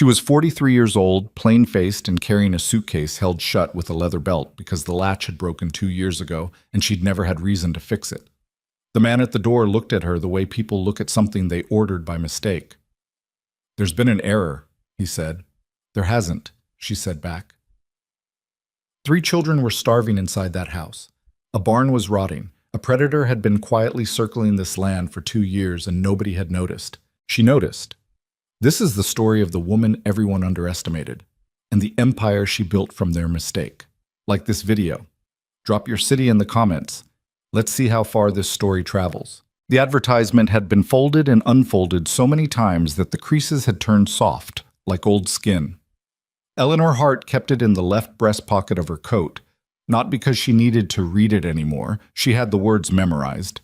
She was 43 years old, plain-faced, and carrying a suitcase held shut with a leather belt because the latch had broken 2 years ago and she'd never had reason to fix it. The man at the door looked at her the way people look at something they ordered by mistake. "There's been an error," he said. "There hasn't," she said back. 3 children were starving inside that house. A barn was rotting. A predator had been quietly circling this land for 2 years and nobody had noticed. She noticed. This is the story of the woman everyone underestimated, and the empire she built from their mistake. Like this video. Drop your city in the comments. Let's see how far this story travels. The advertisement had been folded and unfolded so many times that the creases had turned soft, like old skin. Eleanor Hart kept it in the left breast pocket of her coat, not because she needed to read it anymore, she had the words memorized,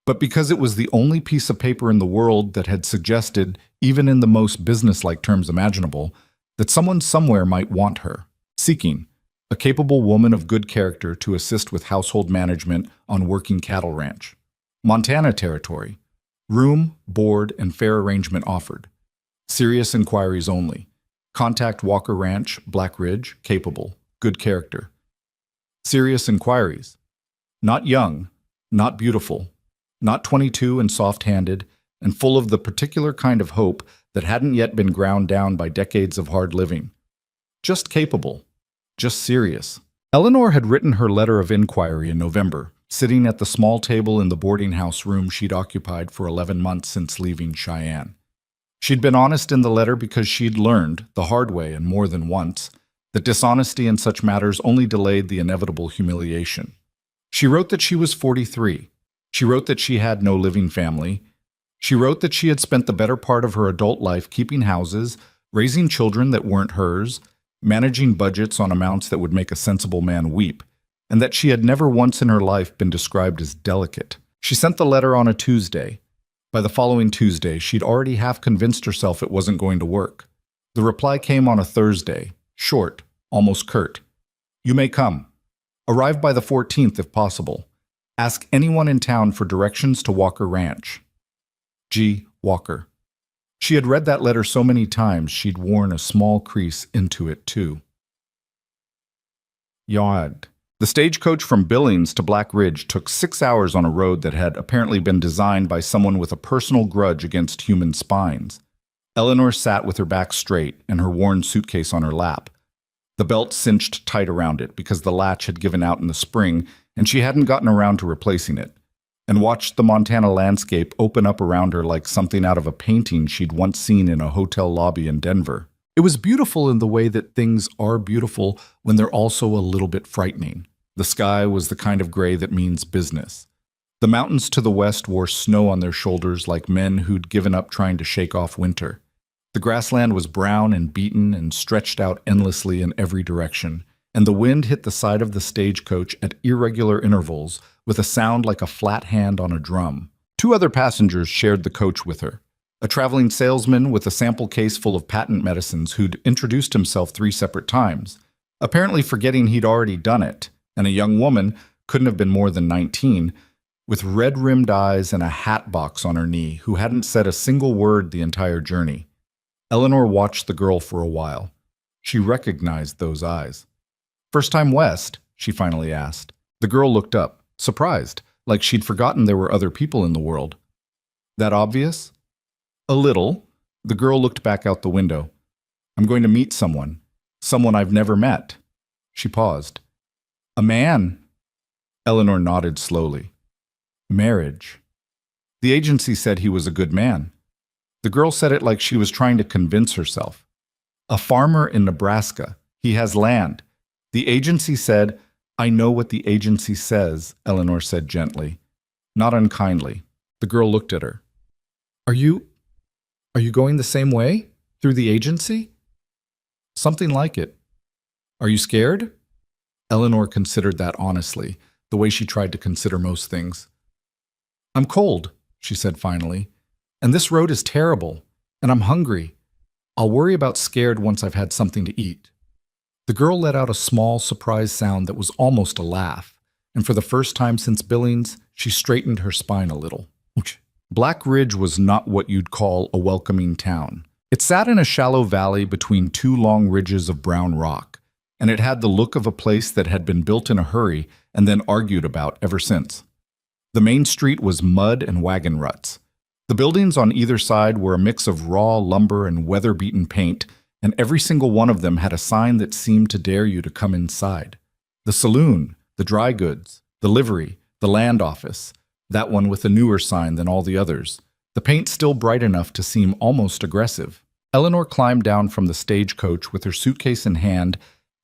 but because it was the only piece of paper in the world that had suggested, even in the most businesslike terms imaginable, that someone somewhere might want her, seeking a capable woman of good character to assist with household management on working cattle ranch. Montana territory. Room, board, and fair arrangement offered. Serious inquiries only. Contact Walker Ranch, Black Ridge, capable, good character. Serious inquiries. Not young, not beautiful, not 22 and soft-handed, and full of the particular kind of hope that hadn't yet been ground down by decades of hard living. Just capable, just serious. Eleanor had written her letter of inquiry in November, sitting at the small table in the boarding house room she'd occupied for 11 months since leaving Cheyenne. She'd been honest in the letter because she'd learned, the hard way and more than once, that dishonesty in such matters only delayed the inevitable humiliation. She wrote that she was 43. She wrote that she had no living family. She wrote that she had spent the better part of her adult life keeping houses, raising children that weren't hers, managing budgets on amounts that would make a sensible man weep, and that she had never once in her life been described as delicate. She sent the letter on a Tuesday. By the following Tuesday, she'd already half convinced herself it wasn't going to work. The reply came on a Thursday, short, almost curt. "You may come. Arrive by the 14th if possible. Ask anyone in town for directions to Walker Ranch. G. Walker." She had read that letter so many times she'd worn a small crease into it too. Yard. The stagecoach from Billings to Black Ridge took 6 hours on a road that had apparently been designed by someone with a personal grudge against human spines. Eleanor sat with her back straight and her worn suitcase on her lap. The belt cinched tight around it because the latch had given out in the spring and she hadn't gotten around to replacing it, and watched the Montana landscape open up around her like something out of a painting she'd once seen in a hotel lobby in Denver. It was beautiful in the way that things are beautiful when they're also a little bit frightening. The sky was the kind of gray that means business. The mountains to the west wore snow on their shoulders like men who'd given up trying to shake off winter. The grassland was brown and beaten and stretched out endlessly in every direction, and the wind hit the side of the stagecoach at irregular intervals with a sound like a flat hand on a drum. 2 other passengers shared the coach with her. A traveling salesman with a sample case full of patent medicines who'd introduced himself 3 separate times, apparently forgetting he'd already done it, and a young woman, couldn't have been more than 19, with red-rimmed eyes and a hat box on her knee, who hadn't said a single word the entire journey. Eleanor watched the girl for a while. She recognized those eyes. "First time west?" she finally asked. The girl looked up, surprised, like she'd forgotten there were other people in the world. "That obvious?" "A little." The girl looked back out the window. "I'm going to meet someone. Someone I've never met." She paused. "A man." Eleanor nodded slowly. "Marriage." The agency said he was a good man. The girl said it like she was trying to convince herself. "A farmer in Nebraska. He has land." The agency said, "I know what the agency says," Eleanor said gently, not unkindly. The girl looked at her. Are you going the same way? Through the agency?" "Something like it." "Are you scared?" Eleanor considered that honestly, the way she tried to consider most things. "I'm cold," she said finally, "and this road is terrible, and I'm hungry. I'll worry about scared once I've had something to eat." The girl let out a small, surprised sound that was almost a laugh, and for the first time since Billings, she straightened her spine a little. Black Ridge was not what you'd call a welcoming town. It sat in a shallow valley between two long ridges of brown rock, and it had the look of a place that had been built in a hurry and then argued about ever since. The main street was mud and wagon ruts. The buildings on either side were a mix of raw lumber and weather-beaten paint, and every single one of them had a sign that seemed to dare you to come inside. The saloon, the dry goods, the livery, the land office, that one with a newer sign than all the others, the paint still bright enough to seem almost aggressive. Eleanor climbed down from the stagecoach with her suitcase in hand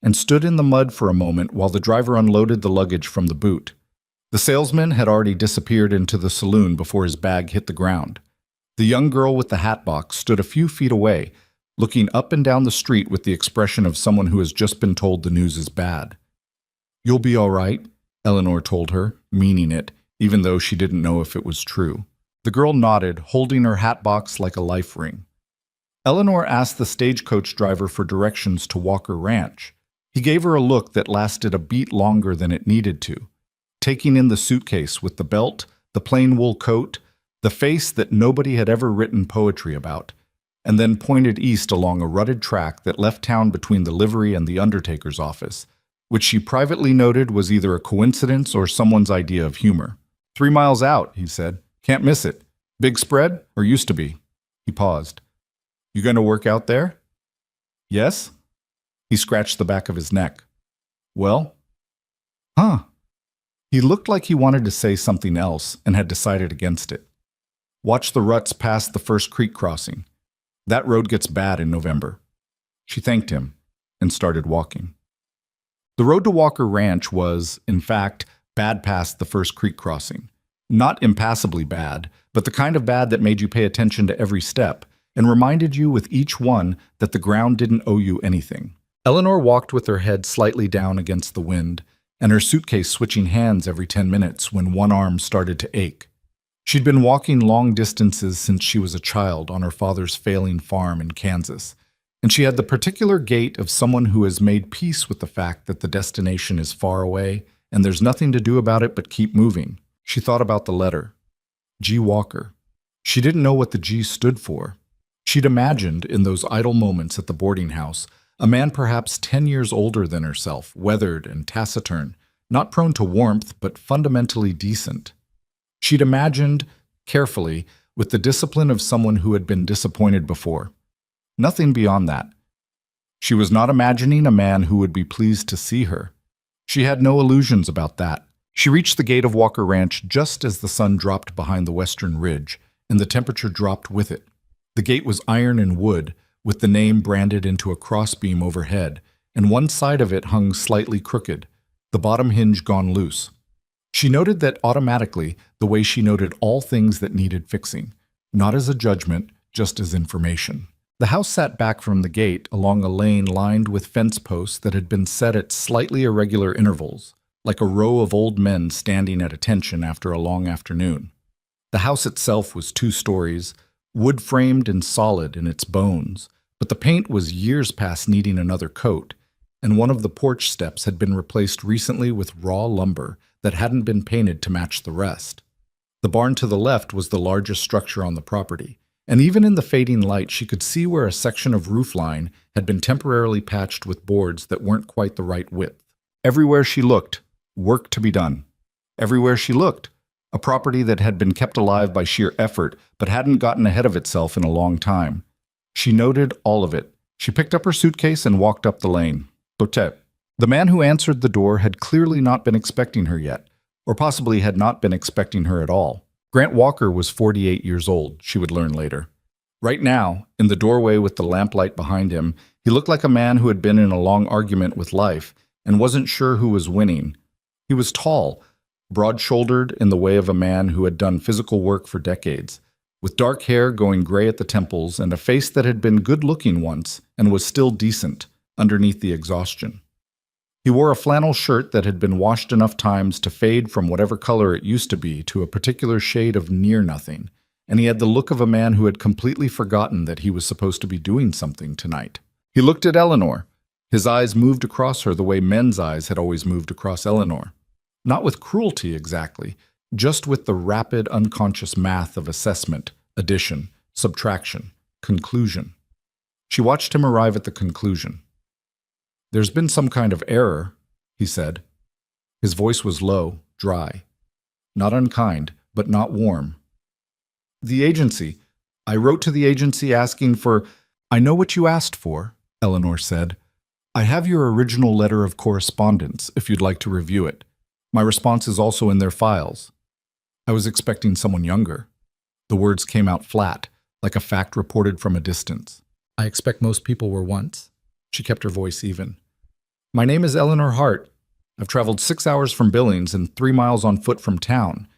and stood in the mud for a moment while the driver unloaded the luggage from the boot. The salesman had already disappeared into the saloon before his bag hit the ground. The young girl with the hat box stood a few feet away, looking up and down the street with the expression of someone who has just been told the news is bad. "You'll be all right," Eleanor told her, meaning it, even though she didn't know if it was true. The girl nodded, holding her hat box like a life ring. Eleanor asked the stagecoach driver for directions to Walker Ranch. He gave her a look that lasted a beat longer than it needed to, taking in the suitcase with the belt, the plain wool coat, the face that nobody had ever written poetry about, and then pointed east along a rutted track that left town between the livery and the undertaker's office, which she privately noted was either a coincidence or someone's idea of humor. 3 miles out, he said. Can't miss it. Big spread, or used to be. He paused. You going to work out there? Yes? He scratched the back of his neck. Well? Huh. He looked like he wanted to say something else and had decided against it. Watch the ruts past the first creek crossing. That road gets bad in November. She thanked him and started walking. The road to Walker Ranch was, in fact, bad past the first creek crossing. Not impassably bad, but the kind of bad that made you pay attention to every step and reminded you with each one that the ground didn't owe you anything. Eleanor walked with her head slightly down against the wind and her suitcase switching hands every 10 minutes when one arm started to ache. She'd been walking long distances since she was a child on her father's failing farm in Kansas, and she had the particular gait of someone who has made peace with the fact that the destination is far away and there's nothing to do about it but keep moving. She thought about the letter. G. Walker. She didn't know what the G stood for. She'd imagined, in those idle moments at the boarding house, a man perhaps 10 years older than herself, weathered and taciturn, not prone to warmth but fundamentally decent. She'd imagined, carefully, with the discipline of someone who had been disappointed before. Nothing beyond that. She was not imagining a man who would be pleased to see her. She had no illusions about that. She reached the gate of Walker Ranch just as the sun dropped behind the western ridge, and the temperature dropped with it. The gate was iron and wood, with the name branded into a crossbeam overhead, and one side of it hung slightly crooked, the bottom hinge gone loose. She noted that automatically, the way she noted all things that needed fixing, not as a judgment, just as information. The house sat back from the gate along a lane lined with fence posts that had been set at slightly irregular intervals, like a row of old men standing at attention after a long afternoon. The house itself was 2 stories, wood-framed and solid in its bones, but the paint was years past needing another coat, and one of the porch steps had been replaced recently with raw lumber that hadn't been painted to match the rest. The barn to the left was the largest structure on the property, and even in the fading light she could see where a section of roofline had been temporarily patched with boards that weren't quite the right width. Everywhere she looked, work to be done. Everywhere she looked, a property that had been kept alive by sheer effort but hadn't gotten ahead of itself in a long time. She noted all of it. She picked up her suitcase and walked up the lane. Botep. The man who answered the door had clearly not been expecting her yet, or possibly had not been expecting her at all. Grant Walker was 48 years old, she would learn later. Right now, in the doorway with the lamplight behind him, he looked like a man who had been in a long argument with life and wasn't sure who was winning. He was tall, broad-shouldered in the way of a man who had done physical work for decades, with dark hair going gray at the temples and a face that had been good-looking once and was still decent underneath the exhaustion. He wore a flannel shirt that had been washed enough times to fade from whatever color it used to be to a particular shade of near-nothing, and he had the look of a man who had completely forgotten that he was supposed to be doing something tonight. He looked at Eleanor. His eyes moved across her the way men's eyes had always moved across Eleanor. Not with cruelty exactly, just with the rapid, unconscious math of assessment, addition, subtraction, conclusion. She watched him arrive at the conclusion. "There's been some kind of error," he said. His voice was low, dry. Not unkind, but not warm. "The agency. I wrote to the agency asking for—" "I know what you asked for," Eleanor said. "I have your original letter of correspondence, if you'd like to review it. My response is also in their files." "I was expecting someone younger." The words came out flat, like a fact reported from a distance. "I expect most people were once." She kept her voice even. "My name is Eleanor Hart. I've traveled 6 hours from Billings and 3 miles on foot from town.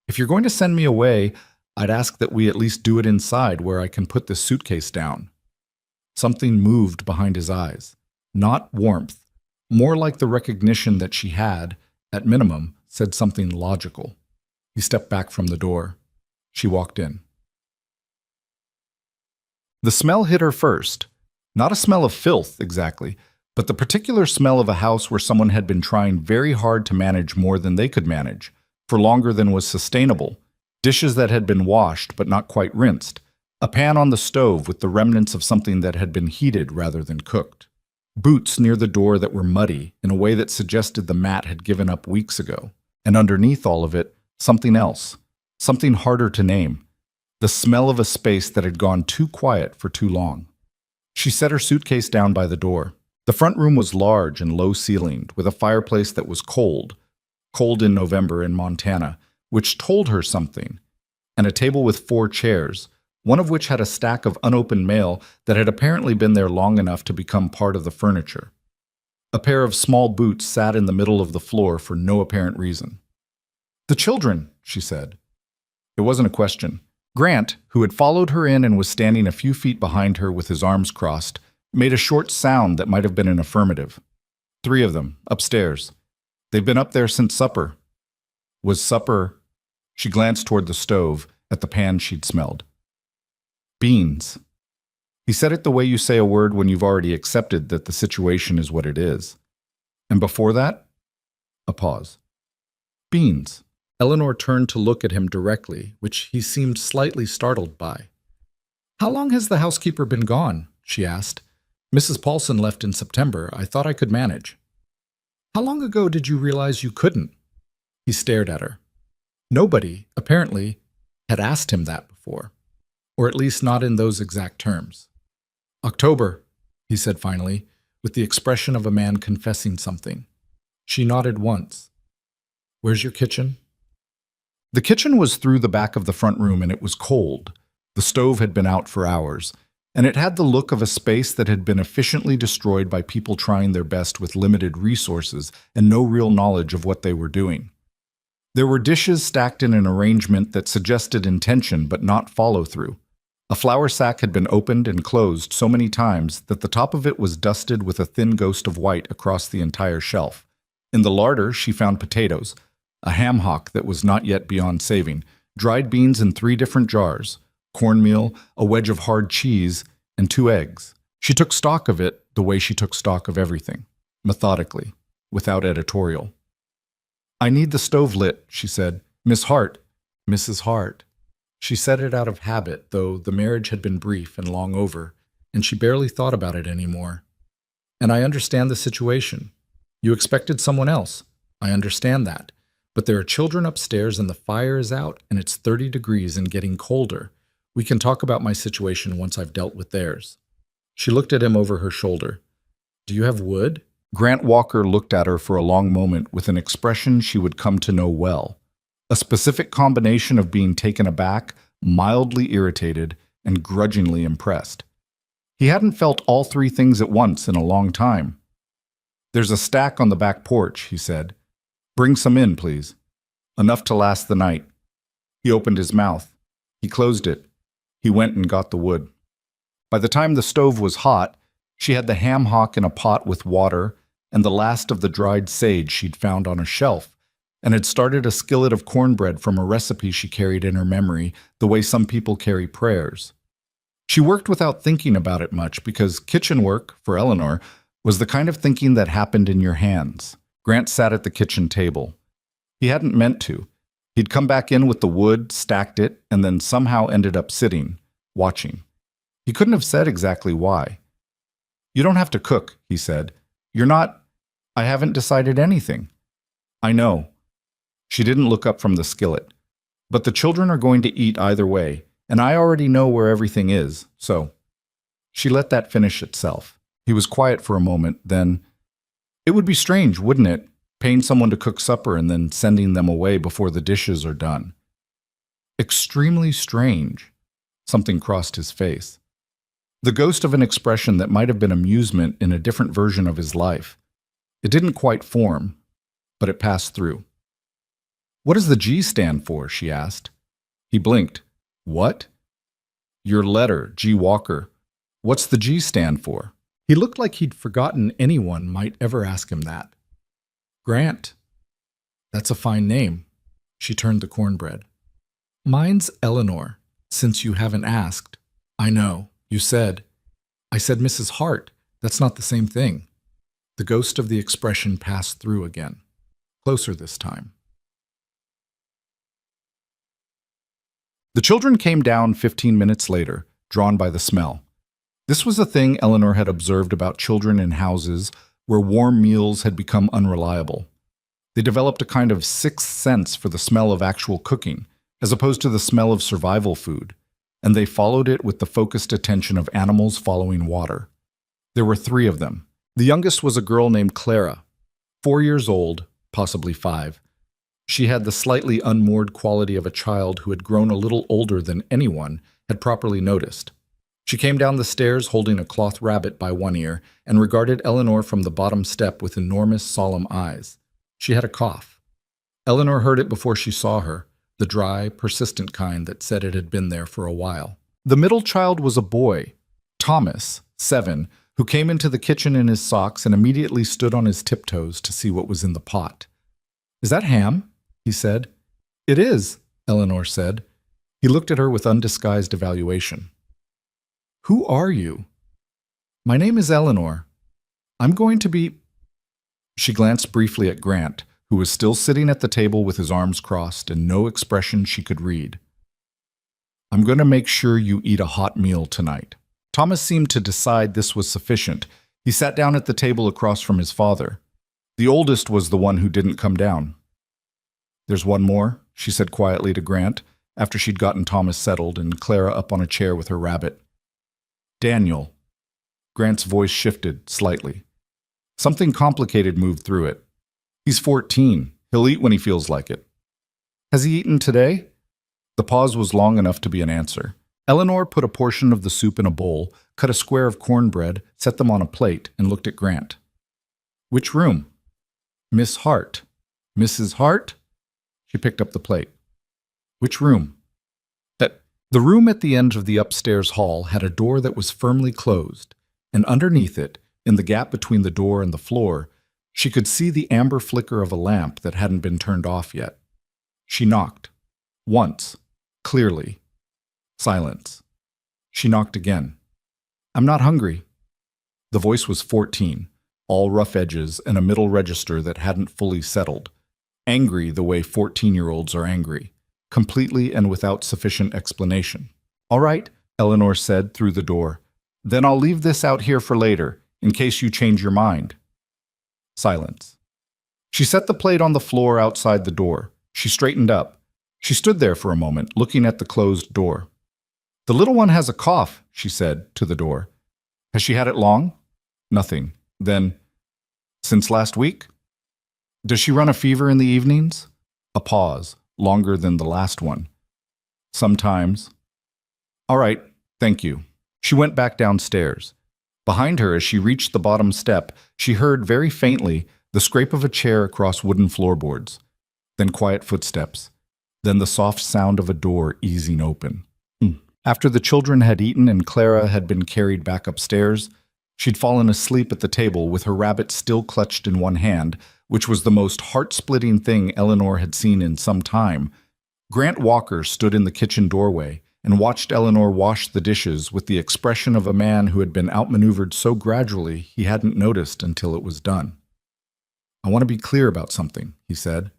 If you're going to send me away, I'd ask that we at least do it inside where I can put this suitcase down." Something moved behind his eyes. Not warmth, more like the recognition that she had, at minimum, said something logical. He stepped back from the door. She walked in. The smell hit her first. Not a smell of filth, exactly, but the particular smell of a house where someone had been trying very hard to manage more than they could manage, for longer than was sustainable, dishes that had been washed but not quite rinsed, a pan on the stove with the remnants of something that had been heated rather than cooked, boots near the door that were muddy in a way that suggested the mat had given up weeks ago, and underneath all of it, something else, something harder to name, the smell of a space that had gone too quiet for too long. She set her suitcase down by the door. The front room was large and low-ceilinged, with a fireplace that was cold in November in Montana, which told her something, and a table with 4 chairs, one of which had a stack of unopened mail that had apparently been there long enough to become part of the furniture. A pair of small boots sat in the middle of the floor for no apparent reason. "The children," she said. It wasn't a question. Grant, who had followed her in and was standing a few feet behind her with his arms crossed, made a short sound that might have been an affirmative. 3 of them, upstairs. They've been up there since supper. Was supper— She glanced toward the stove, at the pan she'd smelled. "Beans." He said it the way you say a word when you've already accepted that the situation is what it is. "And before that?" A pause. "Beans." Eleanor turned to look at him directly, which he seemed slightly startled by. "How long has the housekeeper been gone?" she asked. "Mrs. Paulson left in September. I thought I could manage." "How long ago did you realize you couldn't?" He stared at her. Nobody, apparently, had asked him that before, or at least not in those exact terms. "October," he said finally, with the expression of a man confessing something. She nodded once. "Where's your kitchen?" The kitchen was through the back of the front room, and it was cold. The stove had been out for hours, and it had the look of a space that had been efficiently destroyed by people trying their best with limited resources and no real knowledge of what they were doing. There were dishes stacked in an arrangement that suggested intention but not follow-through. A flour sack had been opened and closed so many times that the top of it was dusted with a thin ghost of white across the entire shelf. In the larder, she found potatoes, a ham hock that was not yet beyond saving, dried beans in 3 different jars, cornmeal, a wedge of hard cheese, and 2 eggs. She took stock of it the way she took stock of everything, methodically, without editorial. "I need the stove lit," she said. "Miss Hart." "Mrs. Hart." She said it out of habit, though the marriage had been brief and long over, and she barely thought about it anymore. "And I understand the situation. You expected someone else. I understand that. But there are children upstairs and the fire is out and it's 30 degrees and getting colder. We can talk about my situation once I've dealt with theirs." She looked at him over her shoulder. "Do you have wood?" Grant Walker looked at her for a long moment with an expression she would come to know well. A specific combination of being taken aback, mildly irritated, and grudgingly impressed. He hadn't felt all 3 things at once in a long time. "There's a stack on the back porch," he said. "Bring some in, please. Enough to last the night." He opened his mouth. He closed it. He went and got the wood. By the time the stove was hot, she had the ham hock in a pot with water and the last of the dried sage she'd found on a shelf, and had started a skillet of cornbread from a recipe she carried in her memory, the way some people carry prayers. She worked without thinking about it much because kitchen work, for Eleanor, was the kind of thinking that happened in your hands. Grant sat at the kitchen table. He hadn't meant to. He'd come back in with the wood, stacked it, and then somehow ended up sitting, watching. He couldn't have said exactly why. "You don't have to cook," he said. "You're not—" "I haven't decided anything." "I know." She didn't look up from the skillet. "But the children are going to eat either way, and I already know where everything is, so—" She let that finish itself. He was quiet for a moment, then— "It would be strange, wouldn't it, paying someone to cook supper and then sending them away before the dishes are done?" "Extremely strange." Something crossed his face. The ghost of an expression that might have been amusement in a different version of his life. It didn't quite form, but it passed through. "What does the G stand for?" she asked. He blinked. "What?" "Your letter, G. Walker. What's the G stand for?" He looked like he'd forgotten anyone might ever ask him that. "Grant." "That's a fine name." She turned the cornbread. "Mine's Eleanor, since you haven't asked." "I know. You said—" "I said Mrs. Hart. That's not the same thing." The ghost of the expression passed through again. Closer this time. The children came down 15 minutes later, drawn by the smell. This was a thing Eleanor had observed about children in houses where warm meals had become unreliable. They developed a kind of sixth sense for the smell of actual cooking, as opposed to the smell of survival food, and they followed it with the focused attention of animals following water. There were 3 of them. The youngest was a girl named Clara, 4 years old, possibly 5. She had the slightly unmoored quality of a child who had grown a little older than anyone had properly noticed. She came down the stairs holding a cloth rabbit by one ear and regarded Eleanor from the bottom step with enormous, solemn eyes. She had a cough. Eleanor heard it before she saw her, the dry, persistent kind that said it had been there for a while. The middle child was a boy, Thomas, 7, who came into the kitchen in his socks and immediately stood on his tiptoes to see what was in the pot. "Is that ham?" he said. "It is," Eleanor said. He looked at her with undisguised evaluation. "Who are you?" "My name is Eleanor. I'm going to be—" She glanced briefly at Grant, who was still sitting at the table with his arms crossed and no expression she could read. "I'm going to make sure you eat a hot meal tonight." Thomas seemed to decide this was sufficient. He sat down at the table across from his father. The oldest was the one who didn't come down. "There's one more," she said quietly to Grant, after she'd gotten Thomas settled and Clara up on a chair with her rabbit. "Daniel." Grant's voice shifted slightly. Something complicated moved through it. "He's 14. He'll eat when he feels like it." "Has he eaten today?" The pause was long enough to be an answer. Eleanor put a portion of the soup in a bowl, cut a square of cornbread, set them on a plate, and looked at Grant. "Which room?" "Miss Hart." "Mrs. Hart?" She picked up the plate. "Which room?" The room at the end of the upstairs hall had a door that was firmly closed, and underneath it, in the gap between the door and the floor, she could see the amber flicker of a lamp that hadn't been turned off yet. She knocked. Once. Clearly. Silence. She knocked again. "I'm not hungry." The voice was 14, all rough edges and a middle register that hadn't fully settled. Angry the way 14-year-olds are angry, completely and without sufficient explanation. "All right," Eleanor said through the door. "Then I'll leave this out here for later, in case you change your mind." Silence. She set the plate on the floor outside the door. She straightened up. She stood there for a moment, looking at the closed door. "The little one has a cough," she said, to the door. "Has she had it long?" Nothing. Then, "Since last week?" "Does she run a fever in the evenings?" A pause, longer than the last one. "Sometimes." "All right, thank you." She went back downstairs. Behind her, as she reached the bottom step, she heard very faintly the scrape of a chair across wooden floorboards, then quiet footsteps, then the soft sound of a door easing open. After the children had eaten and Clara had been carried back upstairs, she'd fallen asleep at the table with her rabbit still clutched in one hand, which was the most heart-splitting thing Eleanor had seen in some time. Grant Walker stood in the kitchen doorway and watched Eleanor wash the dishes with the expression of a man who had been outmaneuvered so gradually he hadn't noticed until it was done. "I want to be clear about something," he said.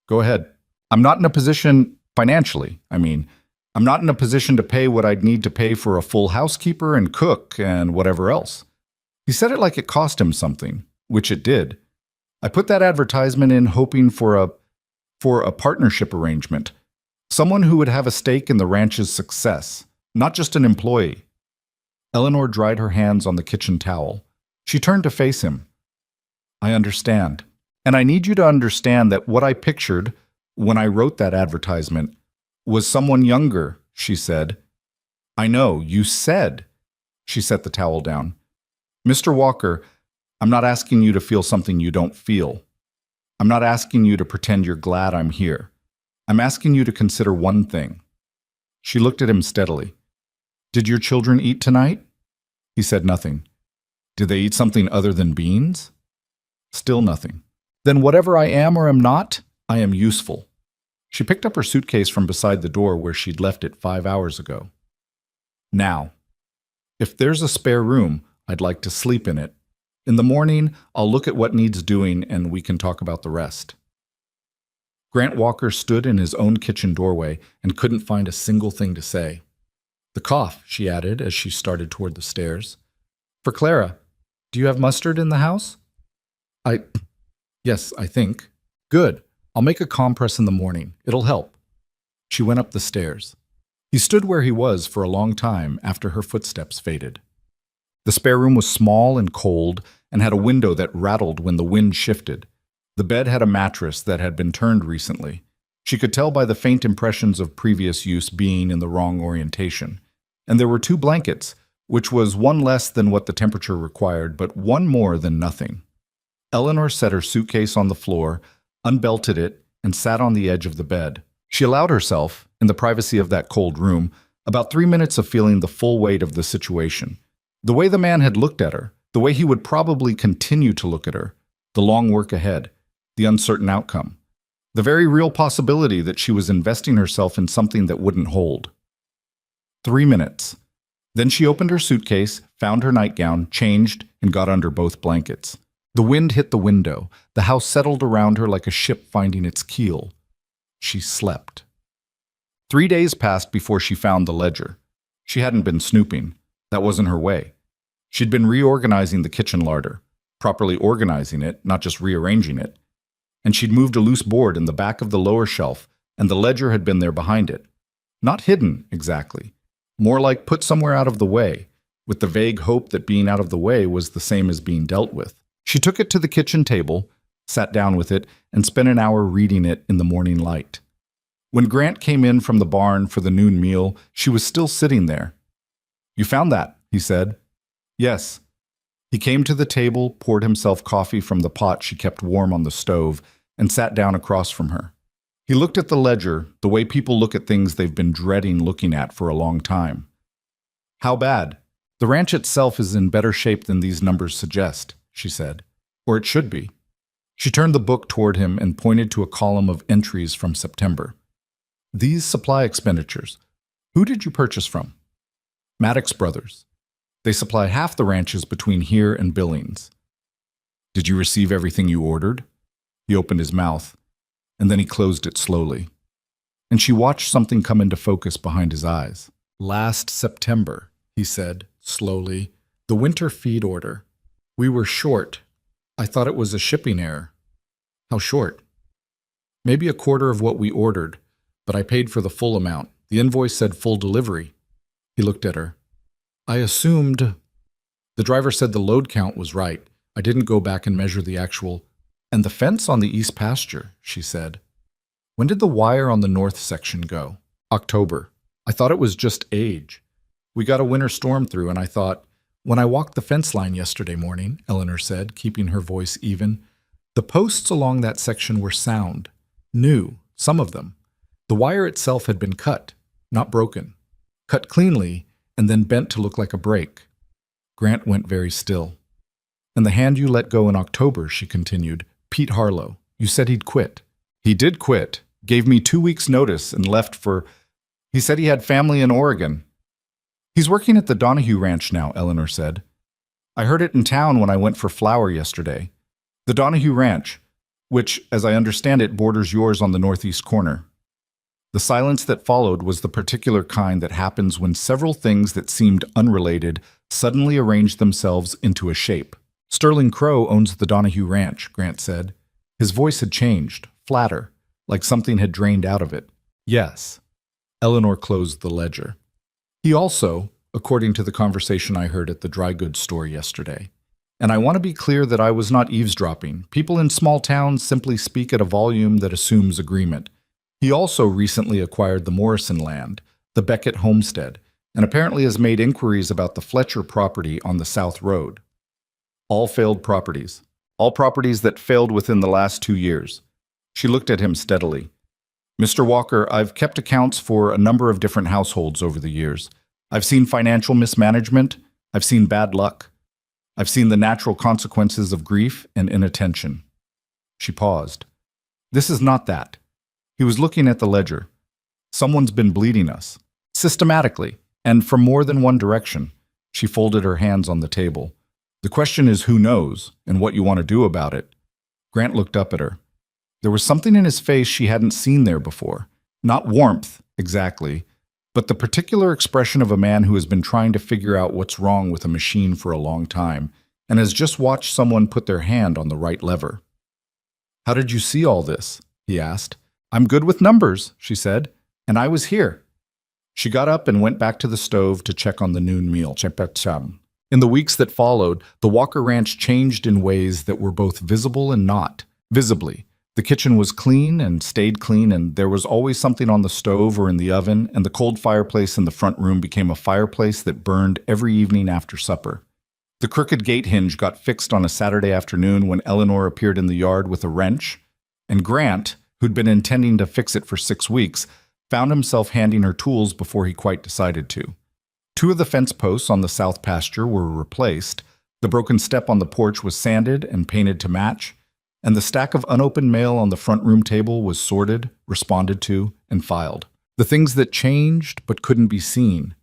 "Go ahead." "I'm not in a position, financially, I mean. I'm not in a position to pay what I'd need to pay for a full housekeeper and cook and whatever else. He said it like it cost him something, which it did. I put that advertisement in hoping for a partnership arrangement, someone who would have a stake in the ranch's success, not just an employee. Eleanor dried her hands on the kitchen towel. She turned to face him. I understand. And I need you to understand that what I pictured when I wrote that advertisement was someone younger, she said. I know, you said. She set the towel down. Mr. Walker, I'm not asking you to feel something you don't feel. I'm not asking you to pretend you're glad I'm here. I'm asking you to consider one thing. She looked at him steadily. Did your children eat tonight? He said nothing. Did they eat something other than beans? Still nothing. Then whatever I am or am not, I am useful. She picked up her suitcase from beside the door where she'd left it 5 hours ago. Now, if there's a spare room, I'd like to sleep in it. In the morning, I'll look at what needs doing and we can talk about the rest. Grant Walker stood in his own kitchen doorway and couldn't find a single thing to say. The cough, she added as she started toward the stairs. For Clara, do you have mustard in the house? Yes, I think. Good. I'll make a compress in the morning. It'll help. She went up the stairs. He stood where he was for a long time after her footsteps faded. The spare room was small and cold and had a window that rattled when the wind shifted. The bed had a mattress that had been turned recently. She could tell by the faint impressions of previous use being in the wrong orientation. And there were 2 blankets, which was one less than what the temperature required, but one more than nothing. Eleanor set her suitcase on the floor, unbelted it, and sat on the edge of the bed. She allowed herself, in the privacy of that cold room, about 3 minutes of feeling the full weight of the situation. The way the man had looked at her, the way he would probably continue to look at her, the long work ahead, the uncertain outcome, the very real possibility that she was investing herself in something that wouldn't hold. 3 minutes. Then she opened her suitcase, found her nightgown, changed, and got under both blankets. The wind hit the window. The house settled around her like a ship finding its keel. She slept. 3 days passed before she found the ledger. She hadn't been snooping. That wasn't her way. She'd been reorganizing the kitchen larder, properly organizing it, not just rearranging it. And she'd moved a loose board in the back of the lower shelf, and the ledger had been there behind it. Not hidden, exactly. More like put somewhere out of the way, with the vague hope that being out of the way was the same as being dealt with. She took it to the kitchen table, sat down with it, and spent an hour reading it in the morning light. When Grant came in from the barn for the noon meal, she was still sitting there. You found that, he said. Yes. He came to the table, poured himself coffee from the pot she kept warm on the stove, and sat down across from her. He looked at the ledger, the way people look at things they've been dreading looking at for a long time. How bad? The ranch itself is in better shape than these numbers suggest, she said. Or it should be. She turned the book toward him and pointed to a column of entries from September. These supply expenditures. Who did you purchase from? Maddox Brothers. They supply half the ranches between here and Billings. Did you receive everything you ordered? He opened his mouth, and then he closed it slowly. And she watched something come into focus behind his eyes. Last September, he said, slowly, the winter feed order. We were short. I thought it was a shipping error. How short? Maybe a quarter of what we ordered, but I paid for the full amount. The invoice said full delivery. He looked at her. I assumed... The driver said the load count was right. I didn't go back and measure the actual... And the fence on the east pasture, she said. When did the wire on the north section go? October. I thought it was just age. We got a winter storm through, and I thought... When I walked the fence line yesterday morning, Eleanor said, keeping her voice even, the posts along that section were sound. New, some of them. The wire itself had been cut, not broken. Cut cleanly, and then bent to look like a break. Grant went very still. And the hand you let go in October, she continued, Pete Harlow. You said he'd quit. He did quit, gave me 2 weeks' notice, and left for... He said he had family in Oregon. He's working at the Donahue Ranch now, Eleanor said. I heard it in town when I went for flour yesterday. The Donahue Ranch, which, as I understand it, borders yours on the northeast corner. The silence that followed was the particular kind that happens when several things that seemed unrelated suddenly arrange themselves into a shape. Sterling Crow owns the Donahue Ranch, Grant said. His voice had changed, flatter, like something had drained out of it. Yes. Eleanor closed the ledger. He also, according to the conversation I heard at the dry goods store yesterday. And I want to be clear that I was not eavesdropping. People in small towns simply speak at a volume that assumes agreement. He also recently acquired the Morrison land, the Beckett homestead, and apparently has made inquiries about the Fletcher property on the South Road. All failed properties. All properties that failed within the last 2 years. She looked at him steadily. Mr. Walker, I've kept accounts for a number of different households over the years. I've seen financial mismanagement. I've seen bad luck. I've seen the natural consequences of grief and inattention. She paused. This is not that. He was looking at the ledger. Someone's been bleeding us. Systematically, and from more than one direction. She folded her hands on the table. The question is who knows, and what you want to do about it. Grant looked up at her. There was something in his face she hadn't seen there before. Not warmth, exactly, but the particular expression of a man who has been trying to figure out what's wrong with a machine for a long time, and has just watched someone put their hand on the right lever. How did you see all this? He asked. I'm good with numbers, she said, and I was here. She got up and went back to the stove to check on the noon meal. In the weeks that followed, the Walker Ranch changed in ways that were both visible and not. Visibly, the kitchen was clean and stayed clean, and there was always something on the stove or in the oven, and the cold fireplace in the front room became a fireplace that burned every evening after supper. The crooked gate hinge got fixed on a Saturday afternoon when Eleanor appeared in the yard with a wrench, and Grant, who'd been intending to fix it for 6 weeks, found himself handing her tools before he quite decided to. 2 of the fence posts on the south pasture were replaced, the broken step on the porch was sanded and painted to match, and the stack of unopened mail on the front room table was sorted, responded to, and filed. The things that changed but couldn't be seen.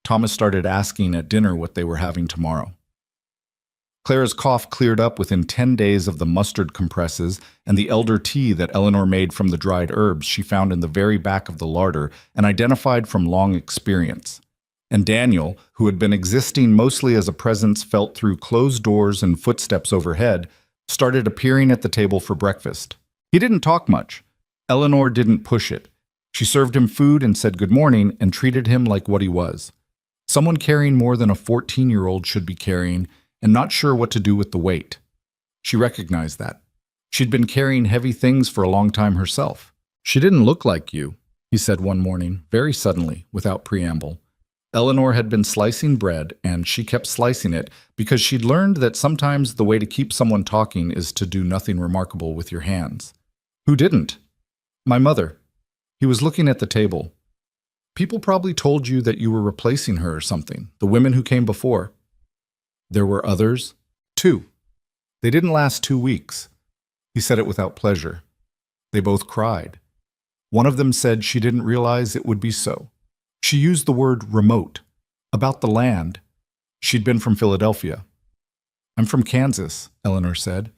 Thomas started asking at dinner what they were having tomorrow. Clara's cough cleared up within 10 days of the mustard compresses and the elder tea that Eleanor made from the dried herbs she found in the very back of the larder and identified from long experience. And Daniel, who had been existing mostly as a presence felt through closed doors and footsteps overhead, started appearing at the table for breakfast. He didn't talk much. Eleanor didn't push it. She served him food and said good morning and treated him like what he was. Someone carrying more than a 14-year-old should be carrying and not sure what to do with the weight. She recognized that. She'd been carrying heavy things for a long time herself. She didn't look like you, he said one morning, very suddenly, without preamble. Eleanor had been slicing bread, and she kept slicing it because she'd learned that sometimes the way to keep someone talking is to do nothing remarkable with your hands. Who didn't? My mother. He was looking at the table. People probably told you that you were replacing her or something, the women who came before. There were others. 2. They didn't last 2 weeks. He said it without pleasure. They both cried. One of them said she didn't realize it would be so. She used the word remote, about the land. She'd been from Philadelphia. I'm from Kansas, Eleanor said.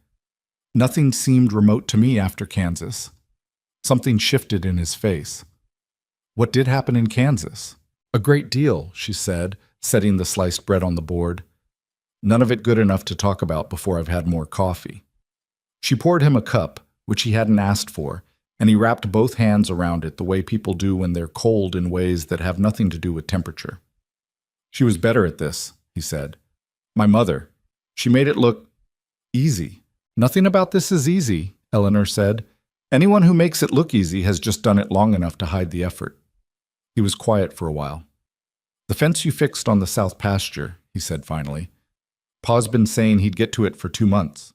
Nothing seemed remote to me after Kansas. Something shifted in his face. What did happen in Kansas? A great deal, she said, setting the sliced bread on the board. None of it good enough to talk about before I've had more coffee. She poured him a cup, which he hadn't asked for, and he wrapped both hands around it the way people do when they're cold in ways that have nothing to do with temperature. She was better at this, he said. My mother. She made it look easy. Nothing about this is easy, Eleanor said. Anyone who makes it look easy has just done it long enough to hide the effort. He was quiet for a while. The fence you fixed on the south pasture, he said finally. Pa's been saying he'd get to it for 2 months.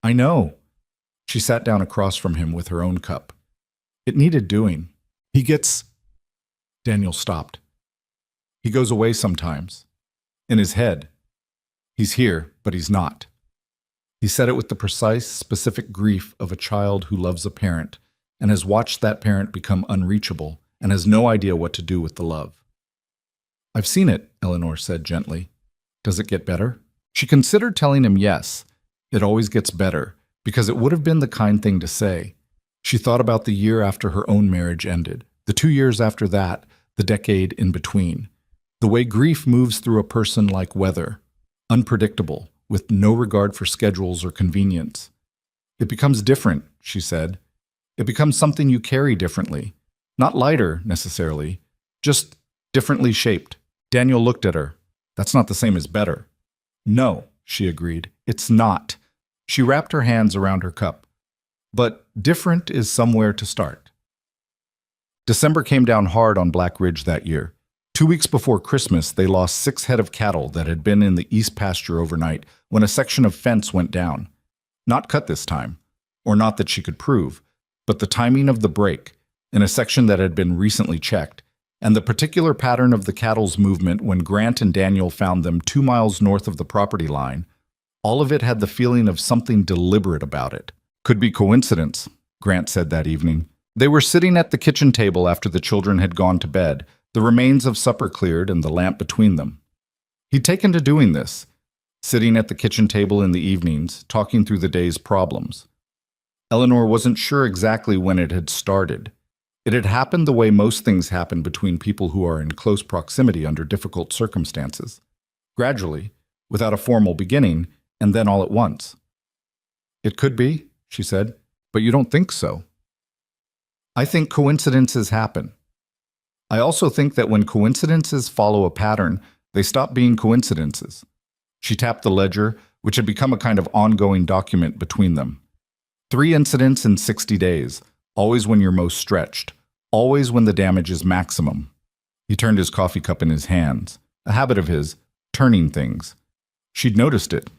I know. She sat down across from him with her own cup. It needed doing. He gets... Daniel stopped. He goes away sometimes. In his head. He's here, but he's not. He said it with the precise, specific grief of a child who loves a parent and has watched that parent become unreachable and has no idea what to do with the love. I've seen it, Eleanor said gently. Does it get better? She considered telling him yes. It always gets better, because it would have been the kind thing to say. She thought about the year after her own marriage ended, The 2 years after that, the decade in between. The way grief moves through a person like weather, unpredictable, with no regard for schedules or convenience. It becomes different, she said. It becomes something you carry differently. Not lighter, necessarily, just differently shaped. Daniel looked at her. That's not the same as better. No, she agreed. It's not. She wrapped her hands around her cup. But different is somewhere to start. December came down hard on Black Ridge that year. 2 weeks before Christmas, they lost 6 head of cattle that had been in the east pasture overnight when a section of fence went down. Not cut this time, or not that she could prove, but the timing of the break, in a section that had been recently checked, and the particular pattern of the cattle's movement when Grant and Daniel found them 2 miles north of the property line, all of it had the feeling of something deliberate about it. Could be coincidence, Grant said that evening. They were sitting at the kitchen table after the children had gone to bed, the remains of supper cleared and the lamp between them. He'd taken to doing this, sitting at the kitchen table in the evenings, talking through the day's problems. Eleanor wasn't sure exactly when it had started. It had happened the way most things happen between people who are in close proximity under difficult circumstances. Gradually, without a formal beginning, and then all at once. It could be, she said, but you don't think so. I think coincidences happen. I also think that when coincidences follow a pattern, they stop being coincidences. She tapped the ledger, which had become a kind of ongoing document between them. 3 incidents in 60 days, always when you're most stretched, always when the damage is maximum. He turned his coffee cup in his hands, a habit of his, turning things. She'd noticed it.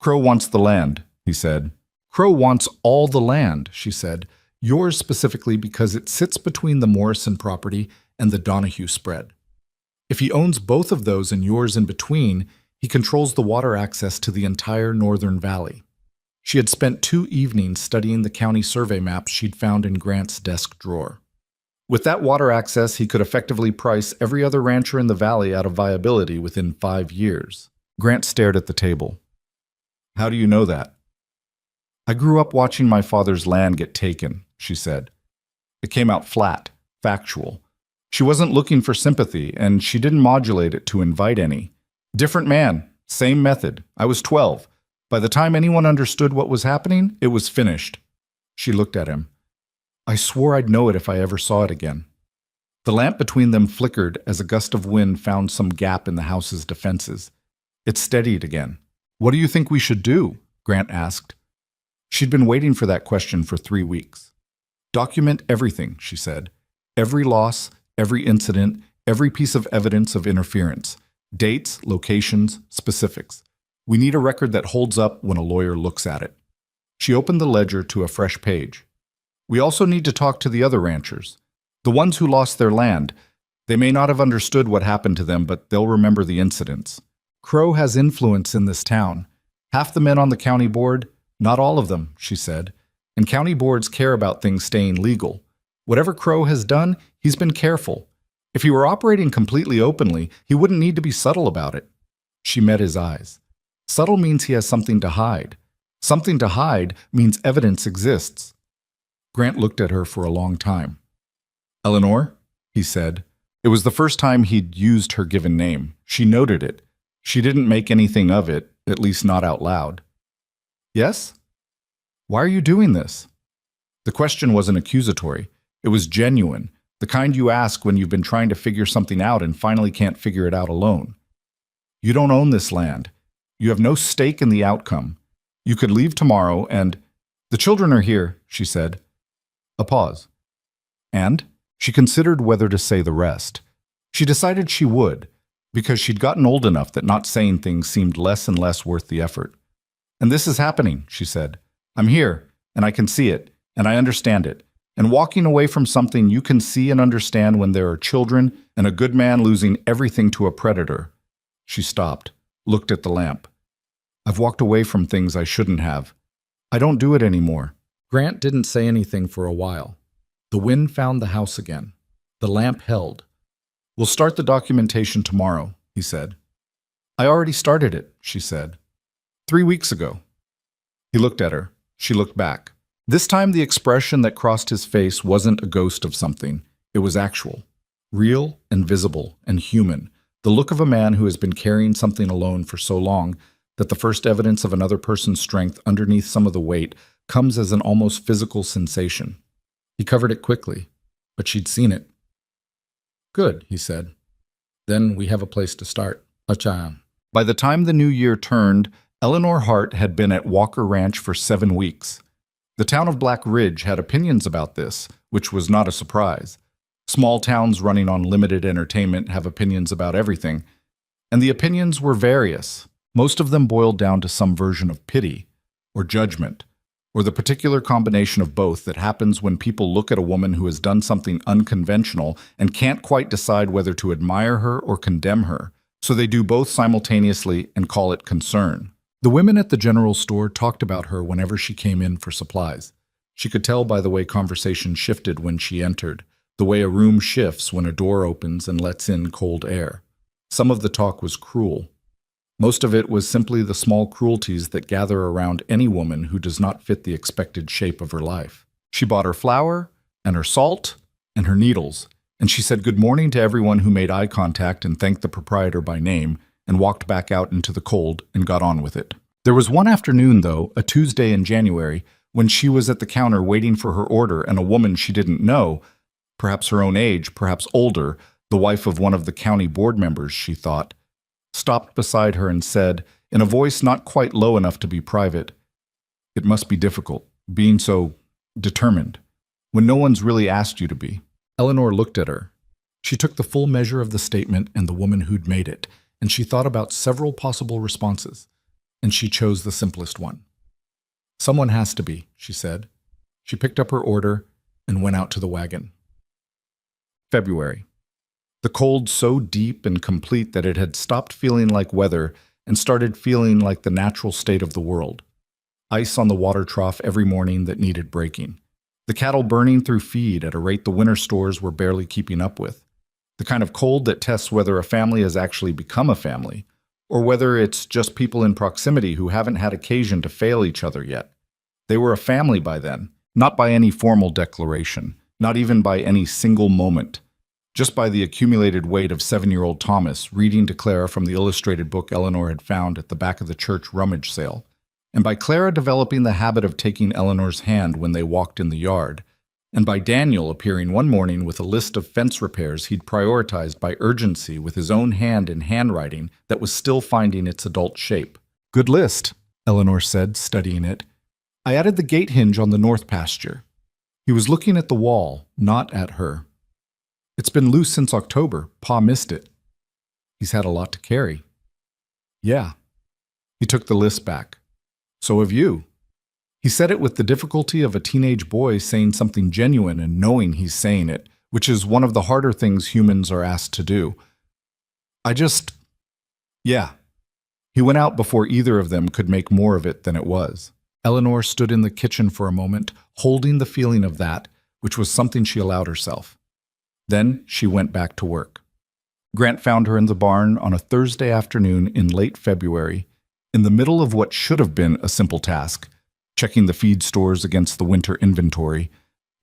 Crow wants the land, he said. Crow wants all the land, she said. Yours specifically because it sits between the Morrison property and the Donahue spread. If he owns both of those and yours in between, he controls the water access to the entire northern valley. She had spent 2 evenings studying the county survey maps she'd found in Grant's desk drawer. With that water access, he could effectively price every other rancher in the valley out of viability within 5 years. Grant stared at the table. How do you know that? I grew up watching my father's land get taken, she said. It came out flat, factual. She wasn't looking for sympathy, and she didn't modulate it to invite any. Different man, same method. I was 12. By the time anyone understood what was happening, it was finished. She looked at him. I swore I'd know it if I ever saw it again. The lamp between them flickered as a gust of wind found some gap in the house's defenses. It steadied again. What do you think we should do? Grant asked. She'd been waiting for that question for 3 weeks. Document everything, she said. Every loss, every incident, every piece of evidence of interference. Dates, locations, specifics. We need a record that holds up when a lawyer looks at it. She opened the ledger to a fresh page. We also need to talk to the other ranchers. The ones who lost their land. They may not have understood what happened to them, but they'll remember the incidents. Crow has influence in this town. Half the men on the county board, not all of them, she said. And county boards care about things staying legal. Whatever Crow has done, he's been careful. If he were operating completely openly, he wouldn't need to be subtle about it. She met his eyes. Subtle means he has something to hide. Something to hide means evidence exists. Grant looked at her for a long time. Eleanor, he said. It was the first time he'd used her given name. She noted it. She didn't make anything of it, at least not out loud. Yes? Why are you doing this? The question wasn't accusatory. It was genuine, the kind you ask when you've been trying to figure something out and finally can't figure it out alone. You don't own this land. You have no stake in the outcome. You could leave tomorrow and— The children are here, she said. A pause. And she considered whether to say the rest. She decided she would, because she'd gotten old enough that not saying things seemed less and less worth the effort. And this is happening, she said. I'm here, and I can see it, and I understand it. And walking away from something you can see and understand when there are children and a good man losing everything to a predator. She stopped, looked at the lamp. I've walked away from things I shouldn't have. I don't do it anymore. Grant didn't say anything for a while. The wind found the house again. The lamp held. We'll start the documentation tomorrow, he said. I already started it, she said. 3 weeks ago. He looked at her. She looked back. This time the expression that crossed his face wasn't a ghost of something. It was actual, real and visible and human, the look of a man who has been carrying something alone for so long that the first evidence of another person's strength underneath some of the weight comes as an almost physical sensation. He covered it quickly, but she'd seen it. "Good," he said. "Then we have a place to start." Acha. By the time the new year turned, Eleanor Hart had been at Walker Ranch for 7 weeks. The town of Black Ridge had opinions about this, which was not a surprise. Small towns running on limited entertainment have opinions about everything, and the opinions were various. Most of them boiled down to some version of pity, or judgment, or the particular combination of both that happens when people look at a woman who has done something unconventional and can't quite decide whether to admire her or condemn her, so they do both simultaneously and call it concern. The women at the general store talked about her whenever she came in for supplies. She could tell by the way conversation shifted when she entered, the way a room shifts when a door opens and lets in cold air. Some of the talk was cruel. Most of it was simply the small cruelties that gather around any woman who does not fit the expected shape of her life. She bought her flour, and her salt, and her needles, and she said good morning to everyone who made eye contact and thanked the proprietor by name, and walked back out into the cold and got on with it. There was one afternoon, though, a Tuesday in January, when she was at the counter waiting for her order, and a woman she didn't know, perhaps her own age, perhaps older, the wife of one of the county board members, she thought, stopped beside her and said, in a voice not quite low enough to be private, "It must be difficult, being so determined, when no one's really asked you to be." Eleanor looked at her. She took the full measure of the statement and the woman who'd made it, and she thought about several possible responses, and she chose the simplest one. "Someone has to be," she said. She picked up her order and went out to the wagon. February. The cold so deep and complete that it had stopped feeling like weather and started feeling like the natural state of the world. Ice on the water trough every morning that needed breaking. The cattle burning through feed at a rate the winter stores were barely keeping up with. The kind of cold that tests whether a family has actually become a family, or whether it's just people in proximity who haven't had occasion to fail each other yet. They were a family by then, not by any formal declaration, not even by any single moment. Just by the accumulated weight of 7-year-old Thomas reading to Clara from the illustrated book Eleanor had found at the back of the church rummage sale, and by Clara developing the habit of taking Eleanor's hand when they walked in the yard, and by Daniel appearing one morning with a list of fence repairs he'd prioritized by urgency with his own hand in handwriting that was still finding its adult shape. "Good list," Eleanor said, studying it. "I added the gate hinge on the north pasture." He was looking at the wall, not at her. "It's been loose since October. Pa missed it." "He's had a lot to carry." "Yeah." He took the list back. "So have you." He said it with the difficulty of a teenage boy saying something genuine and knowing he's saying it, which is one of the harder things humans are asked to do. Yeah." He went out before either of them could make more of it than it was. Eleanor stood in the kitchen for a moment, holding the feeling of that, which was something she allowed herself. Then she went back to work. Grant found her in the barn on a Thursday afternoon in late February, in the middle of what should have been a simple task, checking the feed stores against the winter inventory,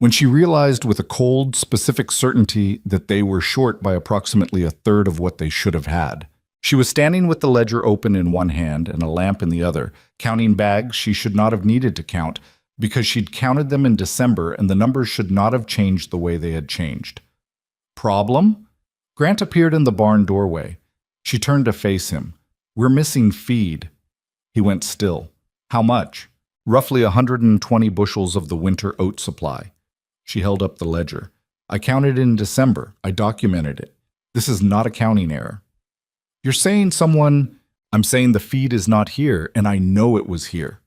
when she realized with a cold, specific certainty that they were short by approximately a third of what they should have had. She was standing with the ledger open in one hand and a lamp in the other, counting bags she should not have needed to count, because she'd counted them in December and the numbers should not have changed the way they had changed. Problem? Grant appeared in the barn doorway. She turned to face him. "We're missing feed." He went still. "How much?" "Roughly 120 bushels of the winter oat supply." She held up the ledger. "I counted in December. I documented it. This is not a counting error." "You're saying someone—" "I'm saying the feed is not here, and I know it was here."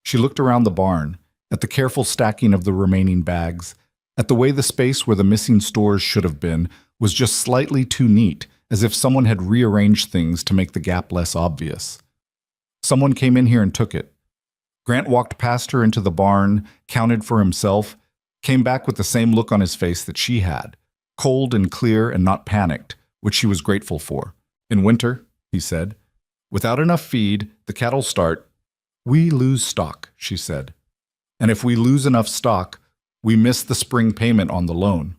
She looked around the barn, at the careful stacking of the remaining bags, at the way the space where the missing stores should have been was just slightly too neat, as if someone had rearranged things to make the gap less obvious. Someone came in here and took it. Grant walked past her into the barn, counted for himself, came back with the same look on his face that she had, cold and clear and not panicked, which she was grateful for. "In winter," he said, "without enough feed, the cattle start. We lose stock," she said. "And if we lose enough stock, we miss the spring payment on the loan."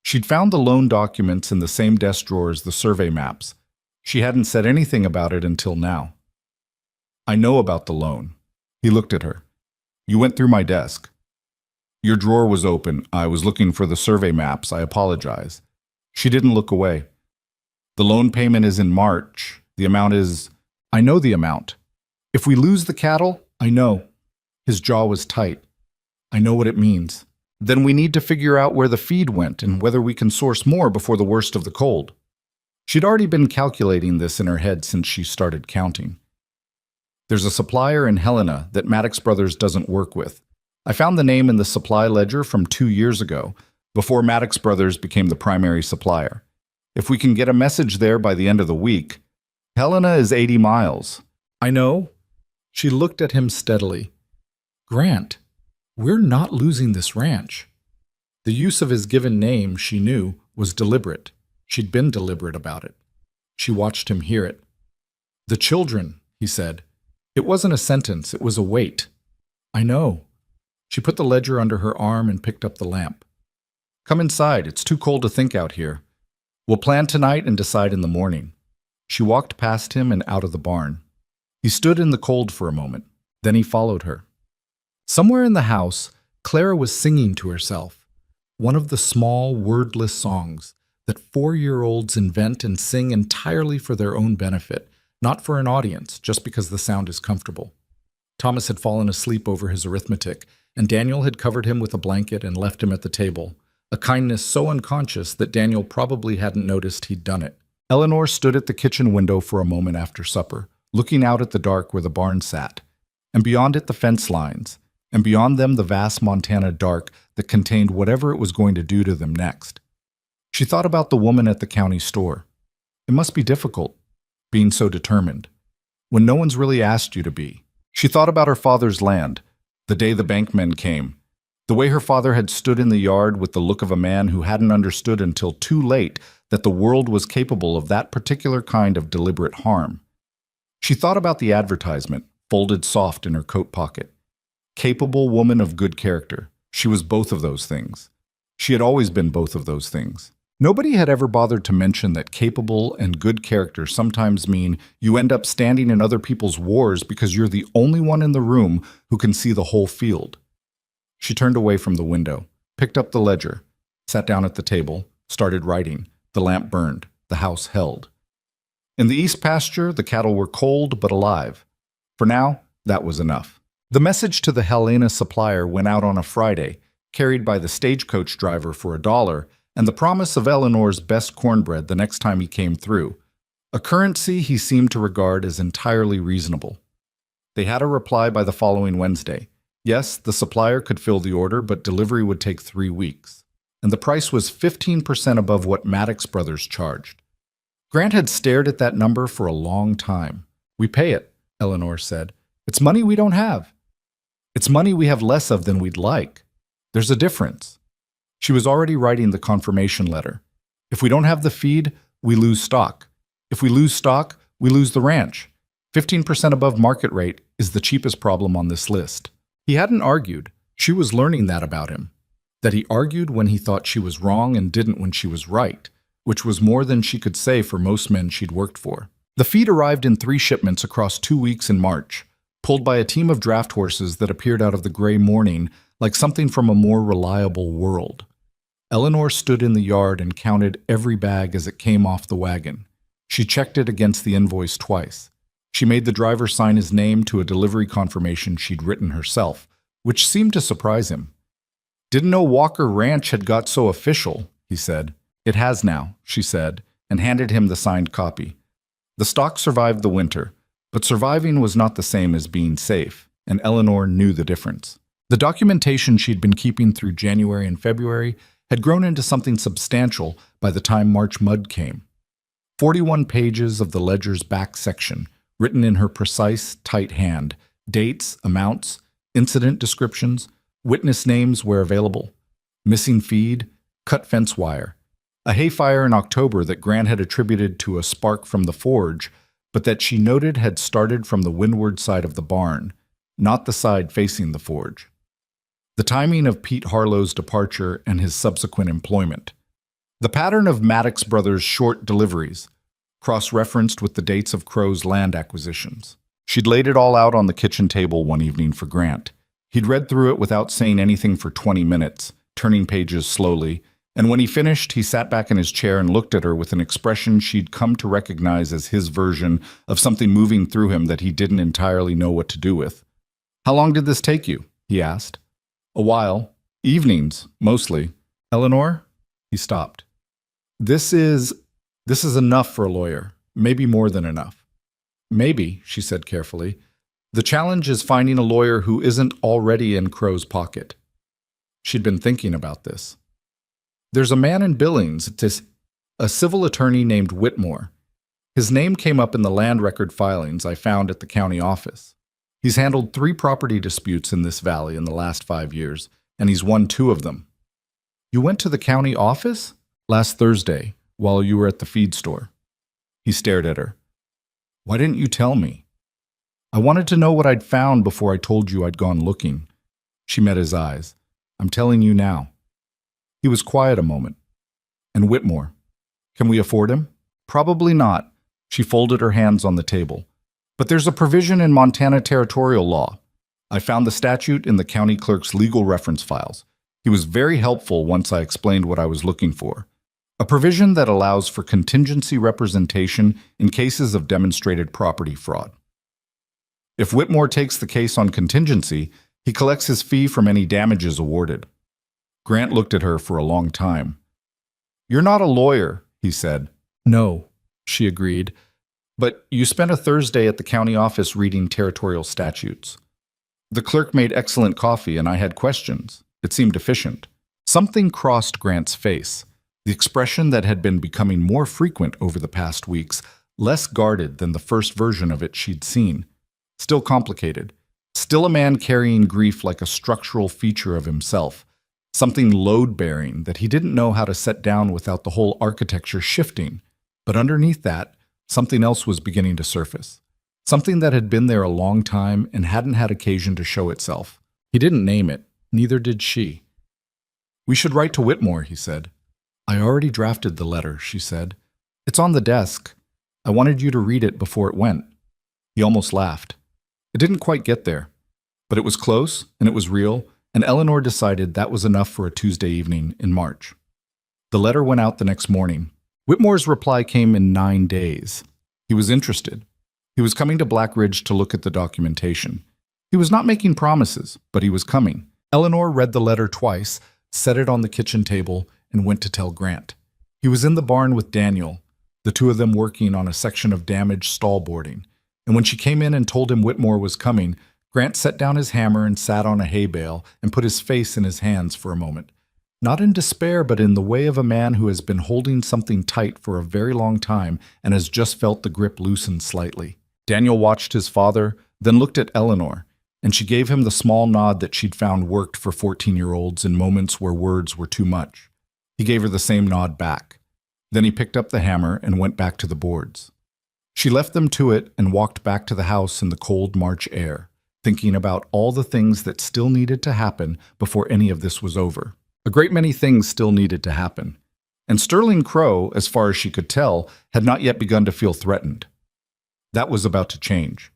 She'd found the loan documents in the same desk drawer as the survey maps. She hadn't said anything about it until now. I know about the loan. He looked at her. You went through my desk. Your drawer was open. I was looking for the survey maps. I apologize. She didn't look away. The loan payment is in March. The amount is... I know the amount. If we lose the cattle, I know. His jaw was tight. I know what it means. Then we need to figure out where the feed went and whether we can source more before the worst of the cold. She'd already been calculating this in her head since she started counting. There's a supplier in Helena that Maddox Brothers doesn't work with. I found the name in the supply ledger from 2 years ago, before Maddox Brothers became the primary supplier. If we can get a message there by the end of the week, Helena is 80 miles. I know. She looked at him steadily. Grant, we're not losing this ranch. The use of his given name, she knew, was deliberate. She'd been deliberate about it. She watched him hear it. The children, he said. It wasn't a sentence, it was a weight. I know. She put the ledger under her arm and picked up the lamp. Come inside, it's too cold to think out here. We'll plan tonight and decide in the morning. She walked past him and out of the barn. He stood in the cold for a moment. Then he followed her. Somewhere in the house, Clara was singing to herself, one of the small, wordless songs that 4-year-olds invent and sing entirely for their own benefit, not for an audience, just because the sound is comfortable. Thomas had fallen asleep over his arithmetic, and Daniel had covered him with a blanket and left him at the table, a kindness so unconscious that Daniel probably hadn't noticed he'd done it. Eleanor stood at the kitchen window for a moment after supper, looking out at the dark where the barn sat, and beyond it the fence lines, and beyond them the vast Montana dark that contained whatever it was going to do to them next. She thought about the woman at the county store. It must be difficult, being so determined, when no one's really asked you to be. She thought about her father's land, the day the bankmen came, the way her father had stood in the yard with the look of a man who hadn't understood until too late that the world was capable of that particular kind of deliberate harm. She thought about the advertisement, folded soft in her coat pocket. Capable woman of good character. She was both of those things. She had always been both of those things. Nobody had ever bothered to mention that capable and good character sometimes mean you end up standing in other people's wars because you're the only one in the room who can see the whole field. She turned away from the window, picked up the ledger, sat down at the table, started writing. The lamp burned. The house held. In the east pasture, the cattle were cold but alive. For now, that was enough. The message to the Helena supplier went out on a Friday, carried by the stagecoach driver for $1, and the promise of Eleanor's best cornbread the next time he came through, a currency he seemed to regard as entirely reasonable. They had a reply by the following Wednesday. Yes, the supplier could fill the order, but delivery would take 3 weeks. And the price was 15% above what Maddox Brothers charged. Grant had stared at that number for a long time. We pay it, Eleanor said. It's money we don't have. It's money we have less of than we'd like. There's a difference. She was already writing the confirmation letter. If we don't have the feed, we lose stock. If we lose stock, we lose the ranch. 15% above market rate is the cheapest problem on this list. He hadn't argued. She was learning that about him. That he argued when he thought she was wrong and didn't when she was right, which was more than she could say for most men she'd worked for. The feed arrived in 3 shipments across 2 weeks in March, pulled by a team of draft horses that appeared out of the gray morning like something from a more reliable world. Eleanor stood in the yard and counted every bag as it came off the wagon. She checked it against the invoice twice. She made the driver sign his name to a delivery confirmation she'd written herself, which seemed to surprise him. Didn't know Walker Ranch had got so official, he said. It has now, she said, and handed him the signed copy. The stock survived the winter, but surviving was not the same as being safe, and Eleanor knew the difference. The documentation she'd been keeping through January and February had grown into something substantial by the time March mud came. 41 pages of the ledger's back section, written in her precise, tight hand, dates, amounts, incident descriptions, witness names where available, missing feed, cut fence wire, a hay fire in October that Grant had attributed to a spark from the forge, but that she noted had started from the windward side of the barn, not the side facing the forge. The timing of Pete Harlow's departure and his subsequent employment. The pattern of Maddox Brothers' short deliveries, cross-referenced with the dates of Crow's land acquisitions. She'd laid it all out on the kitchen table one evening for Grant. He'd read through it without saying anything for 20 minutes, turning pages slowly, and when he finished, he sat back in his chair and looked at her with an expression she'd come to recognize as his version of something moving through him that he didn't entirely know what to do with. "How long did this take you?" he asked. "A while. Evenings, mostly." "Eleanor?" He stopped. This is enough for a lawyer, maybe more than enough." "Maybe," she said carefully. "The challenge is finding a lawyer who isn't already in Crow's pocket." She'd been thinking about this. "There's a man in Billings, a civil attorney named Whitmore. His name came up in the land record filings I found at the county office. He's handled 3 property disputes in this valley in the last 5 years, and he's won 2 of them." "You went to the county office?" "Last Thursday, while you were at the feed store." He stared at her. "Why didn't you tell me?" "I wanted to know what I'd found before I told you I'd gone looking." She met his eyes. "I'm telling you now." He was quiet a moment. "And Whitmore, can we afford him?" "Probably not." She folded her hands on the table. "But there's a provision in Montana territorial law. I found the statute in the county clerk's legal reference files. He was very helpful once I explained what I was looking for. A provision that allows for contingency representation in cases of demonstrated property fraud. If Whitmore takes the case on contingency, he collects his fee from any damages awarded." Grant looked at her for a long time. "You're not a lawyer," he said. "No," she agreed. "But you spent a Thursday at the county office reading territorial statutes. The clerk made excellent coffee and I had questions. It seemed efficient." Something crossed Grant's face. The expression that had been becoming more frequent over the past weeks, less guarded than the first version of it she'd seen. Still complicated. Still a man carrying grief like a structural feature of himself. Something load-bearing that he didn't know how to set down without the whole architecture shifting. But underneath that, something else was beginning to surface. Something that had been there a long time and hadn't had occasion to show itself. He didn't name it, neither did she. "We should write to Whitmore," he said. "I already drafted the letter," she said. "It's on the desk. I wanted you to read it before it went." He almost laughed. It didn't quite get there. But it was close, and it was real, and Eleanor decided that was enough for a Tuesday evening in March. The letter went out the next morning. Whitmore's reply came in 9 days. He was interested. He was coming to Black Ridge to look at the documentation. He was not making promises, but he was coming. Eleanor read the letter twice, set it on the kitchen table, and went to tell Grant. He was in the barn with Daniel, the 2 of them working on a section of damaged stall boarding. And when she came in and told him Whitmore was coming, Grant set down his hammer and sat on a hay bale and put his face in his hands for a moment. Not in despair, but in the way of a man who has been holding something tight for a very long time and has just felt the grip loosen slightly. Daniel watched his father, then looked at Eleanor, and she gave him the small nod that she'd found worked for 14-year-olds in moments where words were too much. He gave her the same nod back. Then he picked up the hammer and went back to the boards. She left them to it and walked back to the house in the cold March air, thinking about all the things that still needed to happen before any of this was over. A great many things still needed to happen. And Sterling Crow, as far as she could tell, had not yet begun to feel threatened. That was about to change.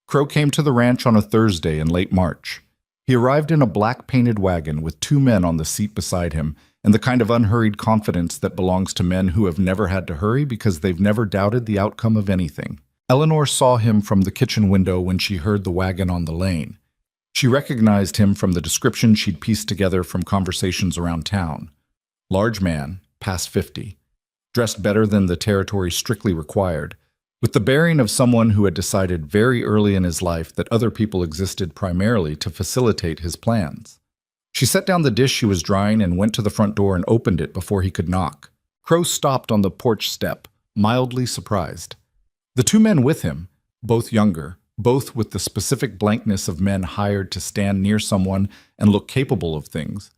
Crow came to the ranch on a Thursday in late March. He arrived in a black-painted wagon with 2 men on the seat beside him, and the kind of unhurried confidence that belongs to men who have never had to hurry because they've never doubted the outcome of anything. Eleanor saw him from the kitchen window when she heard the wagon on the lane. She recognized him from the description she'd pieced together from conversations around town. Large man, past 50, dressed better than the territory strictly required, with the bearing of someone who had decided very early in his life that other people existed primarily to facilitate his plans. She set down the dish she was drying and went to the front door and opened it before he could knock. Crow stopped on the porch step, mildly surprised. The 2 men with him, both younger, both with the specific blankness of men hired to stand near someone and look capable of things,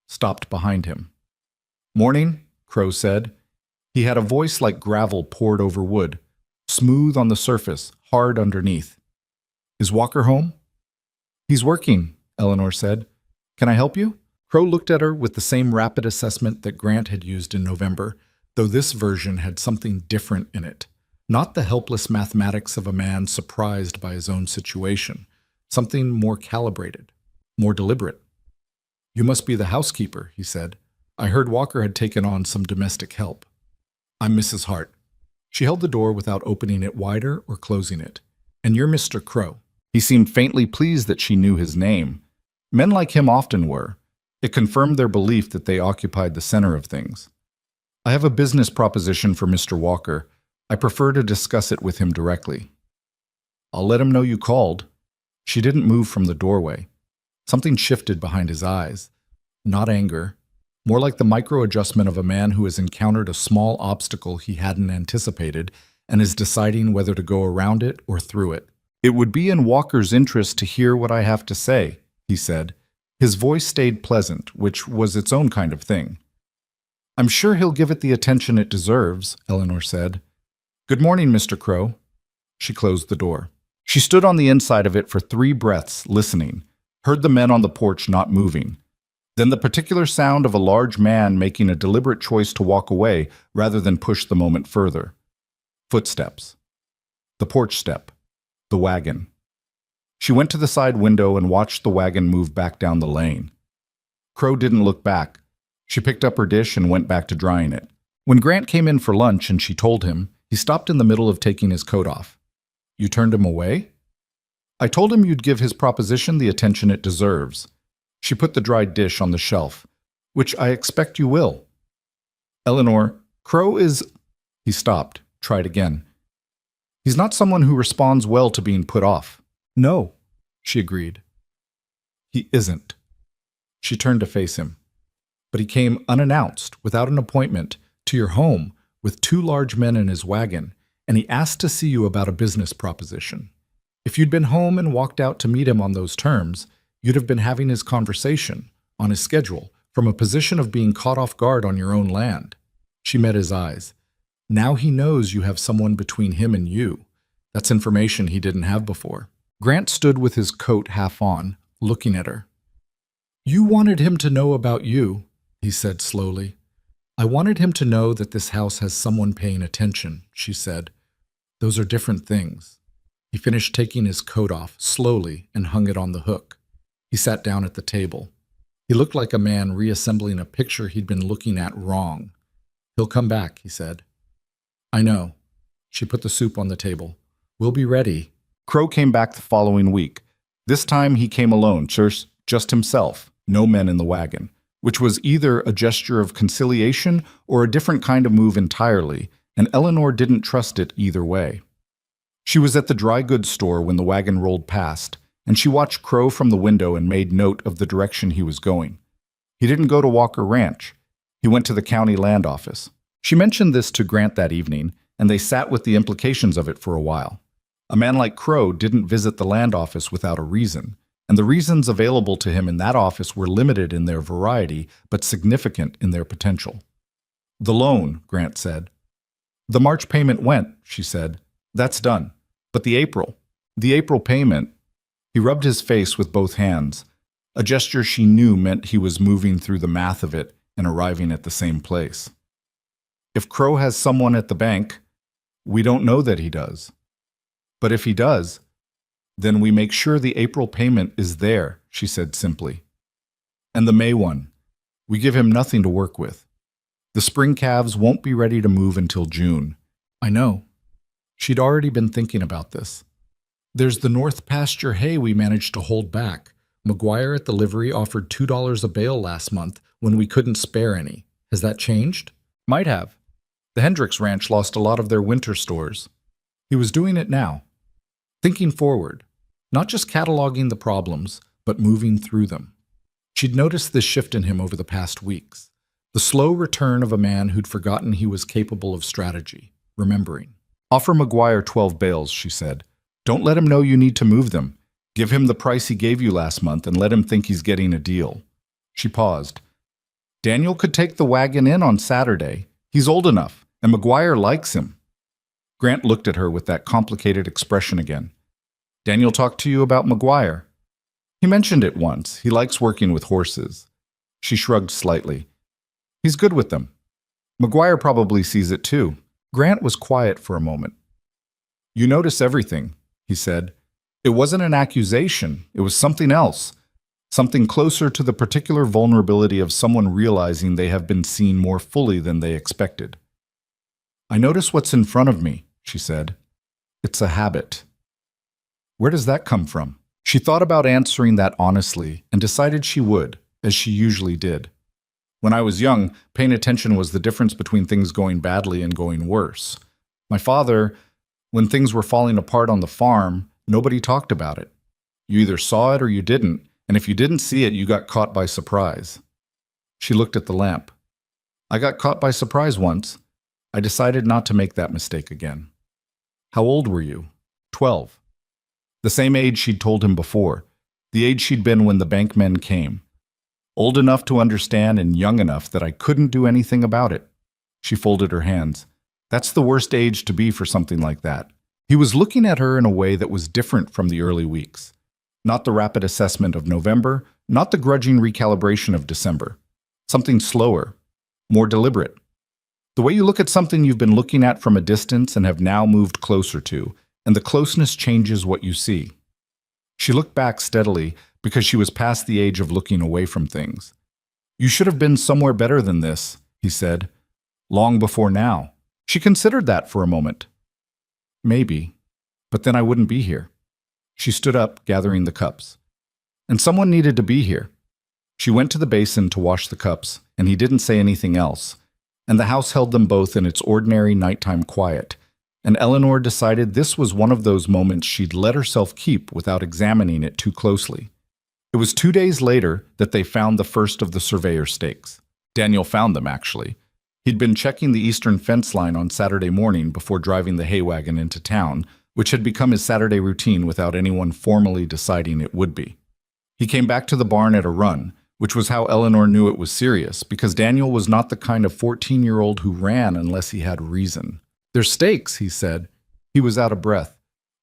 stopped behind him. "Morning," Crow said. He had a voice like gravel poured over wood, smooth on the surface, hard underneath. "Is Walker home?" "He's working," Eleanor said. "Can I help you?" Crow looked at her with the same rapid assessment that Grant had used in November, though this version had something different in it. Not the helpless mathematics of a man surprised by his own situation. Something more calibrated, more deliberate. "You must be the housekeeper," he said. "I heard Walker had taken on some domestic help." "I'm Mrs. Hart." She held the door without opening it wider or closing it. "And you're Mr. Crow." He seemed faintly pleased that she knew his name. Men like him often were. It confirmed their belief that they occupied the center of things. "I have a business proposition for Mr. Walker. I prefer to discuss it with him directly." "I'll let him know you called." She didn't move from the doorway. Something shifted behind his eyes. Not anger. More like the micro-adjustment of a man who has encountered a small obstacle he hadn't anticipated and is deciding whether to go around it or through it. "It would be in Walker's interest to hear what I have to say," he said. His voice stayed pleasant, which was its own kind of thing. "I'm sure he'll give it the attention it deserves," Eleanor said. "Good morning, Mr. Crow." She closed the door. She stood on the inside of it for 3 breaths, listening, heard the men on the porch not moving. Then the particular sound of a large man making a deliberate choice to walk away rather than push the moment further. Footsteps. The porch step. The wagon. She went to the side window and watched the wagon move back down the lane. Crow didn't look back. She picked up her dish and went back to drying it. When Grant came in for lunch and she told him, he stopped in the middle of taking his coat off. "You turned him away?" "I told him you'd give his proposition the attention it deserves." She put the dried dish on the shelf. "Which I expect you will." "Eleanor, Crow is—" He stopped, tried again. "He's not someone who responds well to being put off." "No," she agreed. "He isn't." She turned to face him. "But he came unannounced, without an appointment, to your home, with 2 large men in his wagon, and he asked to see you about a business proposition. If you'd been home and walked out to meet him on those terms, you'd have been having his conversation, on his schedule, from a position of being caught off guard on your own land." She met his eyes. "Now he knows you have someone between him and you. That's information he didn't have before." Grant stood with his coat half on, looking at her. "You wanted him to know about you," he said slowly. "I wanted him to know that this house has someone paying attention," she said. "Those are different things." He finished taking his coat off, slowly, and hung it on the hook. He sat down at the table. He looked like a man reassembling a picture he'd been looking at wrong. "He'll come back," he said. "I know." She put the soup on the table. "We'll be ready." Crow came back the following week. This time he came alone, just himself, no men in the wagon, which was either a gesture of conciliation or a different kind of move entirely, and Eleanor didn't trust it either way. She was at the dry goods store when the wagon rolled past, and she watched Crow from the window and made note of the direction he was going. He didn't go to Walker Ranch. He went to the county land office. She mentioned this to Grant that evening, and they sat with the implications of it for a while. A man like Crow didn't visit the land office without a reason, and the reasons available to him in that office were limited in their variety, but significant in their potential. "The loan," Grant said. "The March payment went," she said. "That's done. But the April payment—" He rubbed his face with both hands, a gesture she knew meant he was moving through the math of it and arriving at the same place. "If Crow has someone at the bank, we don't know that he does. But if he does, then we make sure the April payment is there," she said simply. "And the May one. We give him nothing to work with. The spring calves won't be ready to move until June." "I know." She'd already been thinking about this. "There's the North pasture hay we managed to hold back. McGuire at the livery offered $2 a bale last month when we couldn't spare any. Has that changed?" "Might have. The Hendricks Ranch lost a lot of their winter stores." He was doing it now. Thinking forward, not just cataloging the problems, but moving through them. She'd noticed this shift in him over the past weeks. The slow return of a man who'd forgotten he was capable of strategy, remembering. "Offer McGuire 12 bales," she said. "Don't let him know you need to move them. Give him the price he gave you last month and let him think he's getting a deal." She paused. "Daniel could take the wagon in on Saturday. He's old enough, and McGuire likes him." Grant looked at her with that complicated expression again. "Daniel talked to you about McGuire?" "He mentioned it once. He likes working with horses." She shrugged slightly. He's good with them. McGuire probably sees it too. Grant was quiet for a moment. You notice everything, he said. It wasn't an accusation. It was something else. Something closer to the particular vulnerability of someone realizing they have been seen more fully than they expected. I notice what's in front of me, she said. It's a habit. Where does that come from? She thought about answering that honestly and decided she would, as she usually did. When I was young, paying attention was the difference between things going badly and going worse. My father, when things were falling apart on the farm, nobody talked about it. You either saw it or you didn't, and if you didn't see it, you got caught by surprise. She looked at the lamp. I got caught by surprise once. I decided not to make that mistake again. How old were you? 12. The same age she'd told him before, the age she'd been when the bankmen came. Old enough to understand and young enough that I couldn't do anything about it. She folded her hands. That's the worst age to be for something like that. He was looking at her in a way that was different from the early weeks. Not the rapid assessment of November, not the grudging recalibration of December. Something slower, more deliberate. The way you look at something you've been looking at from a distance and have now moved closer to, and the closeness changes what you see. She looked back steadily because she was past the age of looking away from things. You should have been somewhere better than this, he said. Long before now. She considered that for a moment. Maybe, but then I wouldn't be here. She stood up, gathering the cups. And someone needed to be here. She went to the basin to wash the cups, and he didn't say anything else, and the house held them both in its ordinary nighttime quiet, and Eleanor decided this was one of those moments she'd let herself keep without examining it too closely. It was 2 days later that they found the first of the surveyor stakes. Daniel found them, actually. He'd been checking the eastern fence line on Saturday morning before driving the hay wagon into town, which had become his Saturday routine without anyone formally deciding it would be. He came back to the barn at a run, which was how Eleanor knew it was serious, because Daniel was not the kind of 14-year-old who ran unless he had reason. They're stakes, he said. He was out of breath.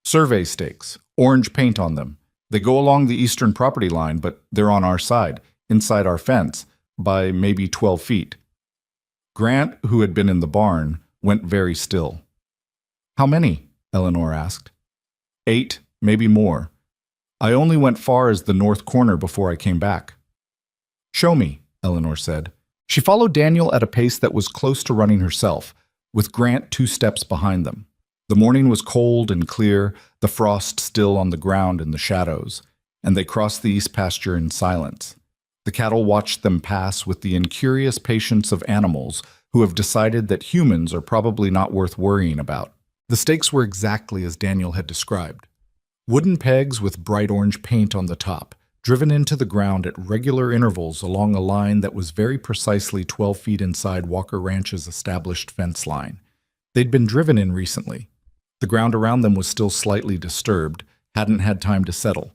Survey stakes, orange paint on them. They go along the eastern property line, but they're on our side, inside our fence, by maybe 12 feet. Grant, who had been in the barn, went very still. How many? Eleanor asked. 8, maybe more. I only went far as the north corner before I came back. Show me, Eleanor said. She followed Daniel at a pace that was close to running herself, with Grant 2 steps behind them. The morning was cold and clear, the frost still on the ground in the shadows, and they crossed the east pasture in silence. The cattle watched them pass with the incurious patience of animals who have decided that humans are probably not worth worrying about. The stakes were exactly as Daniel had described. Wooden pegs with bright orange paint on the top, driven into the ground at regular intervals along a line that was very precisely 12 feet inside Walker Ranch's established fence line. They'd been driven in recently. The ground around them was still slightly disturbed, hadn't had time to settle.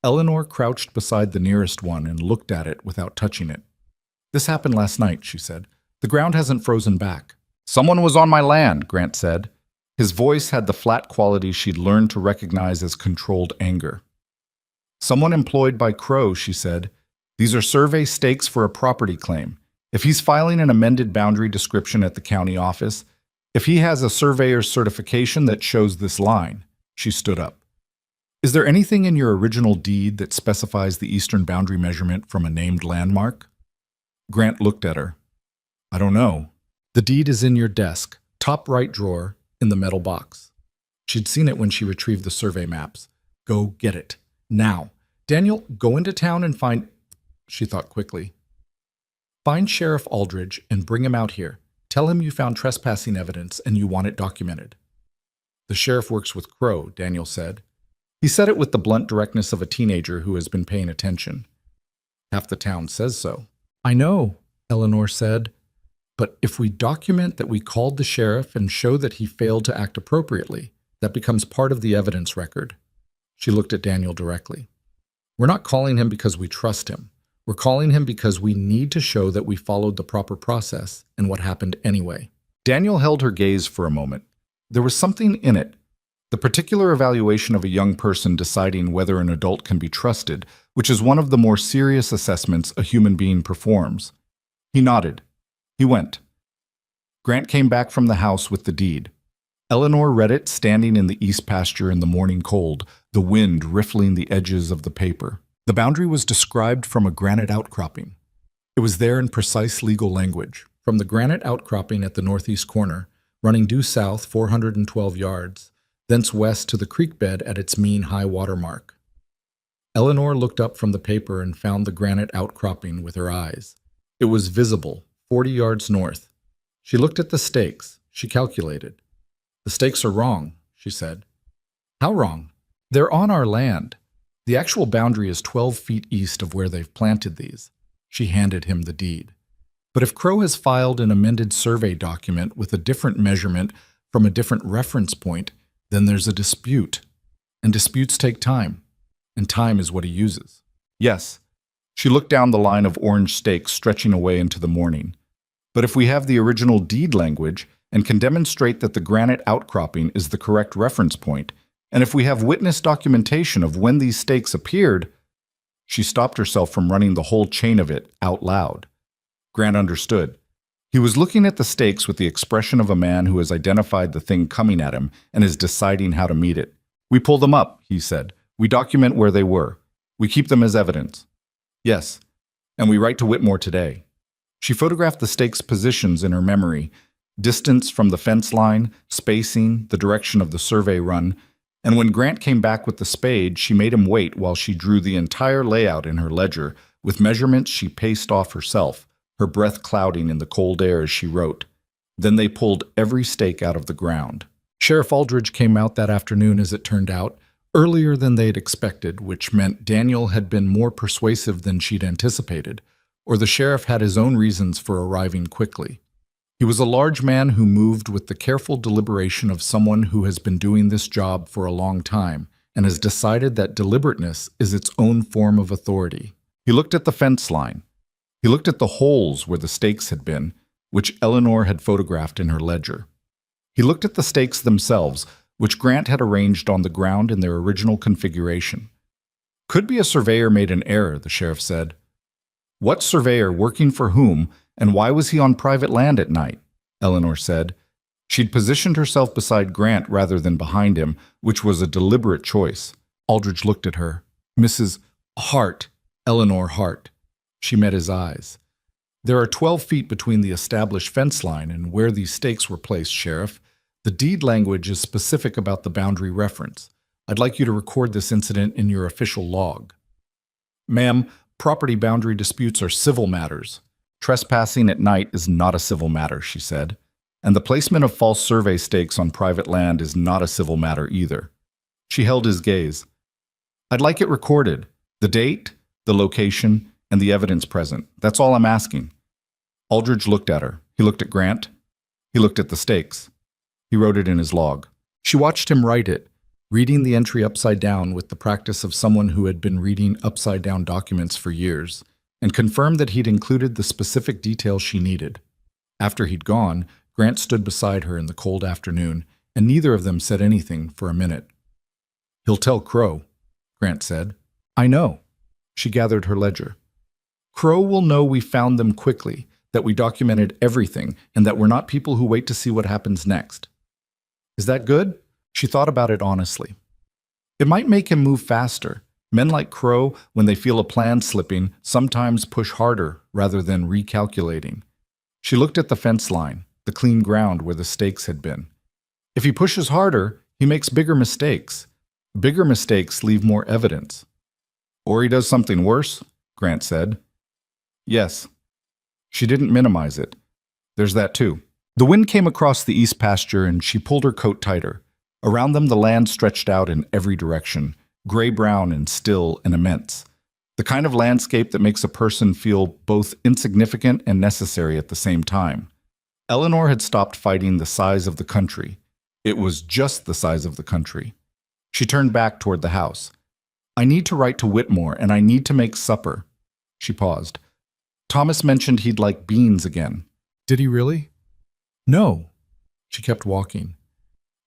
Eleanor crouched beside the nearest one and looked at it without touching it. This happened last night, she said. The ground hasn't frozen back. Someone was on my land, Grant said. His voice had the flat quality she'd learned to recognize as controlled anger. Someone employed by Crow, she said. These are survey stakes for a property claim. If he's filing an amended boundary description at the county office, if he has a surveyor's certification that shows this line, she stood up. Is there anything in your original deed that specifies the eastern boundary measurement from a named landmark? Grant looked at her. I don't know. The deed is in your desk, top right drawer, in the metal box. She'd seen it when she retrieved the survey maps. Go get it. Now. Daniel, go into town and find... She thought quickly. Find Sheriff Aldridge and bring him out here. Tell him you found trespassing evidence and you want it documented. The sheriff works with Crow, Daniel said. He said it with the blunt directness of a teenager who has been paying attention. Half the town says so. I know, Eleanor said. But if we document that we called the sheriff and show that he failed to act appropriately, that becomes part of the evidence record. She looked at Daniel directly. We're not calling him because we trust him. We're calling him because we need to show that we followed the proper process and what happened anyway. Daniel held her gaze for a moment. There was something in it, The particular evaluation of a young person deciding whether an adult can be trusted, which is one of the more serious assessments a human being performs. He nodded. He went. Grant came back from the house with the deed. Eleanor read it standing in the east pasture in the morning cold, the wind riffling the edges of the paper. The boundary was described from a granite outcropping. It was there in precise legal language. From the granite outcropping at the northeast corner, running due south 412 yards, thence west to the creek bed at its mean high water mark. Eleanor looked up from the paper and found the granite outcropping with her eyes. It was visible, 40 yards north. She looked at the stakes. She calculated. "The stakes are wrong," she said. "How wrong?" "They're on our land. The actual boundary is 12 feet east of where they've planted these." She handed him the deed. "But if Crow has filed an amended survey document with a different measurement from a different reference point, then there's a dispute. And disputes take time. And time is what he uses." "Yes." She looked down the line of orange stakes stretching away into the morning. "But if we have the original deed language and can demonstrate that the granite outcropping is the correct reference point, and if we have witness documentation of when these stakes appeared—" She stopped herself from running the whole chain of it out loud. Grant understood. He was looking at the stakes with the expression of a man who has identified the thing coming at him and is deciding how to meet it. "We pull them up," he said. "We document where they were. We keep them as evidence." "Yes, and we write to Whitmore today." She photographed the stakes' positions in her memory, distance from the fence line, spacing, the direction of the survey run, and when Grant came back with the spade, she made him wait while she drew the entire layout in her ledger, with measurements she paced off herself, her breath clouding in the cold air as she wrote. Then they pulled every stake out of the ground. Sheriff Aldridge came out that afternoon, as it turned out, earlier than they'd expected, which meant Daniel had been more persuasive than she'd anticipated, or the sheriff had his own reasons for arriving quickly. He was a large man who moved with the careful deliberation of someone who has been doing this job for a long time and has decided that deliberateness is its own form of authority. He looked at the fence line. He looked at the holes where the stakes had been, which Eleanor had photographed in her ledger. He looked at the stakes themselves, which Grant had arranged on the ground in their original configuration. "Could be a surveyor made an error," the sheriff said. "What surveyor, working for whom, and why was he on private land at night?" Eleanor said. She'd positioned herself beside Grant rather than behind him, which was a deliberate choice. Aldridge looked at her. "Mrs. Hart, Eleanor Hart." She met his eyes. "There are 12 feet between the established fence line and where these stakes were placed, Sheriff. The deed language is specific about the boundary reference. I'd like you to record this incident in your official log." "Ma'am, property boundary disputes are civil matters. Trespassing at night is not a civil matter," she said. "And the placement of false survey stakes on private land is not a civil matter either." She held his gaze. "I'd like it recorded. The date, the location, and the evidence present. That's all I'm asking." Aldridge looked at her. He looked at Grant. He looked at the stakes. He wrote it in his log. She watched him write it, reading the entry upside down with the practice of someone who had been reading upside-down documents for years, and confirmed that he'd included the specific details she needed. After he'd gone, Grant stood beside her in the cold afternoon, and neither of them said anything for a minute. "He'll tell Crow," Grant said. "I know." She gathered her ledger. "Crow will know we found them quickly, that we documented everything, and that we're not people who wait to see what happens next. Is that good?" She thought about it honestly. It might make him move faster. Men like Crow, when they feel a plan slipping, sometimes push harder rather than recalculating. She looked at the fence line, the clean ground where the stakes had been. If he pushes harder, he makes bigger mistakes. Bigger mistakes leave more evidence. "Or he does something worse," Grant said. "Yes." She didn't minimize it. "There's that too." The wind came across the east pasture and she pulled her coat tighter. Around them the land stretched out in every direction, gray-brown and still and immense. The kind of landscape that makes a person feel both insignificant and necessary at the same time. Eleanor had stopped fighting the size of the country. It was just the size of the country. She turned back toward the house. "I need to write to Whitmore, and I need to make supper." She paused. "Thomas mentioned he'd like beans again." "Did he really?" "No." She kept walking.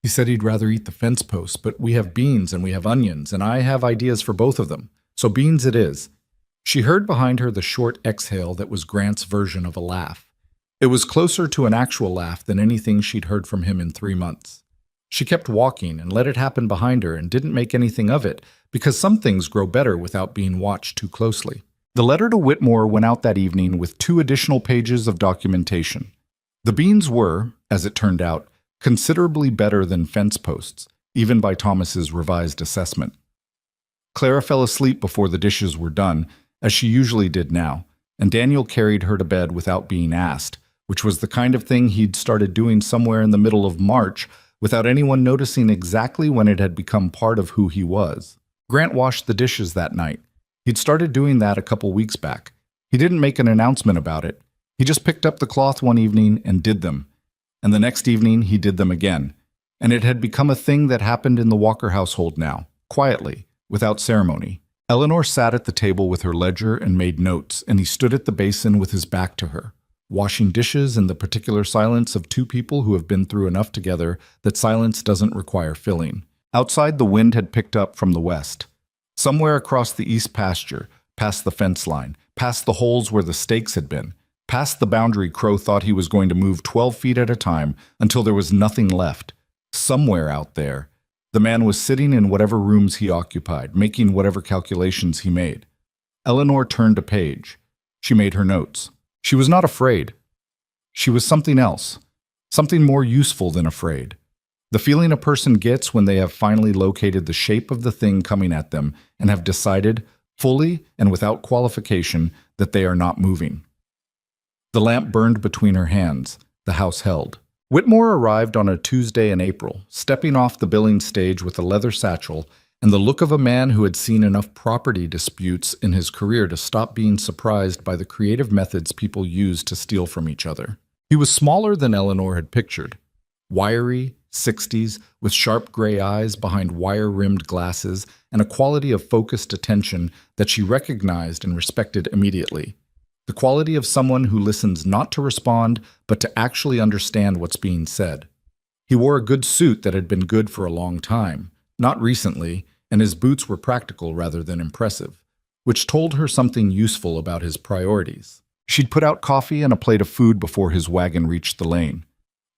He said he'd rather eat the fence posts, but we have beans and we have onions, and I have ideas for both of them. So beans it is. She heard behind her the short exhale that was Grant's version of a laugh. It was closer to an actual laugh than anything she'd heard from him in 3 months. She kept walking and let it happen behind her and didn't make anything of it, because some things grow better without being watched too closely. The letter to Whitmore went out that evening with 2 additional pages of documentation. The beans were, as it turned out, considerably better than fence posts, even by Thomas's revised assessment. Clara fell asleep before the dishes were done, as she usually did now, and Daniel carried her to bed without being asked, which was the kind of thing he'd started doing somewhere in the middle of March without anyone noticing exactly when it had become part of who he was. Grant washed the dishes that night. He'd started doing that a couple weeks back. He didn't make an announcement about it. He just picked up the cloth one evening and did them. And the next evening he did them again. And it had become a thing that happened in the Walker household now, quietly, without ceremony. Eleanor sat at the table with her ledger and made notes, and he stood at the basin with his back to her, washing dishes in the particular silence of 2 people who have been through enough together that silence doesn't require filling. Outside, the wind had picked up from the west. Somewhere across the east pasture, past the fence line, past the holes where the stakes had been, past the boundary Crow thought he was going to move 12 feet at a time until there was nothing left. Somewhere out there, the man was sitting in whatever rooms he occupied, making whatever calculations he made. Eleanor turned a page. She made her notes. She was not afraid. She was something else, something more useful than afraid. The feeling a person gets when they have finally located the shape of the thing coming at them and have decided, fully and without qualification, that they are not moving. The lamp burned between her hands. The house held. Whitmore arrived on a Tuesday in April, stepping off the billing stage with a leather satchel and the look of a man who had seen enough property disputes in his career to stop being surprised by the creative methods people use to steal from each other. He was smaller than Eleanor had pictured. Wiry, 60s, with sharp gray eyes behind wire-rimmed glasses and a quality of focused attention that she recognized and respected immediately. The quality of someone who listens not to respond, but to actually understand what's being said. He wore a good suit that had been good for a long time, not recently, and his boots were practical rather than impressive, which told her something useful about his priorities. She'd put out coffee and a plate of food before his wagon reached the lane.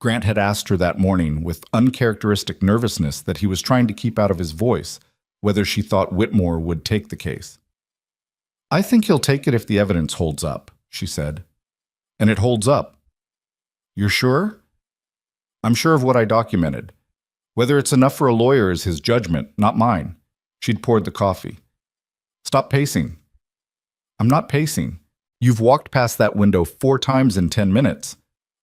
Grant had asked her that morning, with uncharacteristic nervousness that he was trying to keep out of his voice, whether she thought Whitmore would take the case. "I think he'll take it if the evidence holds up," she said. "And it holds up." "You're sure?" "I'm sure of what I documented. Whether it's enough for a lawyer is his judgment, not mine." She'd poured the coffee. "Stop pacing." "I'm not pacing. You've walked past that window 4 times in 10 minutes.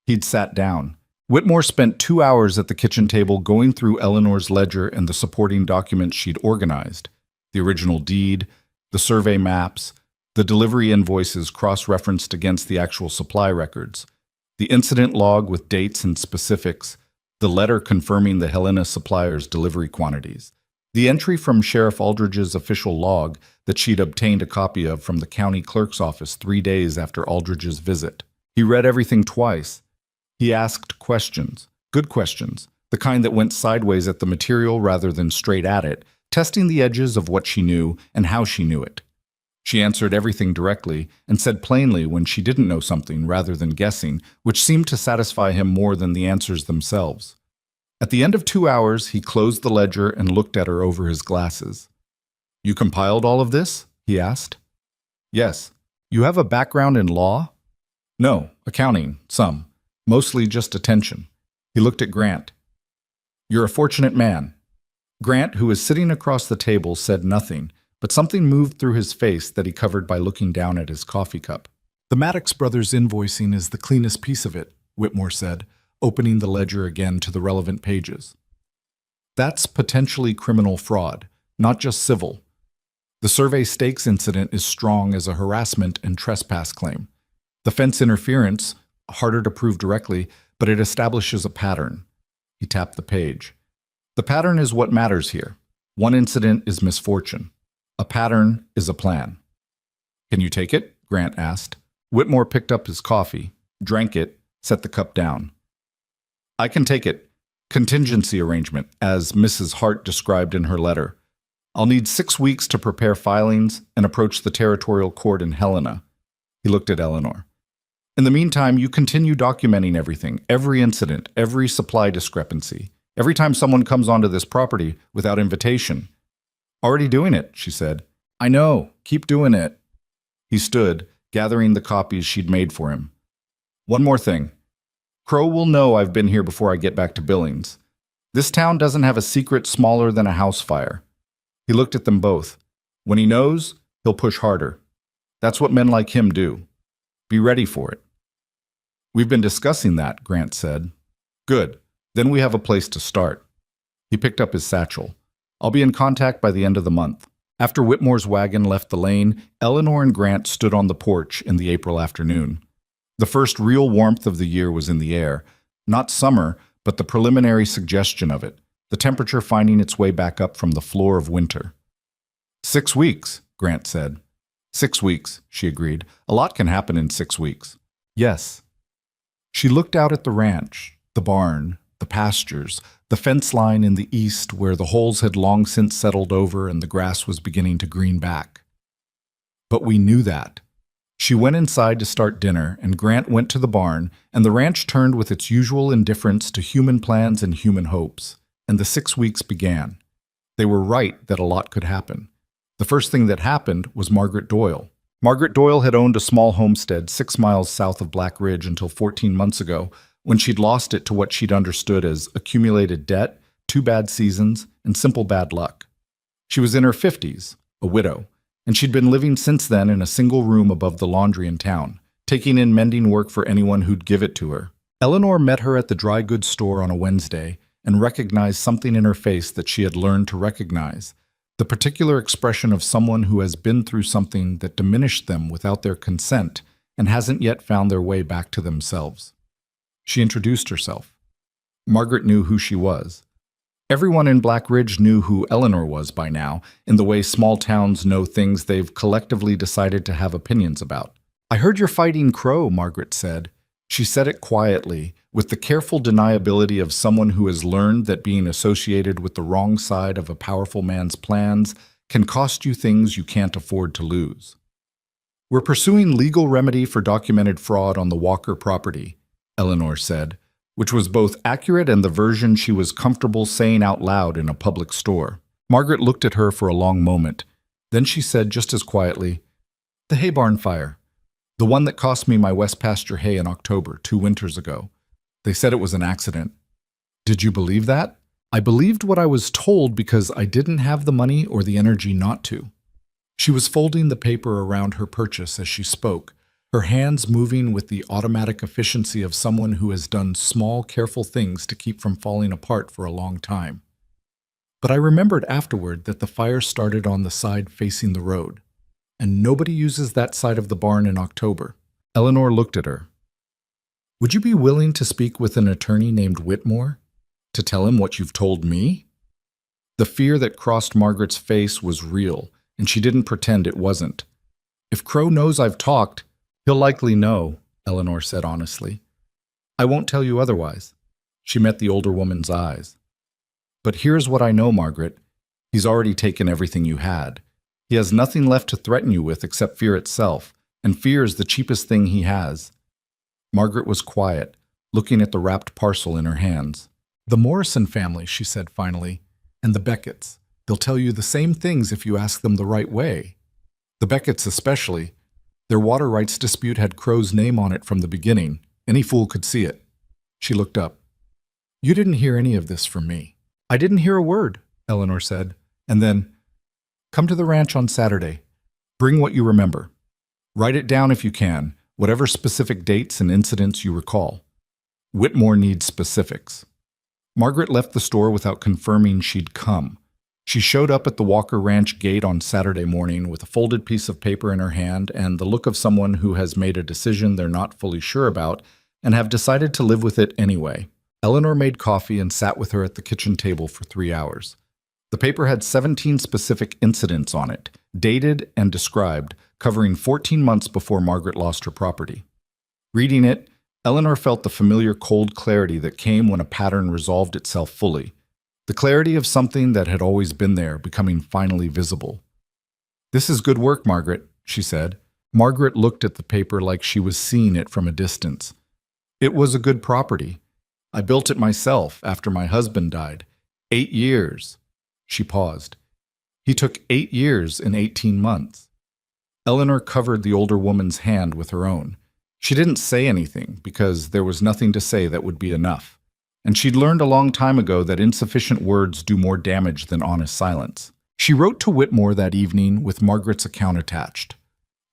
He'd sat down. Whitmore spent 2 hours at the kitchen table going through Eleanor's ledger and the supporting documents she'd organized. The original deed, the survey maps, the delivery invoices cross-referenced against the actual supply records, the incident log with dates and specifics, the letter confirming the Helena supplier's delivery quantities, the entry from Sheriff Aldridge's official log that she'd obtained a copy of from the county clerk's office 3 days after Aldridge's visit. He read everything twice. He asked questions, good questions, the kind that went sideways at the material rather than straight at it, testing the edges of what she knew and how she knew it. She answered everything directly and said plainly when she didn't know something rather than guessing, which seemed to satisfy him more than the answers themselves. At the end of 2 hours, he closed the ledger and looked at her over his glasses. "You compiled all of this?" he asked. "Yes." "You have a background in law?" "No, accounting, some. Mostly just attention." He looked at Grant. "You're a fortunate man." Grant, who was sitting across the table, said nothing, but something moved through his face that he covered by looking down at his coffee cup. "The Maddox brothers' invoicing is the cleanest piece of it," Whitmore said, opening the ledger again to the relevant pages. "That's potentially criminal fraud, not just civil. The survey stakes incident is strong as a harassment and trespass claim. The fence interference, harder to prove directly, but it establishes a pattern." He tapped the page. "The pattern is what matters here. One incident is misfortune. A pattern is a plan." "Can you take it?" Grant asked. Whitmore picked up his coffee, drank it, set the cup down. "I can take it. Contingency arrangement, as Mrs. Hart described in her letter. I'll need 6 weeks to prepare filings and approach the territorial court in Helena. He looked at Eleanor. In the meantime, you continue documenting everything, every incident, every supply discrepancy, every time someone comes onto this property without invitation. Already doing it, she said. I know. Keep doing it. He stood, gathering the copies she'd made for him. One more thing. Crow will know I've been here before I get back to Billings. This town doesn't have a secret smaller than a house fire. He looked at them both. When he knows, he'll push harder. That's what men like him do. Be ready for it. We've been discussing that, Grant said. Good. Then we have a place to start. He picked up his satchel. I'll be in contact by the end of the month. After Whitmore's wagon left the lane, Eleanor and Grant stood on the porch in the April afternoon. The first real warmth of the year was in the air. Not summer, but the preliminary suggestion of it, the temperature finding its way back up from the floor of winter. 6 weeks, Grant said. 6 weeks, she agreed. A lot can happen in 6 weeks. Yes. She looked out at the ranch, the barn, the pastures, the fence line in the east where the holes had long since settled over and the grass was beginning to green back. But we knew that. She went inside to start dinner, and Grant went to the barn, and the ranch turned with its usual indifference to human plans and human hopes, and the 6 weeks began. They were right that a lot could happen. The first thing that happened was Margaret Doyle. Margaret Doyle had owned a small homestead 6 miles south of Black Ridge until 14 months ago, when she'd lost it to what she'd understood as accumulated debt, 2 bad seasons, and simple bad luck. She was in her 50s, a widow, and she'd been living since then in a single room above the laundry in town, taking in mending work for anyone who'd give it to her. Eleanor met her at the dry goods store on a Wednesday and recognized something in her face that she had learned to recognize, the particular expression of someone who has been through something that diminished them without their consent and hasn't yet found their way back to themselves. She introduced herself. Margaret knew who she was. Everyone in Black Ridge knew who Eleanor was by now, in the way small towns know things they've collectively decided to have opinions about. I heard you're fighting Crow, Margaret said. She said it quietly, with the careful deniability of someone who has learned that being associated with the wrong side of a powerful man's plans can cost you things you can't afford to lose. We're pursuing legal remedy for documented fraud on the Walker property, Eleanor said, which was both accurate and the version she was comfortable saying out loud in a public store. Margaret looked at her for a long moment. Then she said just as quietly, "The hay barn fire. The one that cost me my West Pasture hay in October, 2 winters ago. They said it was an accident. Did you believe that? I believed what I was told because I didn't have the money or the energy not to." She was folding the paper around her purchase as she spoke, her hands moving with the automatic efficiency of someone who has done small, careful things to keep from falling apart for a long time. But I remembered afterward that the fire started on the side facing the road, and nobody uses that side of the barn in October. Eleanor looked at her. Would you be willing to speak with an attorney named Whitmore? To tell him what you've told me? The fear that crossed Margaret's face was real, and she didn't pretend it wasn't. If Crow knows I've talked, he'll likely know, Eleanor said honestly. I won't tell you otherwise. She met the older woman's eyes. But here's what I know, Margaret. He's already taken everything you had. He has nothing left to threaten you with except fear itself, and fear is the cheapest thing he has. Margaret was quiet, looking at the wrapped parcel in her hands. The Morrison family, she said finally, and the Becketts. They'll tell you the same things if you ask them the right way. The Becketts especially. Their water rights dispute had Crow's name on it from the beginning. Any fool could see it. She looked up. You didn't hear any of this from me. I didn't hear a word, Eleanor said. And then, come to the ranch on Saturday. Bring what you remember. Write it down if you can, whatever specific dates and incidents you recall. Whitmore needs specifics. Margaret left the store without confirming she'd come. She showed up at the Walker Ranch gate on Saturday morning with a folded piece of paper in her hand and the look of someone who has made a decision they're not fully sure about and have decided to live with it anyway. Eleanor made coffee and sat with her at the kitchen table for 3 hours. The paper had 17 specific incidents on it, dated and described, covering 14 months before Margaret lost her property. Reading it, Eleanor felt the familiar cold clarity that came when a pattern resolved itself fully, the clarity of something that had always been there becoming finally visible. "This is good work, Margaret," she said. Margaret looked at the paper like she was seeing it from a distance. "It was a good property. I built it myself after my husband died. 8 years." She paused. "He took 8 years and 18 months. Eleanor covered the older woman's hand with her own. She didn't say anything because there was nothing to say that would be enough. And she'd learned a long time ago that insufficient words do more damage than honest silence. She wrote to Whitmore that evening with Margaret's account attached.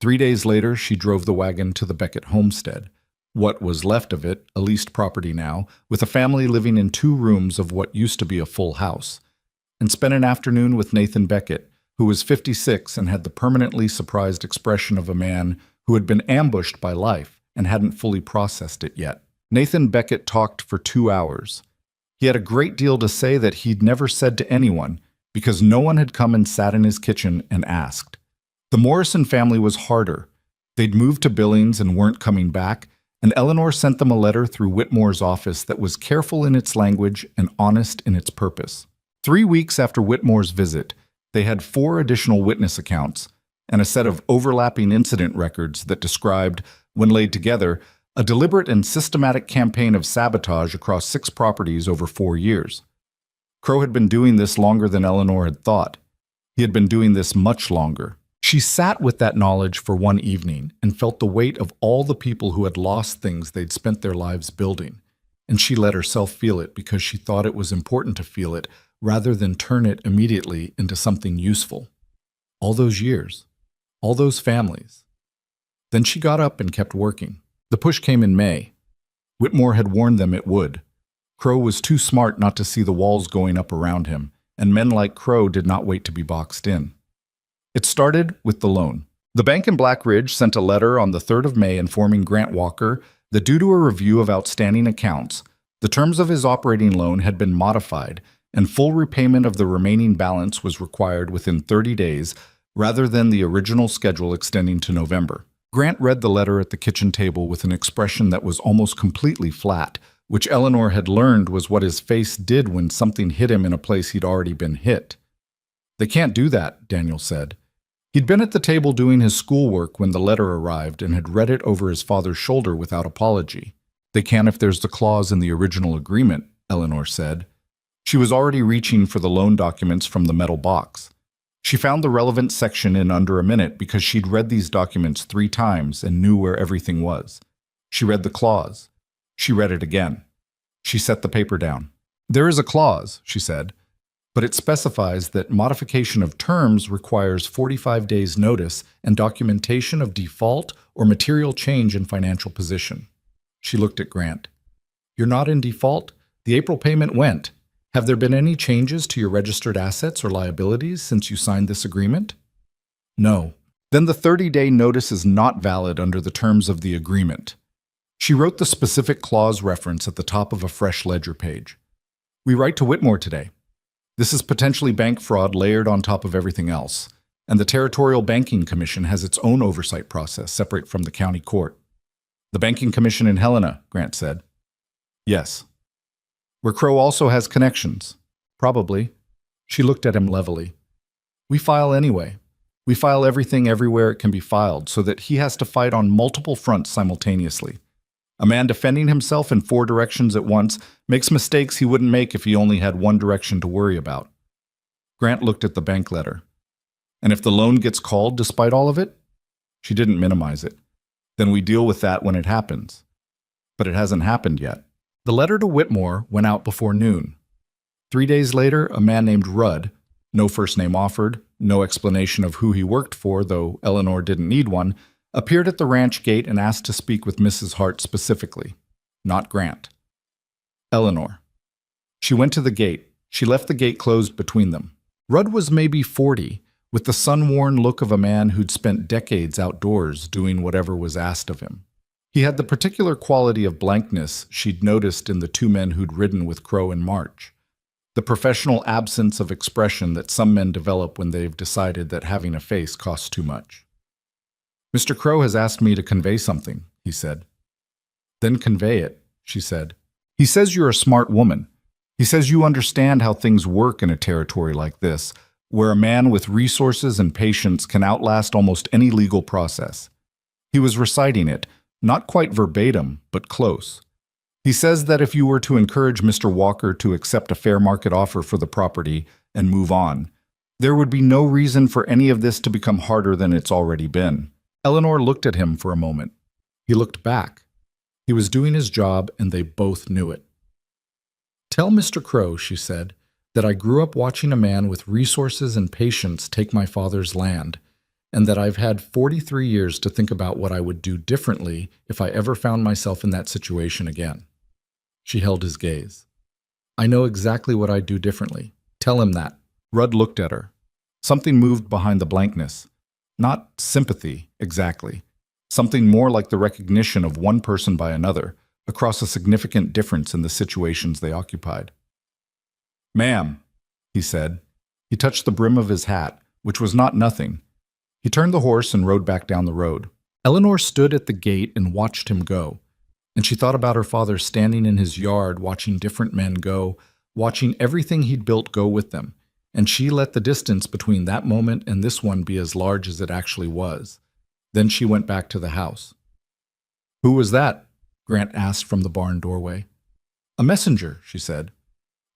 3 days later, she drove the wagon to the Beckett homestead, what was left of it, a leased property now, with a family living in 2 rooms of what used to be a full house, and spent an afternoon with Nathan Beckett, who was 56 and had the permanently surprised expression of a man who had been ambushed by life and hadn't fully processed it yet. Nathan Beckett talked for 2 hours. He had a great deal to say that he'd never said to anyone, because no one had come and sat in his kitchen and asked. The Morrison family was harder. They'd moved to Billings and weren't coming back, and Eleanor sent them a letter through Whitmore's office that was careful in its language and honest in its purpose. 3 weeks after Whitmore's visit, they had 4 additional witness accounts and a set of overlapping incident records that described, when laid together, a deliberate and systematic campaign of sabotage across 6 properties over 4 years. Crow had been doing this longer than Eleanor had thought. He had been doing this much longer. She sat with that knowledge for one evening and felt the weight of all the people who had lost things they'd spent their lives building, and she let herself feel it because she thought it was important to feel it rather than turn it immediately into something useful. All those years, all those families. Then she got up and kept working. The push came in May. Whitmore had warned them it would. Crow was too smart not to see the walls going up around him, and men like Crow did not wait to be boxed in. It started with the loan. The bank in Black Ridge sent a letter on the 3rd of May informing Grant Walker that due to a review of outstanding accounts, the terms of his operating loan had been modified and full repayment of the remaining balance was required within 30 days rather than the original schedule extending to November. Grant read the letter at the kitchen table with an expression that was almost completely flat, which Eleanor had learned was what his face did when something hit him in a place he'd already been hit. "They can't do that," Daniel said. He'd been at the table doing his schoolwork when the letter arrived and had read it over his father's shoulder without apology. "They can if there's the clause in the original agreement," Eleanor said. She was already reaching for the loan documents from the metal box. She found the relevant section in under a minute because she'd read these documents 3 times and knew where everything was. She read the clause. She read it again. She set the paper down. "There is a clause," she said, "but it specifies that modification of terms requires 45 days' notice and documentation of default or material change in financial position." She looked at Grant. "You're not in default? The April payment went. Have there been any changes to your registered assets or liabilities since you signed this agreement?" "No." "Then the 30-day notice is not valid under the terms of the agreement." She wrote the specific clause reference at the top of a fresh ledger page. "We write to Whitmore today. This is potentially bank fraud layered on top of everything else, and the Territorial Banking Commission has its own oversight process separate from the county court." "The Banking Commission in Helena," Grant said. "Yes." "Where Crow also has connections." "Probably." She looked at him levelly. "We file anyway. We file everything everywhere it can be filed so that he has to fight on multiple fronts simultaneously. A man defending himself in 4 directions at once makes mistakes he wouldn't make if he only had one direction to worry about." Grant looked at the bank letter. "And if the loan gets called despite all of it?" She didn't minimize it. "Then we deal with that when it happens." But it hasn't happened yet. The letter to Whitmore went out before noon. 3 days later, a man named Rudd, no first name offered, no explanation of who he worked for, though Eleanor didn't need one, appeared at the ranch gate and asked to speak with Mrs. Hart specifically, not Grant. Eleanor. She went to the gate. She left the gate closed between them. Rudd was maybe 40, with the sun-worn look of a man who'd spent decades outdoors doing whatever was asked of him. He had the particular quality of blankness she'd noticed in the 2 men who'd ridden with Crow in March, the professional absence of expression that some men develop when they've decided that having a face costs too much. "Mr. Crow has asked me to convey something," he said. Then convey it, she said. He says you're a smart woman. He says you understand how things work in a territory like this, where a man with resources and patience can outlast almost any legal process. He was reciting it, not quite verbatim, but close. He says that if you were to encourage Mr. Walker to accept a fair market offer for the property and move on, there would be no reason for any of this to become harder than it's already been. Eleanor looked at him for a moment. He looked back. He was doing his job, and they both knew it. "Tell Mr. Crow," she said, "that I grew up watching a man with resources and patience take my father's land, and that I've had 43 years to think about what I would do differently if I ever found myself in that situation again." She held his gaze. "I know exactly what I'd do differently. Tell him that." Rudd looked at her. Something moved behind the blankness. Not sympathy, exactly. Something more like the recognition of one person by another, across a significant difference in the situations they occupied. "Ma'am," he said. He touched the brim of his hat, which was not nothing. He turned the horse and rode back down the road. Eleanor stood at the gate and watched him go, and she thought about her father standing in his yard watching different men go, watching everything he'd built go with them, and she let the distance between that moment and this one be as large as it actually was. Then she went back to the house. "Who was that?" Grant asked from the barn doorway. "A messenger," she said.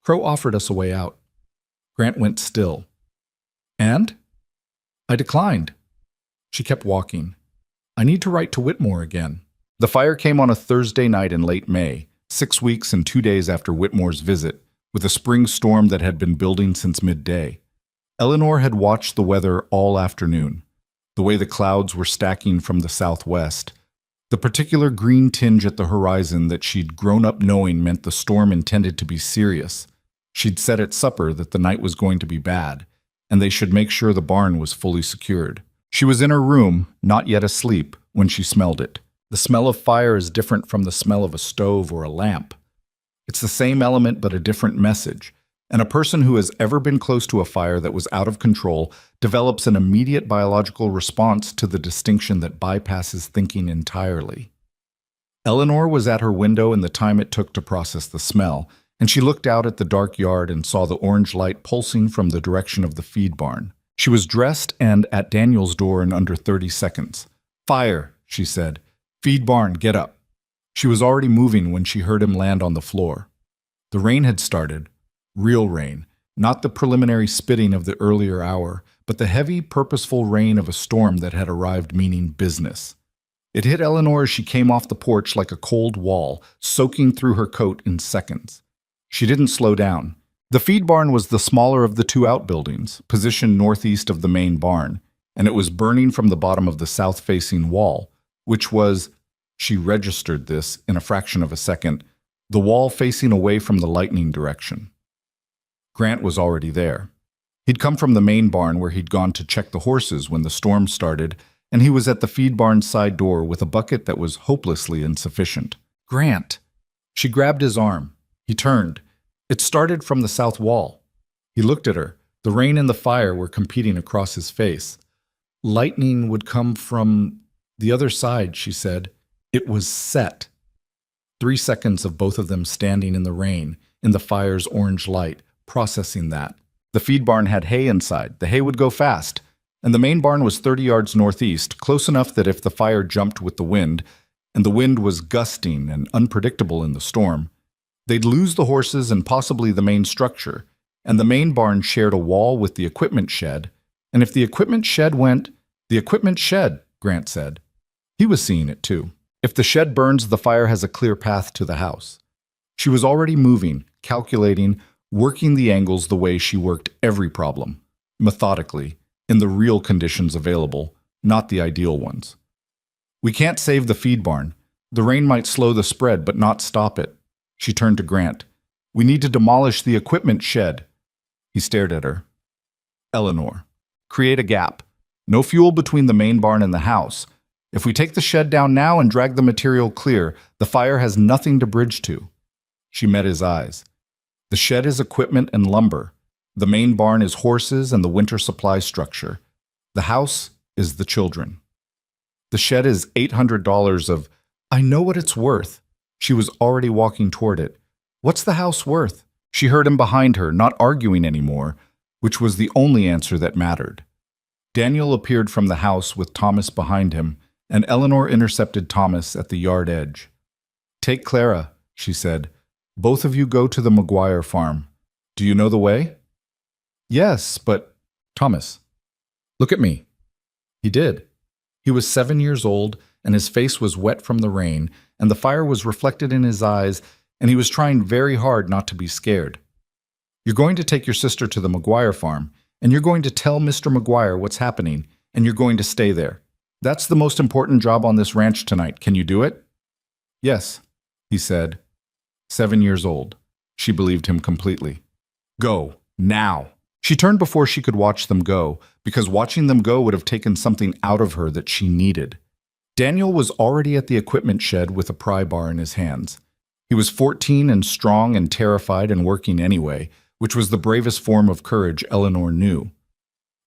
"Crow offered us a way out." Grant went still. "And?" "I declined." She kept walking. "I need to write to Whitmore again." The fire came on a Thursday night in late May, 6 weeks and 2 days after Whitmore's visit, with a spring storm that had been building since midday. Eleanor had watched the weather all afternoon, the way the clouds were stacking from the southwest, the particular green tinge at the horizon that she'd grown up knowing meant the storm intended to be serious. She'd said at supper that the night was going to be bad, and they should make sure the barn was fully secured. She was in her room, not yet asleep, when she smelled it. The smell of fire is different from the smell of a stove or a lamp. It's the same element but a different message, and a person who has ever been close to a fire that was out of control develops an immediate biological response to the distinction that bypasses thinking entirely. Eleanor was at her window in the time it took to process the smell, and she looked out at the dark yard and saw the orange light pulsing from the direction of the feed barn. She was dressed and at Daniel's door in under 30 seconds. "Fire," she said. "Feed barn, get up." She was already moving when she heard him land on the floor. The rain had started. Real rain, not the preliminary spitting of the earlier hour, but the heavy, purposeful rain of a storm that had arrived meaning business. It hit Eleanor as she came off the porch like a cold wall, soaking through her coat in seconds. She didn't slow down. The feed barn was the smaller of the two outbuildings, positioned northeast of the main barn, and it was burning from the bottom of the south-facing wall, which was, she registered this in a fraction of a second, the wall facing away from the lightning direction. Grant was already there. He'd come from the main barn where he'd gone to check the horses when the storm started, and he was at the feed barn's side door with a bucket that was hopelessly insufficient. "Grant!" She grabbed his arm. He turned. It started from the south wall. He looked at her. The rain and the fire were competing across his face. "Lightning would come from the other side," she said. It was set. 3 seconds of both of them standing in the rain, in the fire's orange light, processing that. The feed barn had hay inside. The hay would go fast. And the main barn was 30 yards northeast, close enough that if the fire jumped with the wind, and the wind was gusting and unpredictable in the storm, they'd lose the horses and possibly the main structure. And the main barn shared a wall with the equipment shed. And if the equipment shed went, the equipment shed, Grant said. He was seeing it too. If the shed burns, the fire has a clear path to the house. She was already moving, calculating, working the angles the way she worked every problem, methodically, in the real conditions available, not the ideal ones. "We can't save the feed barn. The rain might slow the spread, but not stop it." She turned to Grant. "We need to demolish the equipment shed." He stared at her. "Eleanor, create a gap. No fuel between the main barn and the house. If we take the shed down now and drag the material clear, the fire has nothing to bridge to." She met his eyes. "The shed is equipment and lumber. The main barn is horses and the winter supply structure. The house is the children. The shed is $800 of, I know what it's worth. She was already walking toward it. "What's the house worth?" She heard him behind her, not arguing anymore, which was the only answer that mattered. Daniel appeared from the house with Thomas behind him, and Eleanor intercepted Thomas at the yard edge. "Take Clara," she said. "Both of you go to the McGuire farm. Do you know the way?" "Yes, but—" "Thomas, look at me." He did. He was 7 years old, and his face was wet from the rain, and the fire was reflected in his eyes, and he was trying very hard not to be scared. "You're going to take your sister to the McGuire farm, and you're going to tell Mr. McGuire what's happening, and you're going to stay there. That's the most important job on this ranch tonight. Can you do it?" "Yes," he said. 7 years old. She believed him completely. "Go, now." She turned before she could watch them go, because watching them go would have taken something out of her that she needed. Daniel was already at the equipment shed with a pry bar in his hands. He was 14 and strong and terrified and working anyway, which was the bravest form of courage Eleanor knew.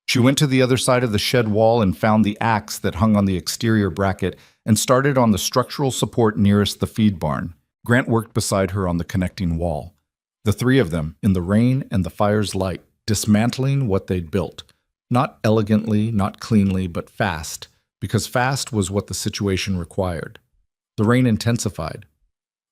She went to the other side of the shed wall and found the axe that hung on the exterior bracket and started on the structural support nearest the feed barn. Grant worked beside her on the connecting wall. The three of them, in the rain and the fire's light, dismantling what they'd built. Not elegantly, not cleanly, but fast, because fast was what the situation required. The rain intensified.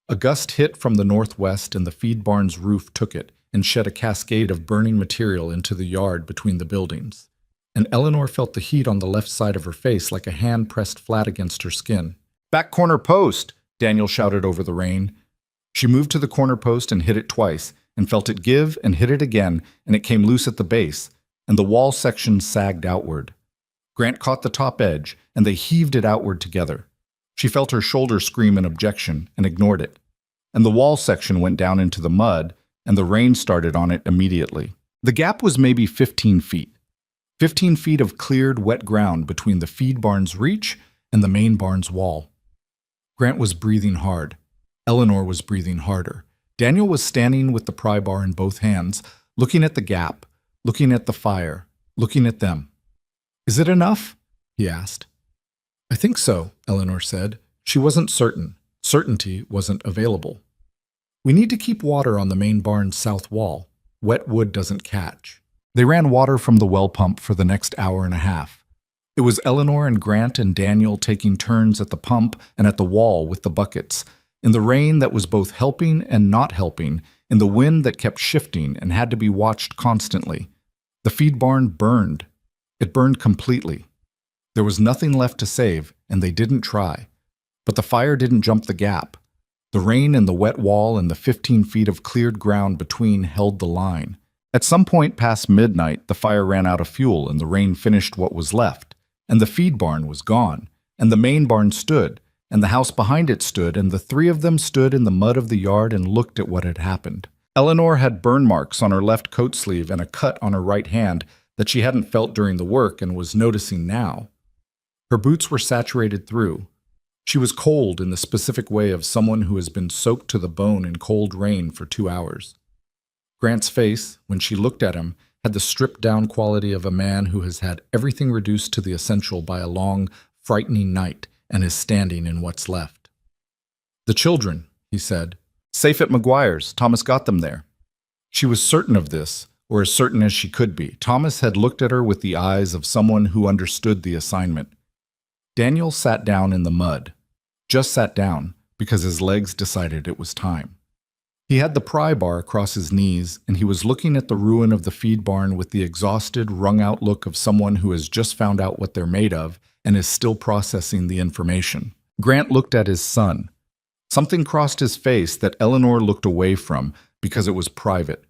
A gust hit from the northwest and the feed barn's roof took it and shed a cascade of burning material into the yard between the buildings. And Eleanor felt the heat on the left side of her face like a hand pressed flat against her skin. "Back corner post!" Daniel shouted over the rain. She moved to the corner post and hit it twice, and felt it give and hit it again, and it came loose at the base, and the wall section sagged outward. Grant caught the top edge, and they heaved it outward together. She felt her shoulder scream in objection and ignored it. And the wall section went down into the mud, and the rain started on it immediately. The gap was maybe 15 feet. 15 feet of cleared, wet ground between the feed barn's reach and the main barn's wall. Grant was breathing hard. Eleanor was breathing harder. Daniel was standing with the pry bar in both hands, looking at the gap, looking at the fire, looking at them. "Is it enough?" he asked. "I think so," Eleanor said. She wasn't certain. Certainty wasn't available. "We need to keep water on the main barn's south wall. Wet wood doesn't catch." They ran water from the well pump for the next hour and a half. It was Eleanor and Grant and Daniel taking turns at the pump and at the wall with the buckets, in the rain that was both helping and not helping, in the wind that kept shifting and had to be watched constantly. The feed barn burned. It burned completely. There was nothing left to save, and they didn't try. But the fire didn't jump the gap. The rain and the wet wall and the 15 feet of cleared ground between held the line. At some point past midnight, the fire ran out of fuel and the rain finished what was left, and the feed barn was gone, and the main barn stood, and the house behind it stood, and the three of them stood in the mud of the yard and looked at what had happened. Eleanor had burn marks on her left coat sleeve and a cut on her right hand that she hadn't felt during the work and was noticing now. Her boots were saturated through. She was cold in the specific way of someone who has been soaked to the bone in cold rain for 2 hours. Grant's face, when she looked at him, had the stripped-down quality of a man who has had everything reduced to the essential by a long, frightening night and is standing in what's left. "The children," he said. "Safe at McGuire's. Thomas got them there." She was certain of this, or as certain as she could be. Thomas had looked at her with the eyes of someone who understood the assignment. Daniel sat down in the mud. Just sat down, because his legs decided it was time. He had the pry bar across his knees, and he was looking at the ruin of the feed barn with the exhausted, wrung-out look of someone who has just found out what they're made of and is still processing the information. Grant looked at his son. Something crossed his face that Eleanor looked away from because it was private.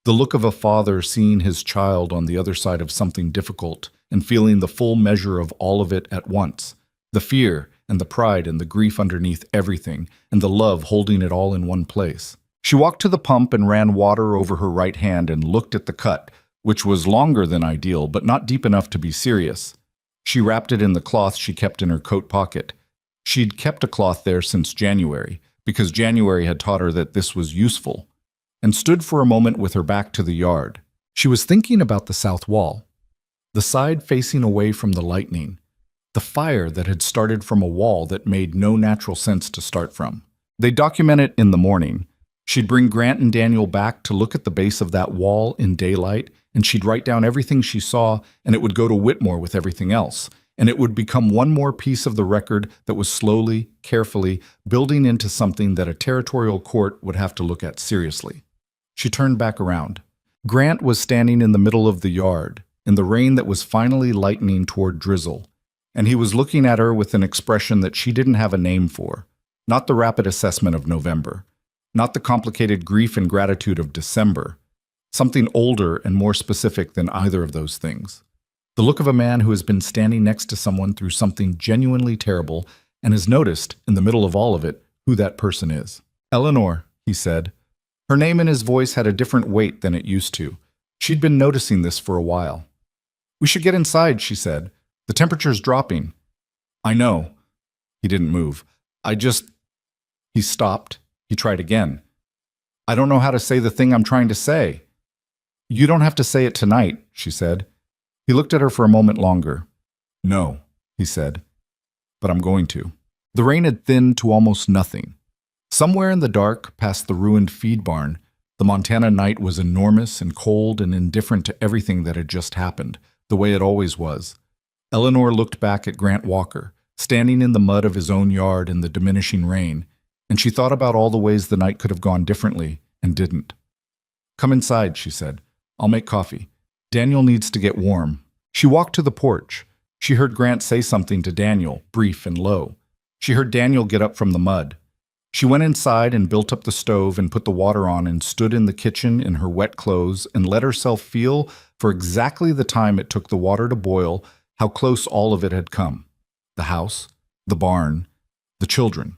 The look of a father seeing his child on the other side of something difficult and feeling the full measure of all of it at once. The fear and the pride and the grief underneath everything, and the love holding it all in one place. She walked to the pump and ran water over her right hand and looked at the cut, which was longer than ideal, but not deep enough to be serious. She wrapped it in the cloth she kept in her coat pocket. She'd kept a cloth there since January, because January had taught her that this was useful, and stood for a moment with her back to the yard. She was thinking about the south wall, the side facing away from the lightning, the fire that had started from a wall that made no natural sense to start from. They'd document it in the morning. She'd bring Grant and Daniel back to look at the base of that wall in daylight, and she'd write down everything she saw, and it would go to Whitmore with everything else. And it would become one more piece of the record that was slowly, carefully, building into something that a territorial court would have to look at seriously. She turned back around. Grant was standing in the middle of the yard, in the rain that was finally lightening toward drizzle, and he was looking at her with an expression that she didn't have a name for. Not the rapid assessment of November, not the complicated grief and gratitude of December, something older and more specific than either of those things. The look of a man who has been standing next to someone through something genuinely terrible and has noticed, in the middle of all of it, who that person is. "Eleanor," he said. Her name in his voice had a different weight than it used to. She'd been noticing this for a while. "We should get inside," she said. "The temperature's dropping." "I know." He didn't move. He stopped. He tried again. "I don't know how to say the thing I'm trying to say." "You don't have to say it tonight," she said. He looked at her for a moment longer. "No," he said, "but I'm going to." The rain had thinned to almost nothing. Somewhere in the dark, past the ruined feed barn, the Montana night was enormous and cold and indifferent to everything that had just happened, the way it always was. Eleanor looked back at Grant Walker, standing in the mud of his own yard in the diminishing rain, and she thought about all the ways the night could have gone differently and didn't. "Come inside," she said. "I'll make coffee. Daniel needs to get warm." She walked to the porch. She heard Grant say something to Daniel, brief and low. She heard Daniel get up from the mud. She went inside and built up the stove and put the water on and stood in the kitchen in her wet clothes and let herself feel, for exactly the time it took the water to boil, how close all of it had come. The house, the barn, the children.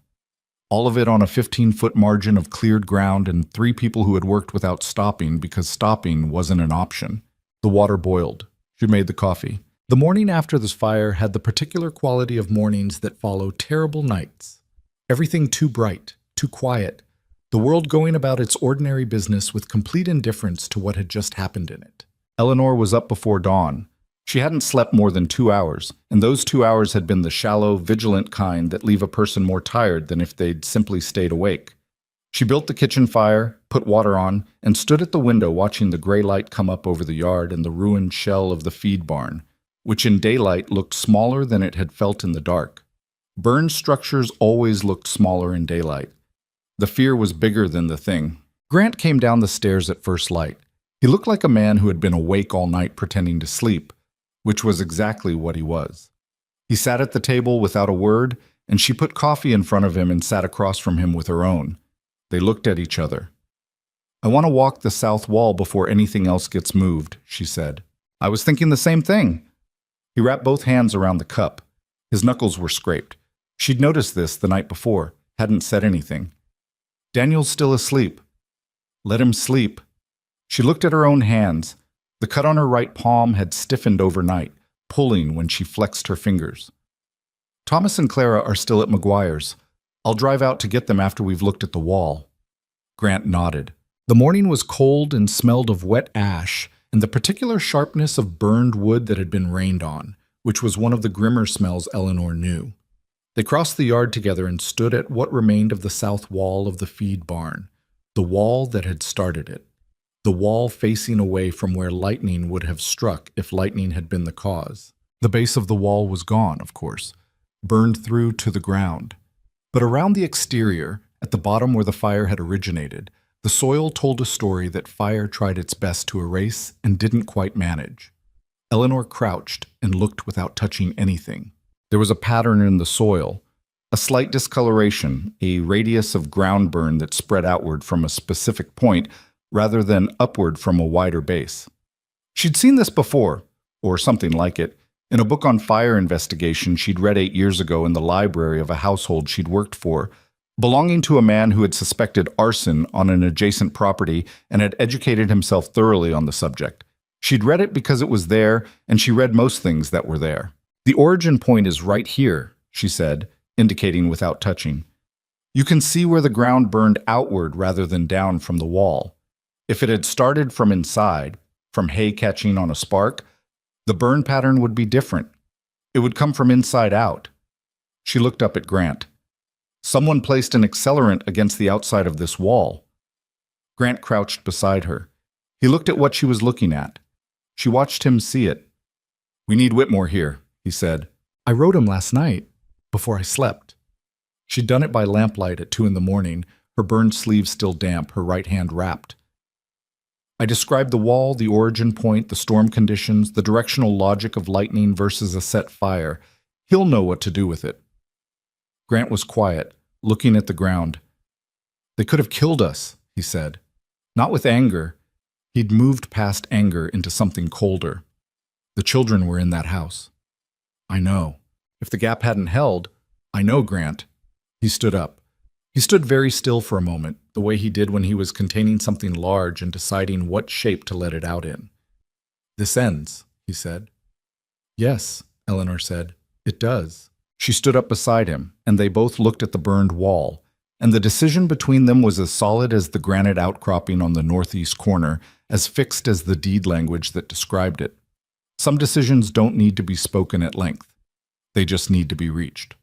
All of it on a 15-foot margin of cleared ground and 3 people who had worked without stopping because stopping wasn't an option. The water boiled. She made the coffee. The morning after this fire had the particular quality of mornings that follow terrible nights. Everything too bright, too quiet, the world going about its ordinary business with complete indifference to what had just happened in it. Eleanor was up before dawn. She hadn't slept more than 2 hours, and those 2 hours had been the shallow, vigilant kind that leave a person more tired than if they'd simply stayed awake. She built the kitchen fire, put water on, and stood at the window watching the gray light come up over the yard and the ruined shell of the feed barn, which in daylight looked smaller than it had felt in the dark. Burned structures always looked smaller in daylight. The fear was bigger than the thing. Grant came down the stairs at first light. He looked like a man who had been awake all night pretending to sleep, which was exactly what he was. He sat at the table without a word, and she put coffee in front of him and sat across from him with her own. They looked at each other. "I want to walk the south wall before anything else gets moved," she said. "I was thinking the same thing." He wrapped both hands around the cup. His knuckles were scraped. She'd noticed this the night before, hadn't said anything. "Daniel's still asleep." "Let him sleep." She looked at her own hands. The cut on her right palm had stiffened overnight, pulling when she flexed her fingers. "Thomas and Clara are still at McGuire's. I'll drive out to get them after we've looked at the wall." Grant nodded. The morning was cold and smelled of wet ash and the particular sharpness of burned wood that had been rained on, which was one of the grimmer smells Eleanor knew. They crossed the yard together and stood at what remained of the south wall of the feed barn, the wall that had started it, the wall facing away from where lightning would have struck if lightning had been the cause. The base of the wall was gone, of course, burned through to the ground. But around the exterior, at the bottom where the fire had originated, the soil told a story that fire tried its best to erase and didn't quite manage. Eleanor crouched and looked without touching anything. There was a pattern in the soil, a slight discoloration, a radius of ground burn that spread outward from a specific point rather than upward from a wider base. She'd seen this before, or something like it, in a book on fire investigation she'd read 8 years ago in the library of a household she'd worked for, belonging to a man who had suspected arson on an adjacent property and had educated himself thoroughly on the subject. She'd read it because it was there, and she read most things that were there. "The origin point is right here," she said, indicating without touching. "You can see where the ground burned outward rather than down from the wall. If it had started from inside, from hay catching on a spark, the burn pattern would be different. It would come from inside out." She looked up at Grant. Someone placed an accelerant against the outside of this wall. Grant crouched beside her. He looked at what she was looking at. She watched him see it. "We need Whitmore here," he said. "I wrote him last night, before I slept." She'd done it by lamplight at 2 a.m, her burned sleeve still damp, her right hand wrapped. "I described the wall, the origin point, the storm conditions, the directional logic of lightning versus a set fire. He'll know what to do with it." Grant was quiet, looking at the ground. "They could have killed us," he said. Not with anger. He'd moved past anger into something colder. "The children were in that house." "I know. If the gap hadn't held, I know, Grant." He stood up. He stood very still for a moment, the way he did when he was containing something large and deciding what shape to let it out in. "This ends," he said. "Yes," Eleanor said. "It does." She stood up beside him, and they both looked at the burned wall, and the decision between them was as solid as the granite outcropping on the northeast corner, as fixed as the deed language that described it. Some decisions don't need to be spoken at length. They just need to be reached.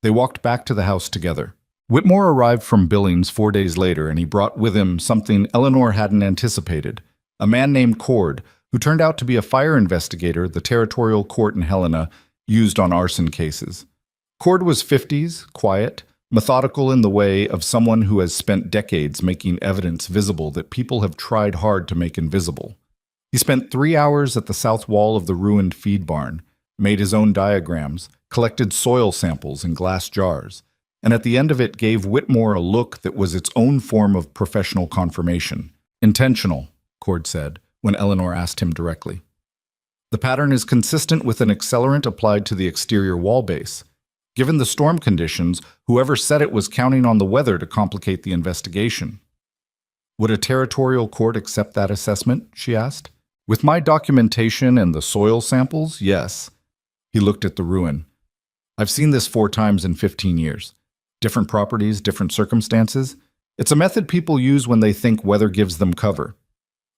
They walked back to the house together. Whitmore arrived from Billings 4 days later, and he brought with him something Eleanor hadn't anticipated, a man named Cord, who turned out to be a fire investigator the territorial court in Helena used on arson cases. Cord was 50s, quiet, methodical in the way of someone who has spent decades making evidence visible that people have tried hard to make invisible. He spent 3 hours at the south wall of the ruined feed barn, made his own diagrams, collected soil samples in glass jars, and at the end of it gave Whitmore a look that was its own form of professional confirmation. "Intentional," Cord said, when Eleanor asked him directly. "The pattern is consistent with an accelerant applied to the exterior wall base. Given the storm conditions, whoever said it was counting on the weather to complicate the investigation." "Would a territorial court accept that assessment?" she asked. "With my documentation and the soil samples, yes." He looked at the ruin. "I've seen this 4 times in 15 years. Different properties, different circumstances. It's a method people use when they think weather gives them cover."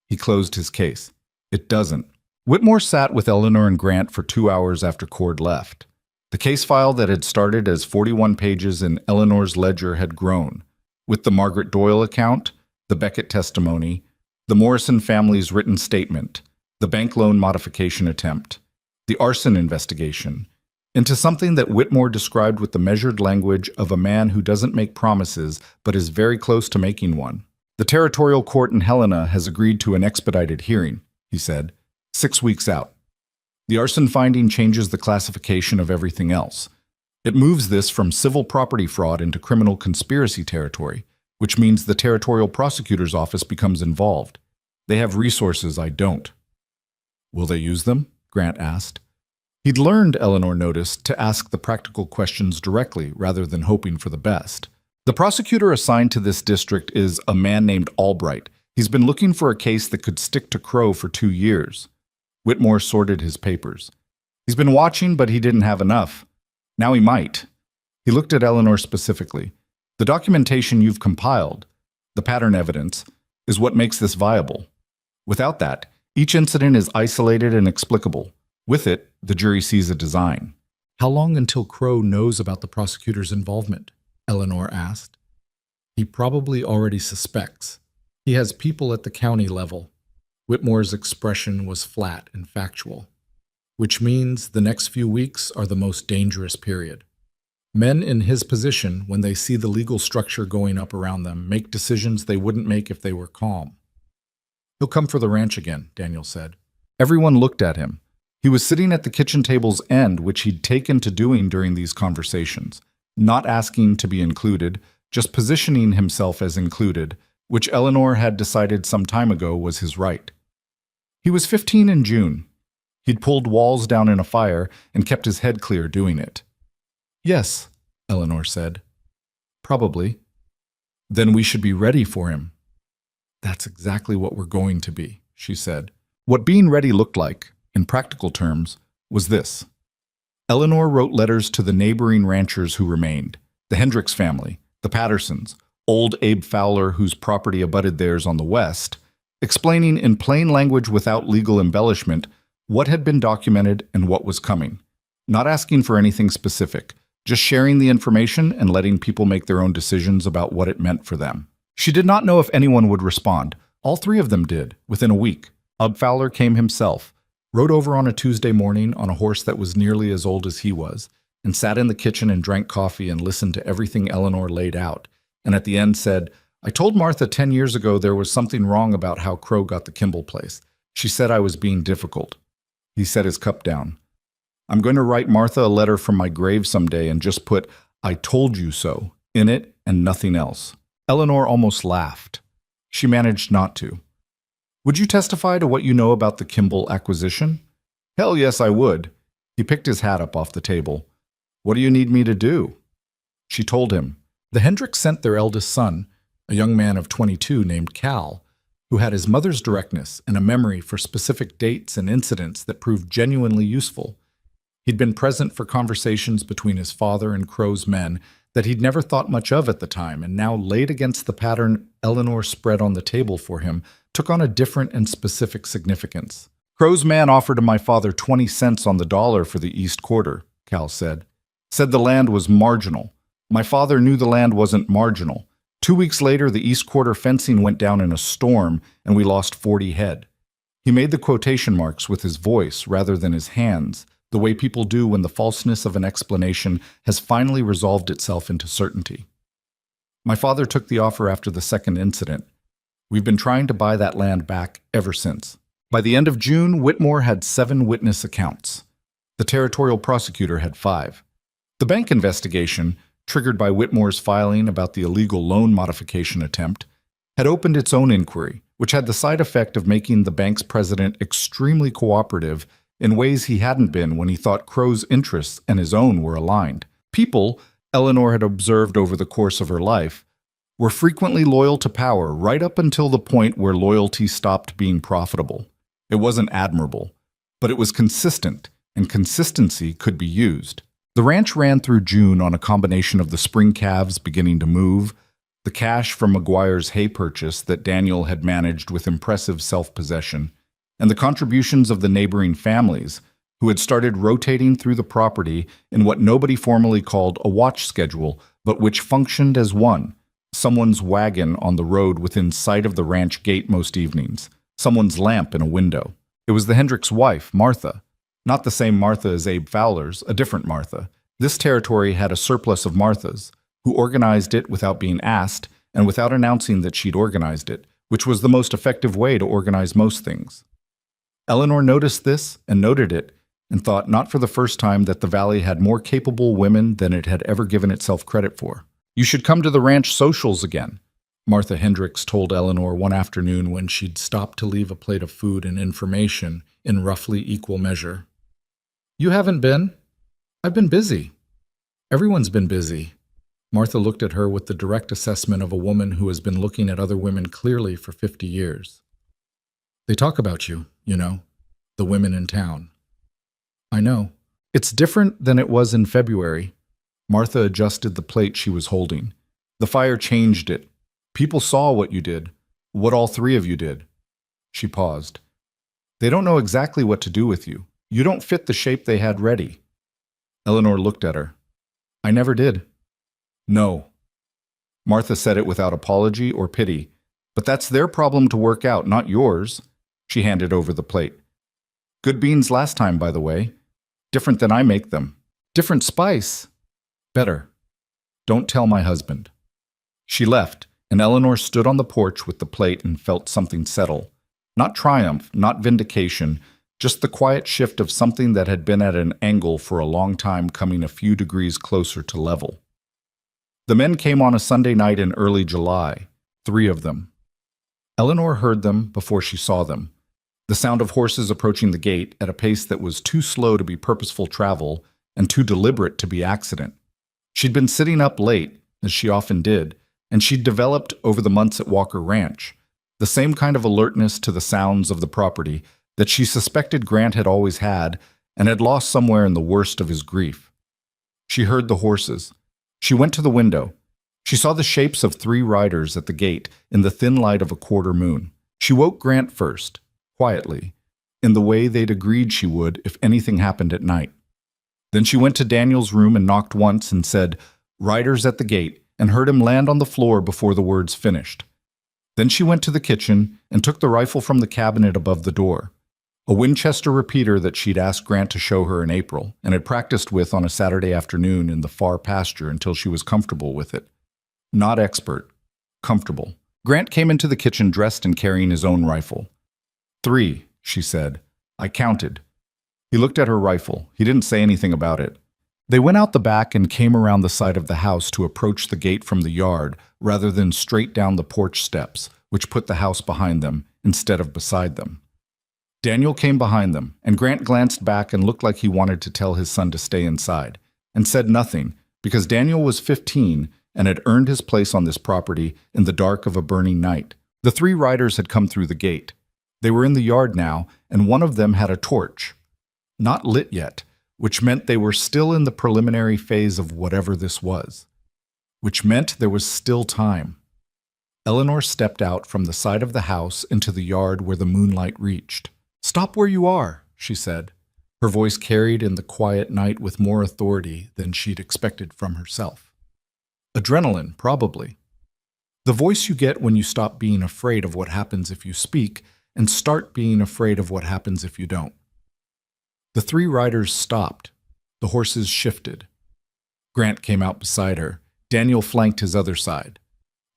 He closed his case. "It doesn't." Whitmore sat with Eleanor and Grant for 2 hours after Cord left. The case file that had started as 41 pages in Eleanor's ledger had grown, with the Margaret Doyle account, the Beckett testimony, the Morrison family's written statement, the bank loan modification attempt, the arson investigation, into something that Whitmore described with the measured language of a man who doesn't make promises but is very close to making one. "The territorial court in Helena has agreed to an expedited hearing," he said, 6 weeks out. "The arson finding changes the classification of everything else. It moves this from civil property fraud into criminal conspiracy territory, which means the territorial prosecutor's office becomes involved. They have resources I don't." "Will they use them?" Grant asked. He'd learned, Eleanor noticed, to ask the practical questions directly rather than hoping for the best. "The prosecutor assigned to this district is a man named Albright. He's been looking for a case that could stick to Crow for 2 years. Whitmore sorted his papers. "He's been watching, but he didn't have enough. Now he might." He looked at Eleanor specifically. "The documentation you've compiled, the pattern evidence, is what makes this viable. Without that, each incident is isolated and explicable. With it, the jury sees a design." "How long until Crow knows about the prosecutor's involvement?" Eleanor asked. "He probably already suspects. He has people at the county level." Whitmore's expression was flat and factual. "Which means the next few weeks are the most dangerous period. Men in his position, when they see the legal structure going up around them, make decisions they wouldn't make if they were calm." "He'll come for the ranch again," Daniel said. Everyone looked at him. He was sitting at the kitchen table's end, which he'd taken to doing during these conversations, not asking to be included, just positioning himself as included, which Eleanor had decided some time ago was his right. He was 15 in June. He'd pulled walls down in a fire and kept his head clear doing it. "Yes," Eleanor said. "Probably." "Then we should be ready for him." "That's exactly what we're going to be," she said. What being ready looked like, in practical terms, was this. Eleanor wrote letters to the neighboring ranchers who remained, the Hendricks family, the Pattersons, old Abe Fowler, whose property abutted theirs on the west, explaining in plain language without legal embellishment what had been documented and what was coming, not asking for anything specific, just sharing the information and letting people make their own decisions about what it meant for them. She did not know if anyone would respond. All three of them did, within a week. Ub Fowler came himself, rode over on a Tuesday morning on a horse that was nearly as old as he was, and sat in the kitchen and drank coffee and listened to everything Eleanor laid out, and at the end said, "I told Martha 10 years ago there was something wrong about how Crow got the Kimball place. She said I was being difficult." He set his cup down. "I'm going to write Martha a letter from my grave someday and just put 'I told you so' in it and nothing else." Eleanor almost laughed. She managed not to. "Would you testify to what you know about the Kimball acquisition?" "Hell yes, I would." He picked his hat up off the table. "What do you need me to do?" She told him. The Hendricks sent their eldest son, a young man of 22 named Cal, who had his mother's directness and a memory for specific dates and incidents that proved genuinely useful. He'd been present for conversations between his father and Crow's men that he'd never thought much of at the time, and now laid against the pattern Eleanor spread on the table for him, took on a different and specific significance. "Crow's man offered my father 20 cents on the dollar for the East Quarter," Cal said. "Said the land was marginal. My father knew the land wasn't marginal. 2 weeks later, the East Quarter fencing went down in a storm, and we lost 40 head. He made the quotation marks with his voice rather than his hands, the way people do when the falseness of an explanation has finally resolved itself into certainty. My father took the offer after the second incident. We've been trying to buy that land back ever since." By the end of June, Whitmore had 7 witness accounts. The territorial prosecutor had 5. The bank investigation, triggered by Whitmore's filing about the illegal loan modification attempt, had opened its own inquiry, which had the side effect of making the bank's president extremely cooperative in ways he hadn't been when he thought Crow's interests and his own were aligned. People, Eleanor had observed over the course of her life, were frequently loyal to power right up until the point where loyalty stopped being profitable. It wasn't admirable, but it was consistent, and consistency could be used. The ranch ran through June on a combination of the spring calves beginning to move, the cash from McGuire's hay purchase that Daniel had managed with impressive self-possession, and the contributions of the neighboring families, who had started rotating through the property in what nobody formally called a watch schedule, but which functioned as one: someone's wagon on the road within sight of the ranch gate most evenings, someone's lamp in a window. It was the Hendricks' wife, Martha. Not the same Martha as Abe Fowler's, a different Martha. This territory had a surplus of Marthas, who organized it without being asked and without announcing that she'd organized it, which was the most effective way to organize most things. Eleanor noticed this and noted it, and thought not for the first time that the valley had more capable women than it had ever given itself credit for. "You should come to the ranch socials again," Martha Hendricks told Eleanor one afternoon when she'd stopped to leave a plate of food and information in roughly equal measure. "You haven't been?" "I've been busy." "Everyone's been busy." Martha looked at her with the direct assessment of a woman who has been looking at other women clearly for 50 years. "They talk about you, you know, the women in town." "I know. It's different than it was in February." Martha adjusted the plate she was holding. "The fire changed it. People saw what you did, what all three of you did." She paused. "They don't know exactly what to do with you. You don't fit the shape they had ready." Eleanor looked at her. "I never did." "No." Martha said it without apology or pity. "But that's their problem to work out, not yours." She handed over the plate. "Good beans last time, by the way. Different than I make them. Different spice. Better. Don't tell my husband." She left, and Eleanor stood on the porch with the plate and felt something settle. Not triumph, not vindication, just the quiet shift of something that had been at an angle for a long time coming a few degrees closer to level. The men came on a Sunday night in early July, 3 of them. Eleanor heard them before she saw them. The sound of horses approaching the gate at a pace that was too slow to be purposeful travel and too deliberate to be accident. She'd been sitting up late, as she often did, and she'd developed over the months at Walker Ranch the same kind of alertness to the sounds of the property that she suspected Grant had always had and had lost somewhere in the worst of his grief. She heard the horses. She went to the window. She saw the shapes of 3 riders at the gate in the thin light of a quarter moon. She woke Grant first, quietly, in the way they'd agreed she would if anything happened at night. Then she went to Daniel's room and knocked once and said, "Riders at the gate," and heard him land on the floor before the words finished. Then she went to the kitchen and took the rifle from the cabinet above the door, a Winchester repeater that she'd asked Grant to show her in April and had practiced with on a Saturday afternoon in the far pasture until she was comfortable with it. Not expert, comfortable. Grant came into the kitchen dressed and carrying his own rifle. 3, she said. I counted. He looked at her rifle. He didn't say anything about it. They went out the back and came around the side of the house to approach the gate from the yard rather than straight down the porch steps, which put the house behind them instead of beside them. Daniel came behind them, and Grant glanced back and looked like he wanted to tell his son to stay inside, and said nothing because Daniel was 15 and had earned his place on this property in the dark of a burning night. The 3 riders had come through the gate. They were in the yard now, and one of them had a torch. Not lit yet, which meant they were still in the preliminary phase of whatever this was. Which meant there was still time. Eleanor stepped out from the side of the house into the yard where the moonlight reached. "Stop where you are," she said. Her voice carried in the quiet night with more authority than she'd expected from herself. Adrenaline, probably. The voice you get when you stop being afraid of what happens if you speak and start being afraid of what happens if you don't. The 3 riders stopped. The horses shifted. Grant came out beside her. Daniel flanked his other side.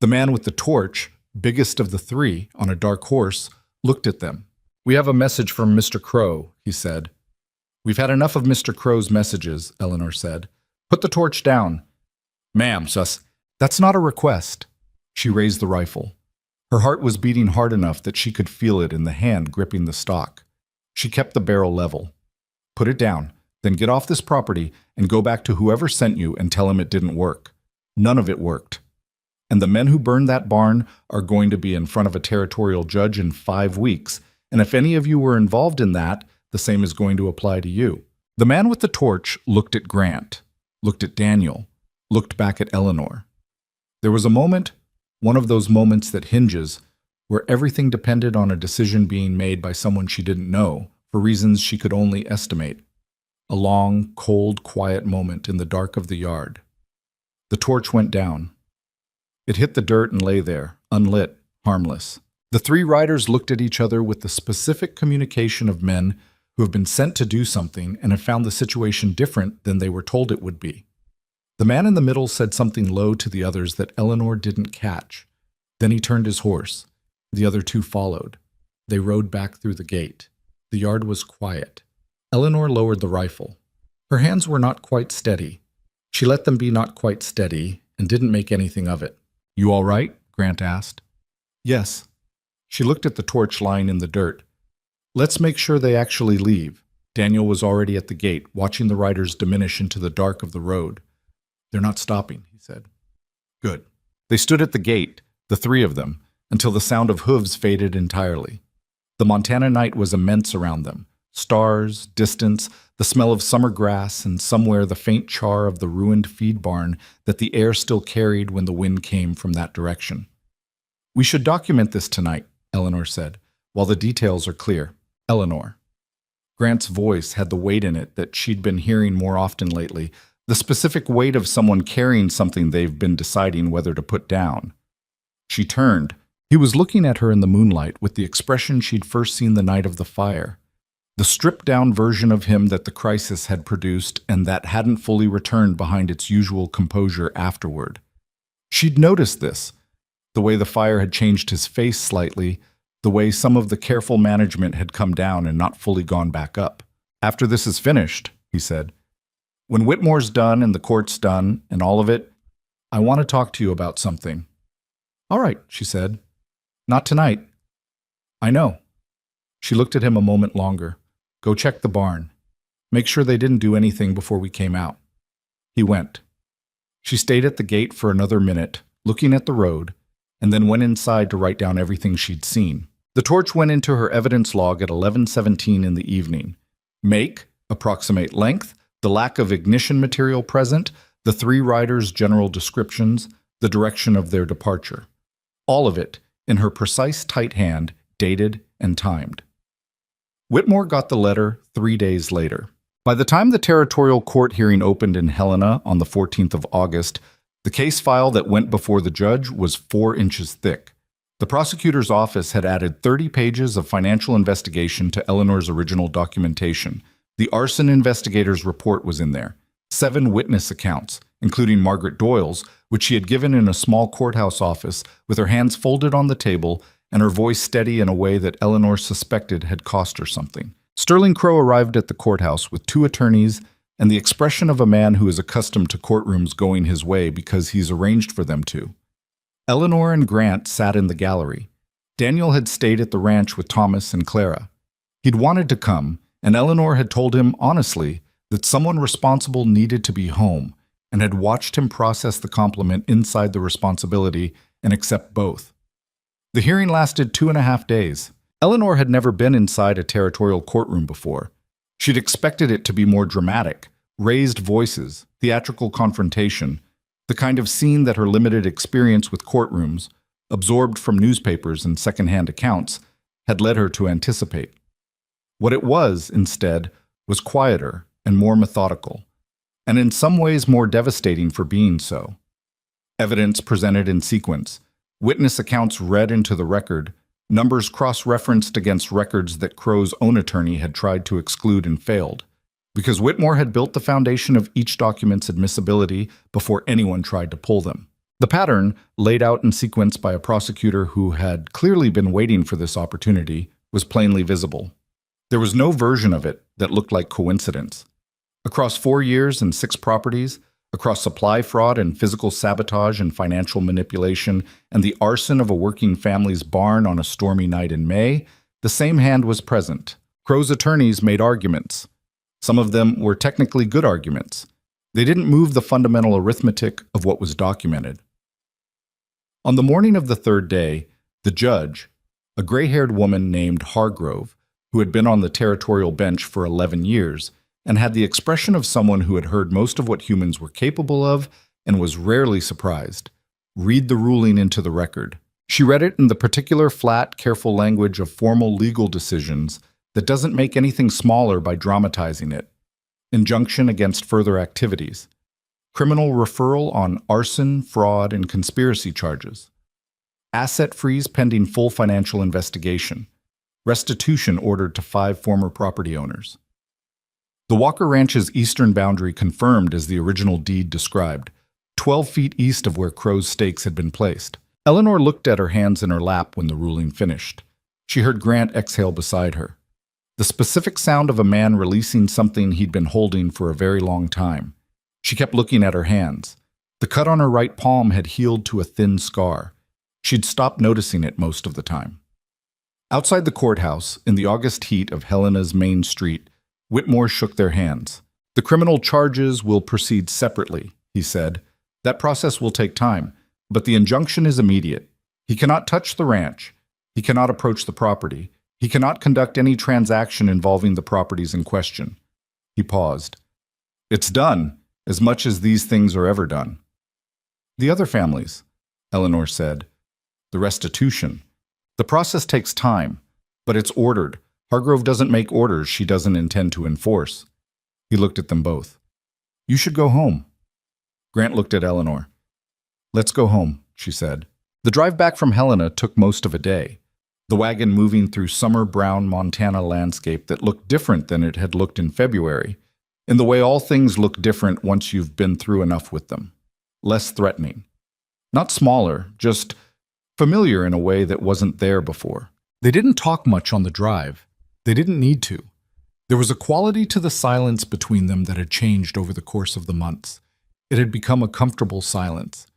The man with the torch, biggest of the 3, on a dark horse, looked at them. "We have a message from Mr. Crow," he said. "We've had enough of Mr. Crow's messages," Eleanor said. "Put the torch down." "Ma'am, sus." "That's not a request." She raised the rifle. Her heart was beating hard enough that she could feel it in the hand gripping the stock. She kept the barrel level. "Put it down, then get off this property and go back to whoever sent you and tell him it didn't work. None of it worked. And the men who burned that barn are going to be in front of a territorial judge in 5 weeks, and if any of you were involved in that, the same is going to apply to you." The man with the torch looked at Grant, looked at Daniel, looked back at Eleanor. There was a moment, one of those moments that hinges, where everything depended on a decision being made by someone she didn't know, for reasons she could only estimate. A long, cold, quiet moment in the dark of the yard. The torch went down. It hit the dirt and lay there, unlit, harmless. The 3 riders looked at each other with the specific communication of men who have been sent to do something and have found the situation different than they were told it would be. The man in the middle said something low to the others that Eleanor didn't catch. Then he turned his horse. The other 2 followed. They rode back through the gate. The yard was quiet. Eleanor lowered the rifle. Her hands were not quite steady. She let them be not quite steady and didn't make anything of it. "You all right?" Grant asked. "Yes." She looked at the torch lying in the dirt. "Let's make sure they actually leave." Daniel was already at the gate, watching the riders diminish into the dark of the road. "They're not stopping," he said. "Good." They stood at the gate, the 3 of them, until the sound of hooves faded entirely. The Montana night was immense around them. Stars, distance, the smell of summer grass, and somewhere the faint char of the ruined feed barn that the air still carried when the wind came from that direction. "We should document this tonight," Eleanor said, "while the details are clear." Eleanor. Grant's voice had the weight in it that she'd been hearing more often lately, the specific weight of someone carrying something they've been deciding whether to put down. She turned. He was looking at her in the moonlight with the expression she'd first seen the night of the fire. The stripped-down version of him that the crisis had produced and that hadn't fully returned behind its usual composure afterward. She'd noticed this, the way the fire had changed his face slightly, the way some of the careful management had come down and not fully gone back up. "After this is finished," he said, "when Whitmore's done and the court's done and all of it, I want to talk to you about something." "All right," she said. "Not tonight." "I know." She looked at him a moment longer. "Go check the barn. Make sure they didn't do anything before we came out." He went. She stayed at the gate for another minute, looking at the road, and then went inside to write down everything she'd seen. The torch went into her evidence log at 11:17 in the evening. Make, approximate length, the lack of ignition material present, the 3 riders' general descriptions, the direction of their departure. All of it, in her precise tight hand, dated and timed. Whitmore got the letter 3 days later. By the time the territorial court hearing opened in Helena on the 14th of August, the case file that went before the judge was 4 inches thick. The prosecutor's office had added 30 pages of financial investigation to Eleanor's original documentation. The arson investigator's report was in there. 7 witness accounts, including Margaret Doyle's, which she had given in a small courthouse office with her hands folded on the table and her voice steady in a way that Eleanor suspected had cost her something. Sterling Crow arrived at the courthouse with 2 attorneys and the expression of a man who is accustomed to courtrooms going his way because he's arranged for them to. Eleanor and Grant sat in the gallery. Daniel had stayed at the ranch with Thomas and Clara. He'd wanted to come, and Eleanor had told him honestly that someone responsible needed to be home, and had watched him process the compliment inside the responsibility and accept both. The hearing lasted 2.5 days. Eleanor had never been inside a territorial courtroom before. She'd expected it to be more dramatic, raised voices, theatrical confrontation, the kind of scene that her limited experience with courtrooms, absorbed from newspapers and secondhand accounts, had led her to anticipate. What it was, instead, was quieter and more methodical, and in some ways more devastating for being so. Evidence presented in sequence, witness accounts read into the record, numbers cross-referenced against records that Crow's own attorney had tried to exclude and failed, because Whitmore had built the foundation of each document's admissibility before anyone tried to pull them. The pattern, laid out in sequence by a prosecutor who had clearly been waiting for this opportunity, was plainly visible. There was no version of it that looked like coincidence. Across 4 years and 6 properties, across supply fraud and physical sabotage and financial manipulation, and the arson of a working family's barn on a stormy night in May, the same hand was present. Crow's attorneys made arguments. Some of them were technically good arguments. They didn't move the fundamental arithmetic of what was documented. On the morning of the 3rd day, the judge, a gray-haired woman named Hargrove, who had been on the territorial bench for 11 years, and had the expression of someone who had heard most of what humans were capable of and was rarely surprised, read the ruling into the record. She read it in the particular flat, careful language of formal legal decisions that doesn't make anything smaller by dramatizing it. Injunction against further activities. Criminal referral on arson, fraud, and conspiracy charges. Asset freeze pending full financial investigation. Restitution ordered to 5 former property owners. The Walker Ranch's eastern boundary confirmed as the original deed described, 12 feet east of where Crow's stakes had been placed. Eleanor looked at her hands in her lap when the ruling finished. She heard Grant exhale beside her. The specific sound of a man releasing something he'd been holding for a very long time. She kept looking at her hands. The cut on her right palm had healed to a thin scar. She'd stopped noticing it most of the time. Outside the courthouse, in the August heat of Helena's main street, Whitmore shook their hands. "The criminal charges will proceed separately," he said. "That process will take time, but the injunction is immediate. He cannot touch the ranch. He cannot approach the property. He cannot conduct any transaction involving the properties in question." He paused. "It's done, as much as these things are ever done." "The other families," Eleanor said. "The restitution. The process takes time, but it's ordered. Hargrove doesn't make orders she doesn't intend to enforce." He looked at them both. "You should go home." Grant looked at Eleanor. "Let's go home," she said. The drive back from Helena took most of a day, the wagon moving through summer brown Montana landscape that looked different than it had looked in February, in the way all things look different once you've been through enough with them. Less threatening. Not smaller, just familiar in a way that wasn't there before. They didn't talk much on the drive. They didn't need to. There was a quality to the silence between them that had changed over the course of the months. It had become a comfortable silence.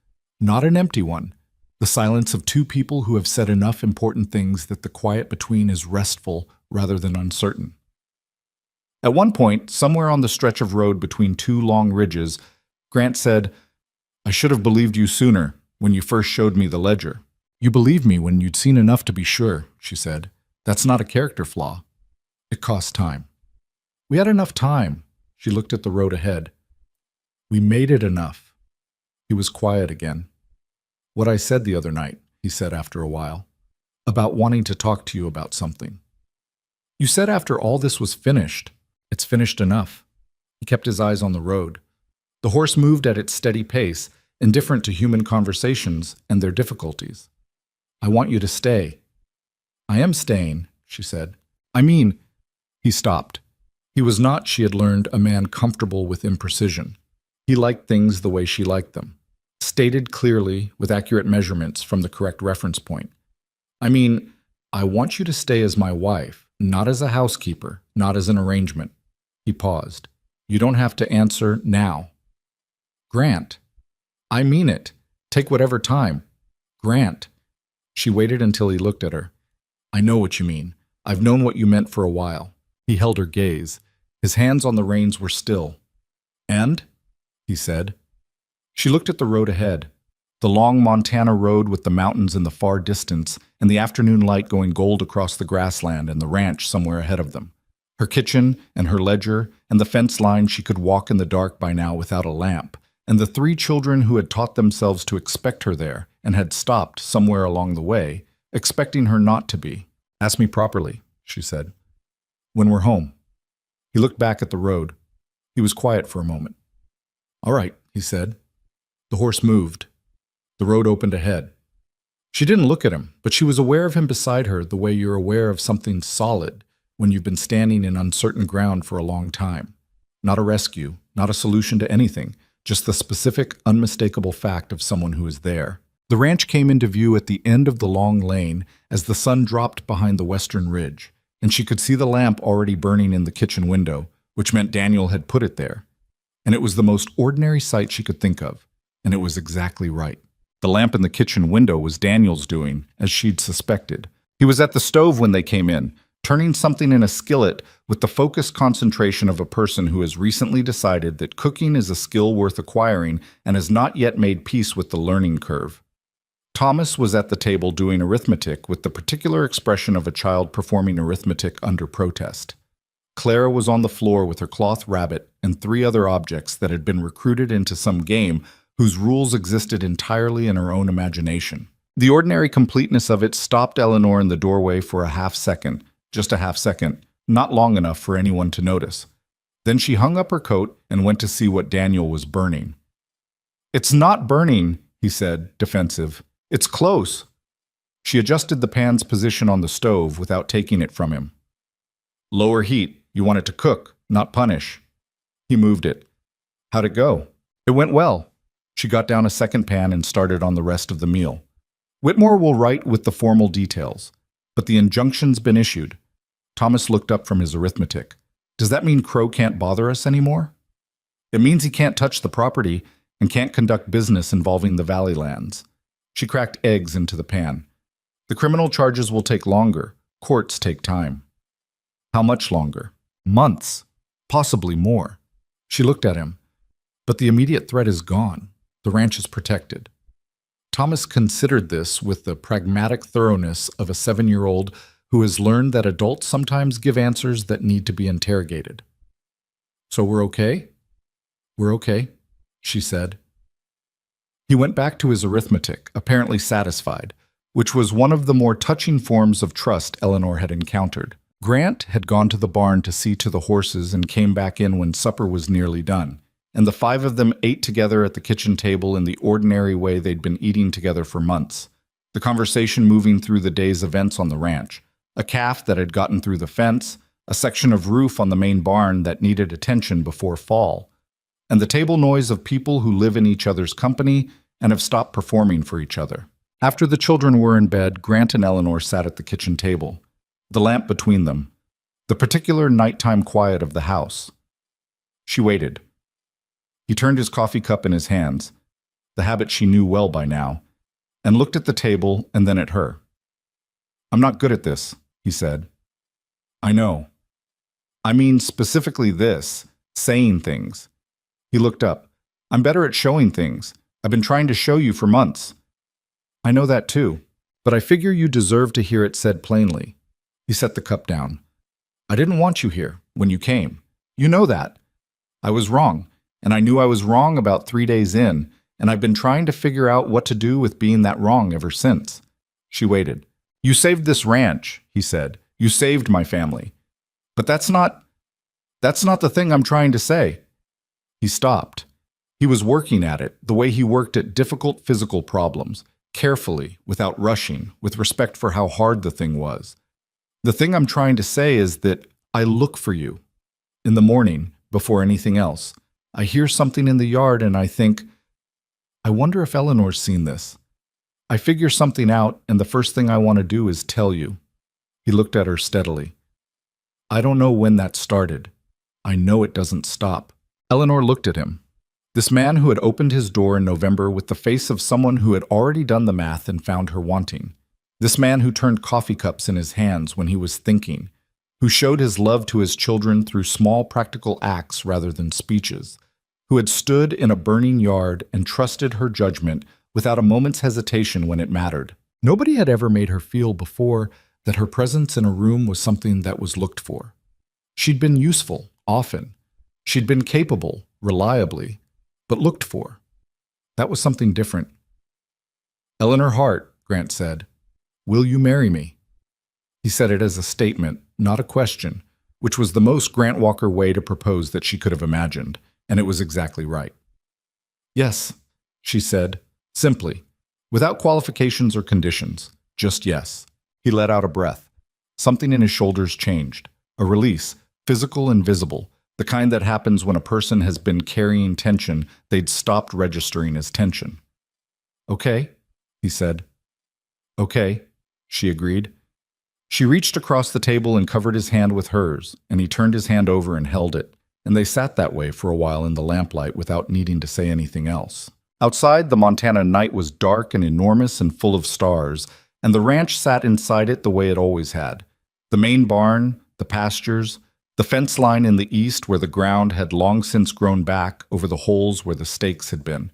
Not an empty one. The silence of 2 people who have said enough important things that the quiet between is restful rather than uncertain. At one point, somewhere on the stretch of road between 2 long ridges, Grant said, "I should have believed you sooner, when you first showed me the ledger." "You believed me when you'd seen enough to be sure," she said. "That's not a character flaw. It costs time." "We had enough time." She looked at the road ahead. "We made it enough." He was quiet again. "What I said the other night," he said after a while, "about wanting to talk to you about something. You said after all this was finished, it's finished enough." He kept his eyes on the road. The horse moved at its steady pace, indifferent to human conversations and their difficulties. "I want you to stay." "I am staying," she said. "I mean—" He stopped. He was not, she had learned, a man comfortable with imprecision. He liked things the way she liked them, stated clearly with accurate measurements from the correct reference point. "I mean, I want you to stay as my wife, not as a housekeeper, not as an arrangement." He paused. "You don't have to answer now." "Grant." "I mean it. Take whatever time." "Grant." She waited until he looked at her. "I know what you mean. I've known what you meant for a while." He held her gaze. His hands on the reins were still. "And?" he said. She looked at the road ahead, the long Montana road with the mountains in the far distance and the afternoon light going gold across the grassland and the ranch somewhere ahead of them. Her kitchen and her ledger and the fence line she could walk in the dark by now without a lamp, and the 3 children who had taught themselves to expect her there and had stopped somewhere along the way, expecting her not to be. "Ask me properly," she said. "When we're home." He looked back at the road. He was quiet for a moment. "All right," he said. The horse moved. The road opened ahead. She didn't look at him, but she was aware of him beside her the way you're aware of something solid when you've been standing in uncertain ground for a long time. Not a rescue, not a solution to anything, just the specific, unmistakable fact of someone who is there. The ranch came into view at the end of the long lane as the sun dropped behind the western ridge, and she could see the lamp already burning in the kitchen window, which meant Daniel had put it there. And it was the most ordinary sight she could think of, and it was exactly right. The lamp in the kitchen window was Daniel's doing, as she'd suspected. He was at the stove when they came in, turning something in a skillet with the focused concentration of a person who has recently decided that cooking is a skill worth acquiring and has not yet made peace with the learning curve. Thomas was at the table doing arithmetic with the particular expression of a child performing arithmetic under protest. Clara was on the floor with her cloth rabbit and 3 other objects that had been recruited into some game whose rules existed entirely in her own imagination. The ordinary completeness of it stopped Eleanor in the doorway for a half second, just a half second, not long enough for anyone to notice. Then she hung up her coat and went to see what Daniel was burning. "It's not burning," he said, defensive. "It's close." She adjusted the pan's position on the stove without taking it from him. "Lower heat. You want it to cook, not punish." He moved it. "How'd it go?" "It went well." She got down a second pan and started on the rest of the meal. "Whitmore will write with the formal details, but the injunction's been issued." Thomas looked up from his arithmetic. "Does that mean Crow can't bother us anymore?" "It means he can't touch the property and can't conduct business involving the valley lands." She cracked eggs into the pan. "The criminal charges will take longer. Courts take time." "How much longer?" "Months. Possibly more." She looked at him. "But the immediate threat is gone. The ranch is protected." Thomas considered this with the pragmatic thoroughness of a 7-year-old who has learned that adults sometimes give answers that need to be interrogated. "So we're okay?" "We're okay," she said. He went back to his arithmetic, apparently satisfied, which was one of the more touching forms of trust Eleanor had encountered. Grant had gone to the barn to see to the horses and came back in when supper was nearly done, and the 5 of them ate together at the kitchen table in the ordinary way they'd been eating together for months, the conversation moving through the day's events on the ranch, a calf that had gotten through the fence, a section of roof on the main barn that needed attention before fall, and the table noise of people who live in each other's company and have stopped performing for each other. After the children were in bed, Grant and Eleanor sat at the kitchen table, the lamp between them, the particular nighttime quiet of the house. She waited. He turned his coffee cup in his hands, the habit she knew well by now, and looked at the table and then at her. "I'm not good at this," he said. "I know. I mean specifically this, saying things." He looked up. "I'm better at showing things. I've been trying to show you for months." "I know that too, but I figure you deserve to hear it said plainly." He set the cup down. "I didn't want you here when you came. You know that. I was wrong, and I knew I was wrong about 3 days in, and I've been trying to figure out what to do with being that wrong ever since." She waited. "You saved this ranch," he said. "You saved my family. But that's not the thing I'm trying to say. He stopped. He was working at it, the way he worked at difficult physical problems, carefully, without rushing, with respect for how hard the thing was. The thing I'm trying to say is that I look for you. In the morning, before anything else, I hear something in the yard and I think, I wonder if Eleanor's seen this. I figure something out, and the first thing I want to do is tell you. He looked at her steadily. I don't know when that started. I know it doesn't stop. Eleanor looked at him. This man who had opened his door in November with the face of someone who had already done the math and found her wanting. This man who turned coffee cups in his hands when he was thinking, who showed his love to his children through small practical acts rather than speeches, who had stood in a burning yard and trusted her judgment without a moment's hesitation when it mattered. Nobody had ever made her feel before that her presence in a room was something that was looked for. She'd been useful, often. She'd been capable, reliably, but looked for. That was something different. Eleanor Hart, Grant said, will you marry me? He said it as a statement, not a question, which was the most Grant Walker way to propose that she could have imagined, and it was exactly right. Yes, she said, simply, without qualifications or conditions, just yes. He let out a breath. Something in his shoulders changed, a release, physical and visible, the kind that happens when a person has been carrying tension they'd stopped registering as tension. Okay, he said. Okay, she agreed. She reached across the table and covered his hand with hers, and he turned his hand over and held it, and they sat that way for a while in the lamplight without needing to say anything else. Outside, the Montana night was dark and enormous and full of stars, and the ranch sat inside it the way it always had. The main barn, the pastures, the fence line in the east where the ground had long since grown back over the holes where the stakes had been.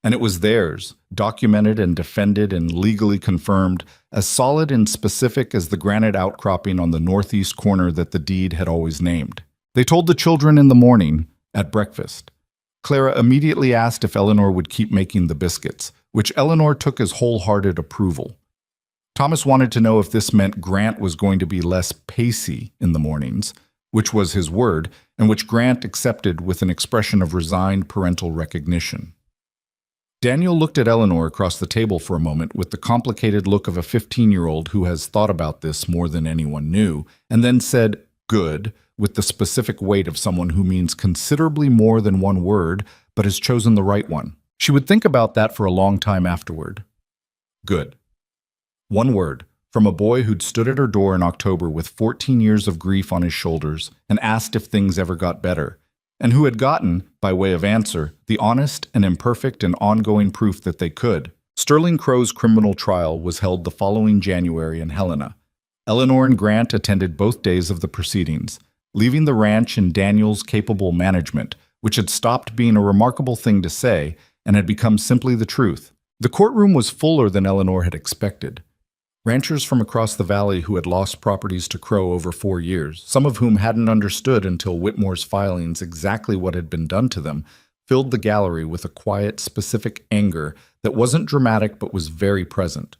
And it was theirs, documented and defended and legally confirmed, as solid and specific as the granite outcropping on the northeast corner that the deed had always named. They told the children in the morning, at breakfast. Clara immediately asked if Eleanor would keep making the biscuits, which Eleanor took as wholehearted approval. Thomas wanted to know if this meant Grant was going to be less pacey in the mornings, which was his word, and which Grant accepted with an expression of resigned parental recognition. Daniel looked at Eleanor across the table for a moment with the complicated look of a 15-year-old who has thought about this more than anyone knew, and then said, good, with the specific weight of someone who means considerably more than one word, but has chosen the right one. She would think about that for a long time afterward. Good. One word, from a boy who'd stood at her door in October with 14 years of grief on his shoulders and asked if things ever got better, and who had gotten, by way of answer, the honest and imperfect and ongoing proof that they could. Sterling Crow's criminal trial was held the following January in Helena. Eleanor and Grant attended both days of the proceedings, leaving the ranch in Daniel's capable management, which had stopped being a remarkable thing to say and had become simply the truth. The courtroom was fuller than Eleanor had expected. Ranchers from across the valley who had lost properties to Crow over 4 years, some of whom hadn't understood until Whitmore's filings exactly what had been done to them, filled the gallery with a quiet, specific anger that wasn't dramatic but was very present.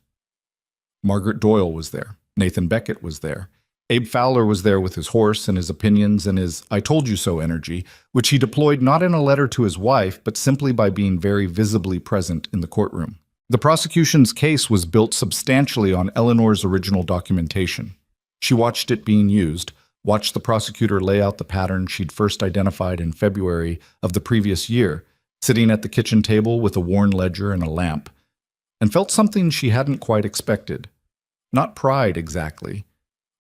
Margaret Doyle was there. Nathan Beckett was there. Abe Fowler was there with his horse and his opinions and his I told you so energy, which he deployed not in a letter to his wife, but simply by being very visibly present in the courtroom. The prosecution's case was built substantially on Eleanor's original documentation. She watched it being used, watched the prosecutor lay out the pattern she'd first identified in February of the previous year, sitting at the kitchen table with a worn ledger and a lamp, and felt something she hadn't quite expected. Not pride, exactly.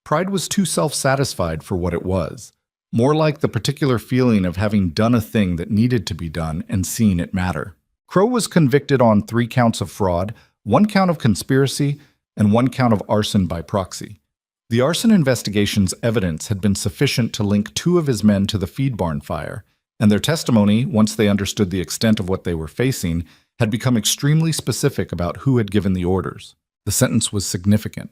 Pride was too self-satisfied for what it was, more like the particular feeling of having done a thing that needed to be done and seeing it matter. Crow was convicted on 3 counts of fraud, 1 count of conspiracy, and 1 count of arson by proxy. The arson investigation's evidence had been sufficient to link 2 of his men to the feed barn fire, and their testimony, once they understood the extent of what they were facing, had become extremely specific about who had given the orders. The sentence was significant.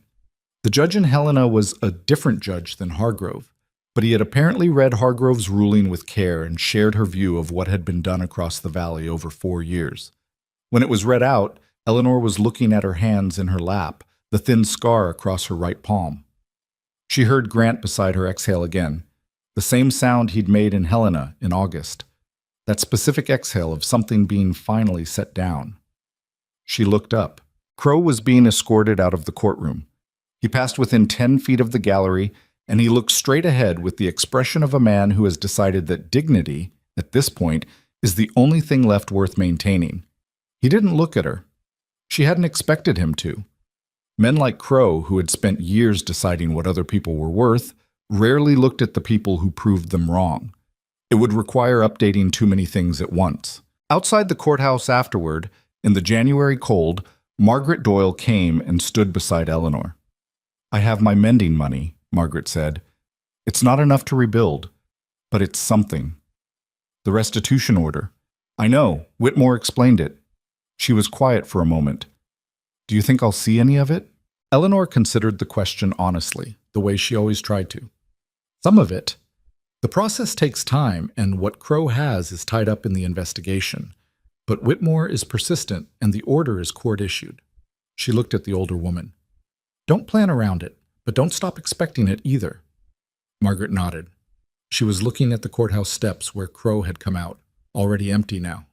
The judge in Helena was a different judge than Hargrove, but he had apparently read Hargrove's ruling with care and shared her view of what had been done across the valley over 4 years. When it was read out, Eleanor was looking at her hands in her lap, the thin scar across her right palm. She heard Grant beside her exhale again, the same sound he'd made in Helena in August. that specific exhale of something being finally set down. She looked up. Crow was being escorted out of the courtroom. He passed within 10 feet of the gallery, and he looked straight ahead with the expression of a man who has decided that dignity, at this point, is the only thing left worth maintaining. He didn't look at her. She hadn't expected him to. Men like Crow, who had spent years deciding what other people were worth, rarely looked at the people who proved them wrong. It would require updating too many things at once. Outside the courthouse afterward, in the January cold, Margaret Doyle came and stood beside Eleanor. "I have my mending money," Margaret said. "It's not enough to rebuild, but it's something." "The restitution order." "I know. Whitmore explained it." She was quiet for a moment. "Do you think I'll see any of it?" Eleanor considered the question honestly, the way she always tried to. "Some of it. The process takes time, and what Crow has is tied up in the investigation. But Whitmore is persistent, and the order is court-issued." She looked at the older woman. "Don't plan around it, but don't stop expecting it either." Margaret nodded. She was looking at the courthouse steps where Crow had come out, already empty now.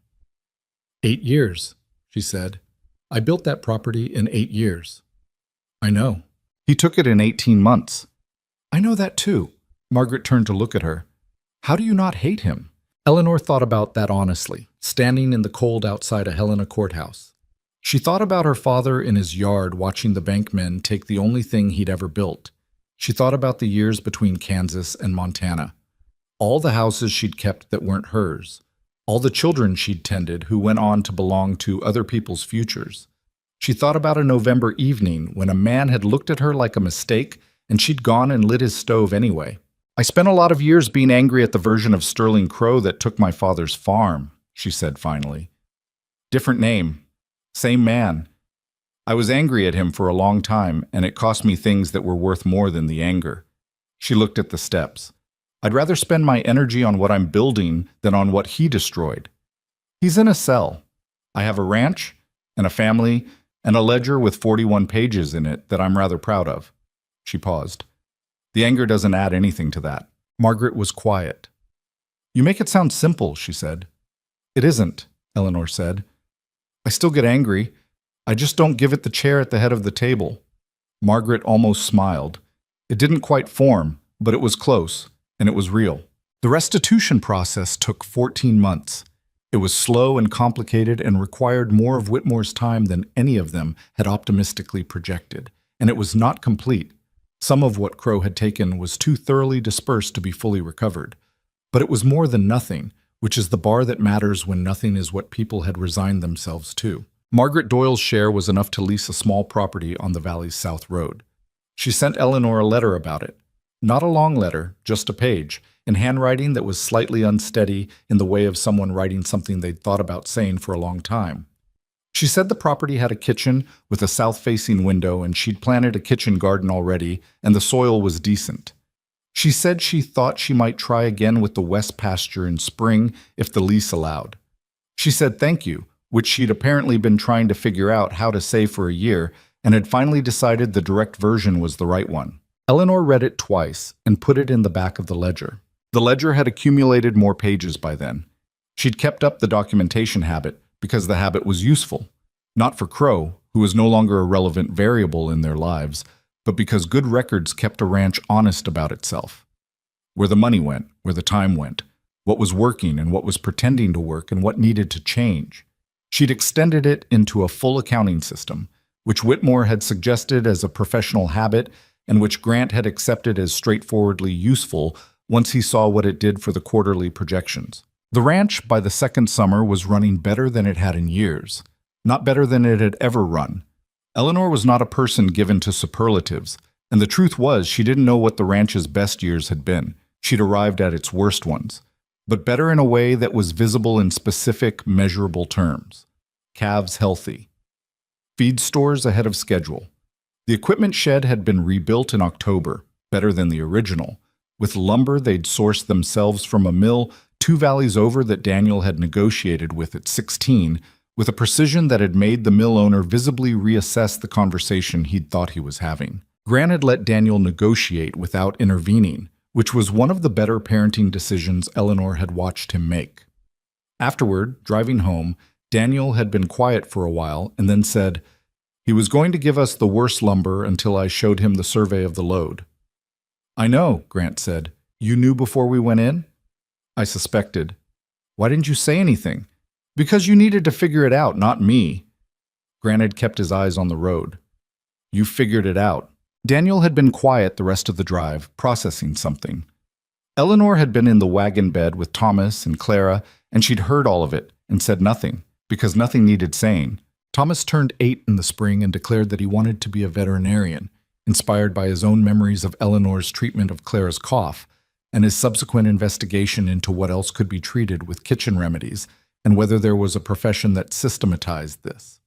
8 years, she said. "I built that property in 8 years." "I know." "He took it in 18 months." "I know that too." Margaret turned to look at her. "How do you not hate him?" Eleanor thought about that honestly, standing in the cold outside a Helena courthouse. She thought about her father in his yard watching the bankmen take the only thing he'd ever built. She thought about the years between Kansas and Montana. All the houses she'd kept that weren't hers. All the children she'd tended who went on to belong to other people's futures. She thought about a November evening when a man had looked at her like a mistake and she'd gone and lit his stove anyway. "I spent a lot of years being angry at the version of Sterling Crow that took my father's farm," she said finally. "Different name. Same man. I was angry at him for a long time, and it cost me things that were worth more than the anger." She looked at the steps. "I'd rather spend my energy on what I'm building than on what he destroyed. He's in a cell. I have a ranch and a family and a ledger with 41 pages in it that I'm rather proud of." She paused. "The anger doesn't add anything to that." Margaret was quiet. "You make it sound simple," she said. "It isn't," Eleanor said. "I still get angry. I just don't give it the chair at the head of the table." Margaret almost smiled. It didn't quite form, but it was close, and it was real. The restitution process took 14 months. It was slow and complicated and required more of Whitmore's time than any of them had optimistically projected, and it was not complete. Some of what Crow had taken was too thoroughly dispersed to be fully recovered. But it was more than nothing, which is the bar that matters when nothing is what people had resigned themselves to. Margaret Doyle's share was enough to lease a small property on the valley's south road. She sent Eleanor a letter about it. Not a long letter, just a page, in handwriting that was slightly unsteady in the way of someone writing something they'd thought about saying for a long time. She said the property had a kitchen with a south-facing window, and she'd planted a kitchen garden already, and the soil was decent. She said she thought she might try again with the west pasture in spring if the lease allowed. She said thank you, which she'd apparently been trying to figure out how to say for a year, and had finally decided the direct version was the right one. Eleanor read it twice and put it in the back of the ledger. The ledger had accumulated more pages by then. She'd kept up the documentation habit because the habit was useful, not for Crow, who was no longer a relevant variable in their lives, but because good records kept a ranch honest about itself. Where the money went, where the time went, what was working and what was pretending to work and what needed to change. She'd extended it into a full accounting system, which Whitmore had suggested as a professional habit and which Grant had accepted as straightforwardly useful once he saw what it did for the quarterly projections. The ranch, by the second summer, was running better than it had in years, not better than it had ever run. Eleanor was not a person given to superlatives, and the truth was she didn't know what the ranch's best years had been. She'd arrived at its worst ones, but better in a way that was visible in specific, measurable terms. Calves healthy. Feed stores ahead of schedule. The equipment shed had been rebuilt in October, better than the original, with lumber they'd sourced themselves from a mill 2 valleys over that Daniel had negotiated with at 16, with a precision that had made the mill owner visibly reassess the conversation he'd thought he was having. Grant had let Daniel negotiate without intervening, which was one of the better parenting decisions Eleanor had watched him make. Afterward, driving home, Daniel had been quiet for a while and then said, "He was going to give us the worst lumber until I showed him the survey of the load." "I know," Grant said. "You knew before we went in?" "I suspected." "Why didn't you say anything?" "Because you needed to figure it out, not me." Grant had kept his eyes on the road. "You figured it out." Daniel had been quiet the rest of the drive, processing something. Eleanor had been in the wagon bed with Thomas and Clara, and she'd heard all of it and said nothing, because nothing needed saying. Thomas turned 8 in the spring and declared that he wanted to be a veterinarian, inspired by his own memories of Eleanor's treatment of Clara's cough, and his subsequent investigation into what else could be treated with kitchen remedies, and whether there was a profession that systematized this.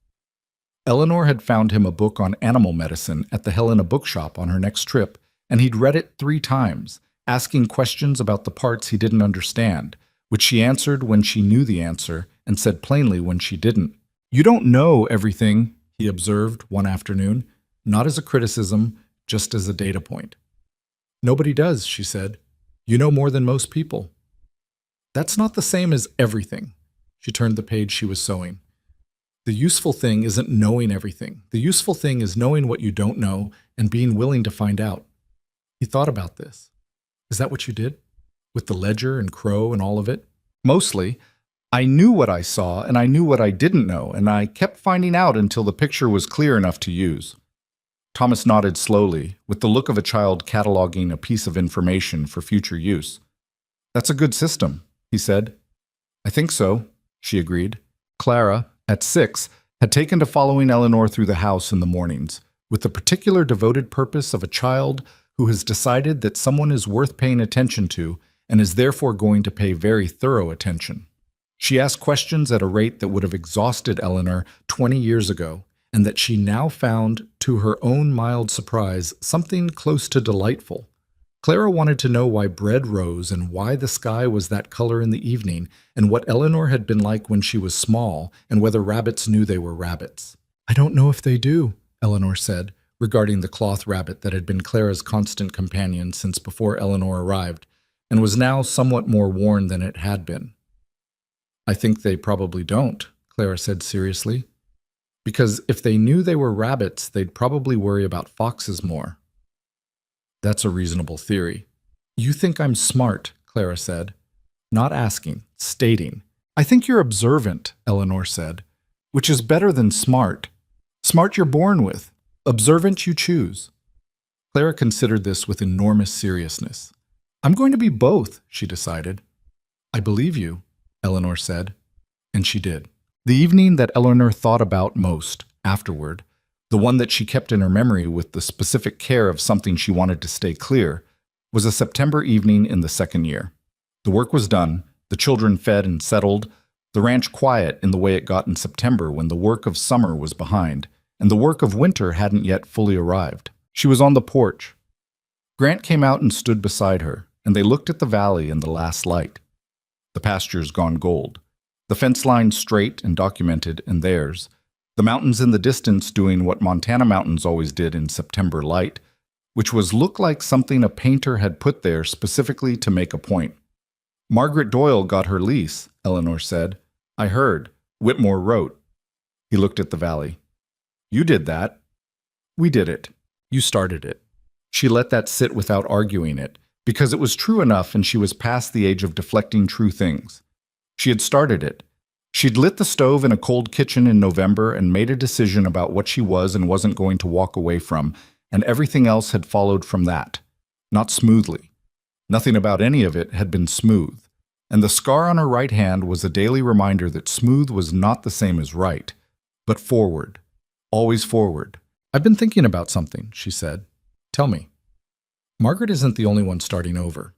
Eleanor had found him a book on animal medicine at the Helena bookshop on her next trip, and he'd read it 3 times, asking questions about the parts he didn't understand, which she answered when she knew the answer and said plainly when she didn't. "You don't know everything," he observed one afternoon, not as a criticism, just as a data point. "Nobody does," she said. "You know more than most people." "That's not the same as everything." She turned the page she was sewing. "The useful thing isn't knowing everything. The useful thing is knowing what you don't know and being willing to find out." He thought about this. "Is that what you did? With the ledger and Crow and all of it?" "Mostly. I knew what I saw and I knew what I didn't know, and I kept finding out until the picture was clear enough to use." Thomas nodded slowly, with the look of a child cataloging a piece of information for future use. "That's a good system," he said. "I think so," she agreed. Clara, at 6, had taken to following Eleanor through the house in the mornings, with the particular devoted purpose of a child who has decided that someone is worth paying attention to and is therefore going to pay very thorough attention. She asked questions at a rate that would have exhausted Eleanor 20 years ago, and that she now found, to her own mild surprise, something close to delightful. Clara wanted to know why bread rose and why the sky was that color in the evening, and what Eleanor had been like when she was small, and whether rabbits knew they were rabbits. "I don't know if they do," Eleanor said, regarding the cloth rabbit that had been Clara's constant companion since before Eleanor arrived, and was now somewhat more worn than it had been. "I think they probably don't," Clara said seriously. "Because if they knew they were rabbits, they'd probably worry about foxes more." "That's a reasonable theory." "You think I'm smart," Clara said. Not asking, stating. "I think you're observant," Eleanor said, "which is better than smart. Smart you're born with. Observant you choose." Clara considered this with enormous seriousness. "I'm going to be both," she decided. "I believe you," Eleanor said, and she did. The evening that Eleanor thought about most, afterward, the one that she kept in her memory with the specific care of something she wanted to stay clear, was a September evening in the 2nd year. The work was done, the children fed and settled, the ranch quiet in the way it got in September when the work of summer was behind, and the work of winter hadn't yet fully arrived. She was on the porch. Grant came out and stood beside her, and they looked at the valley in the last light. The pasture's gone gold. The fence line straight and documented, and theirs. The mountains in the distance doing what Montana mountains always did in September light, which was look like something a painter had put there specifically to make a point. "Margaret Doyle got her lease," Eleanor said. "I heard. Whitmore wrote." He looked at the valley. "You did that." "We did it. You started it." She let that sit without arguing it, because it was true enough and she was past the age of deflecting true things. She had started it. She'd lit the stove in a cold kitchen in November and made a decision about what she was and wasn't going to walk away from, and everything else had followed from that. Not smoothly. Nothing about any of it had been smooth. And the scar on her right hand was a daily reminder that smooth was not the same as right, but forward. Always forward. "I've been thinking about something," she said. "Tell me." "Margaret isn't the only one starting over.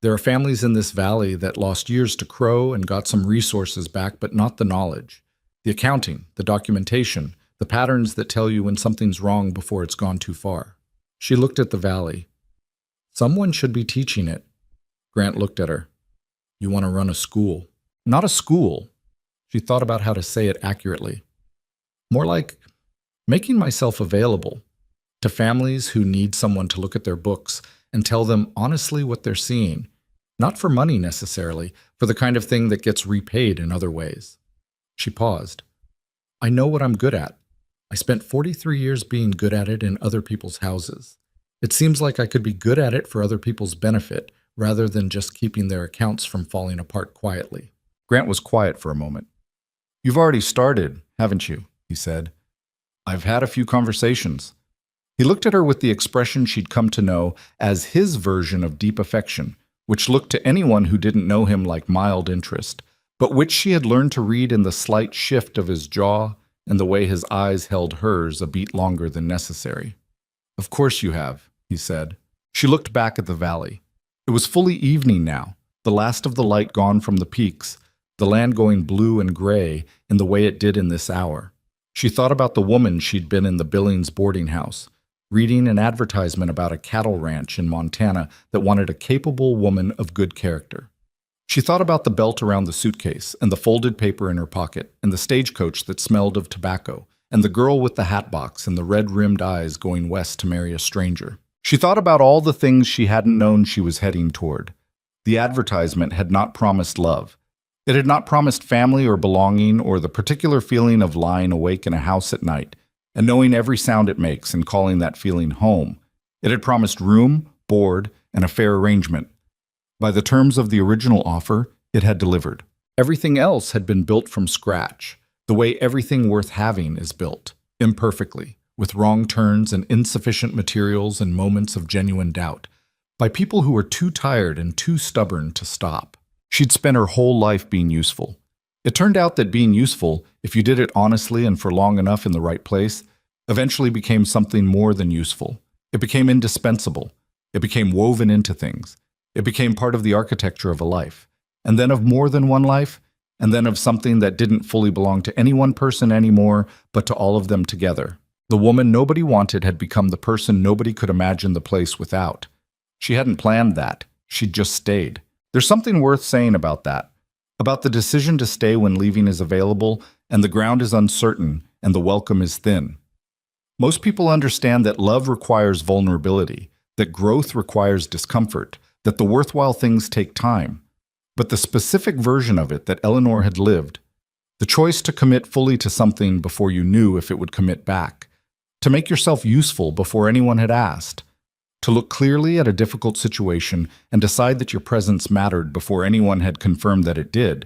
There are families in this valley that lost years to Crow and got some resources back, but not the knowledge. The accounting, the documentation, the patterns that tell you when something's wrong before it's gone too far." She looked at the valley. "Someone should be teaching it." Grant looked at her. "You want to run a school." "Not a school." She thought about how to say it accurately. "More like making myself available to families who need someone to look at their books and tell them honestly what they're seeing, Not for money necessarily, for the kind of thing that gets repaid in other ways. She paused. I know what I'm good at. I spent 43 years being good at it in other people's houses. It seems like I could be good at it for other people's benefit, rather than just keeping their accounts from falling apart quietly. Grant was quiet for a moment. You've already started, haven't you? He said. I've had a few conversations. He looked at her with the expression she'd come to know as his version of deep affection, which looked to anyone who didn't know him like mild interest, but which she had learned to read in the slight shift of his jaw and the way his eyes held hers a beat longer than necessary. Of course you have, he said. She looked back at the valley. It was fully evening now, the last of the light gone from the peaks, the land going blue and gray in the way it did in this hour. She thought about the woman she'd been in the Billings boarding house, reading an advertisement about a cattle ranch in Montana that wanted a capable woman of good character. She thought about the belt around the suitcase and the folded paper in her pocket and the stagecoach that smelled of tobacco and the girl with the hat box and the red-rimmed eyes going west to marry a stranger. She thought about all the things she hadn't known she was heading toward. The advertisement had not promised love. It had not promised family or belonging or the particular feeling of lying awake in a house at night and knowing every sound it makes and calling that feeling home. It had promised room, board, and a fair arrangement. By the terms of the original offer, it had delivered. Everything else had been built from scratch, the way everything worth having is built, imperfectly, with wrong turns and insufficient materials and moments of genuine doubt, by people who were too tired and too stubborn to stop. She'd spent her whole life being useful. It turned out that being useful, if you did it honestly and for long enough in the right place, eventually became something more than useful. It became indispensable. It became woven into things. It became part of the architecture of a life, and then of more than one life, and then of something that didn't fully belong to any one person anymore, but to all of them together. The woman nobody wanted had become the person nobody could imagine the place without. She hadn't planned that. She'd just stayed. There's something worth saying about that. About the decision to stay when leaving is available and the ground is uncertain and the welcome is thin. Most people understand that love requires vulnerability, that growth requires discomfort, that the worthwhile things take time. But the specific version of it that Eleanor had lived, the choice to commit fully to something before you knew if it would commit back, to make yourself useful before anyone had asked, to look clearly at a difficult situation and decide that your presence mattered before anyone had confirmed that it did,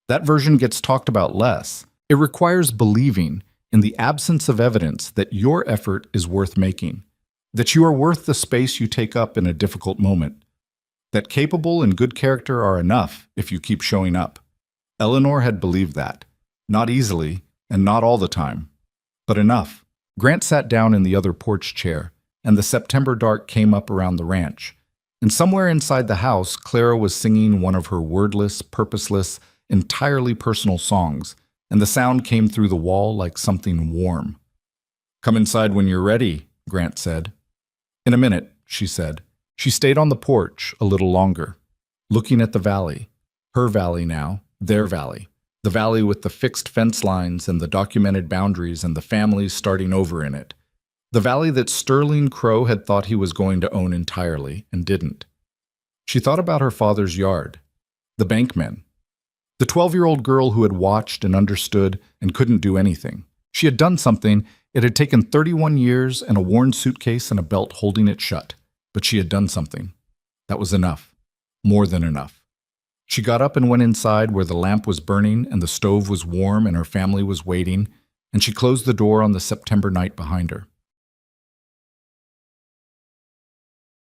that version gets talked about less. It requires believing, in the absence of evidence, that your effort is worth making, that you are worth the space you take up in a difficult moment, that capable and good character are enough if you keep showing up. Eleanor had believed that, not easily and not all the time, but enough. Grant sat down in the other porch chair, and the September dark came up around the ranch. And somewhere inside the house, Clara was singing one of her wordless, purposeless, entirely personal songs, and the sound came through the wall like something warm. Come inside when you're ready, Grant said. In a minute, she said. She stayed on the porch a little longer, looking at the valley, her valley now, their valley, the valley with the fixed fence lines and the documented boundaries and the families starting over in it. The valley that Sterling Crow had thought he was going to own entirely and didn't. She thought about her father's yard, the bankmen, the 12-year-old girl who had watched and understood and couldn't do anything. She had done something. It had taken 31 years and a worn suitcase and a belt holding it shut, but she had done something. That was enough, more than enough. She got up and went inside where the lamp was burning and the stove was warm and her family was waiting, and she closed the door on the September night behind her.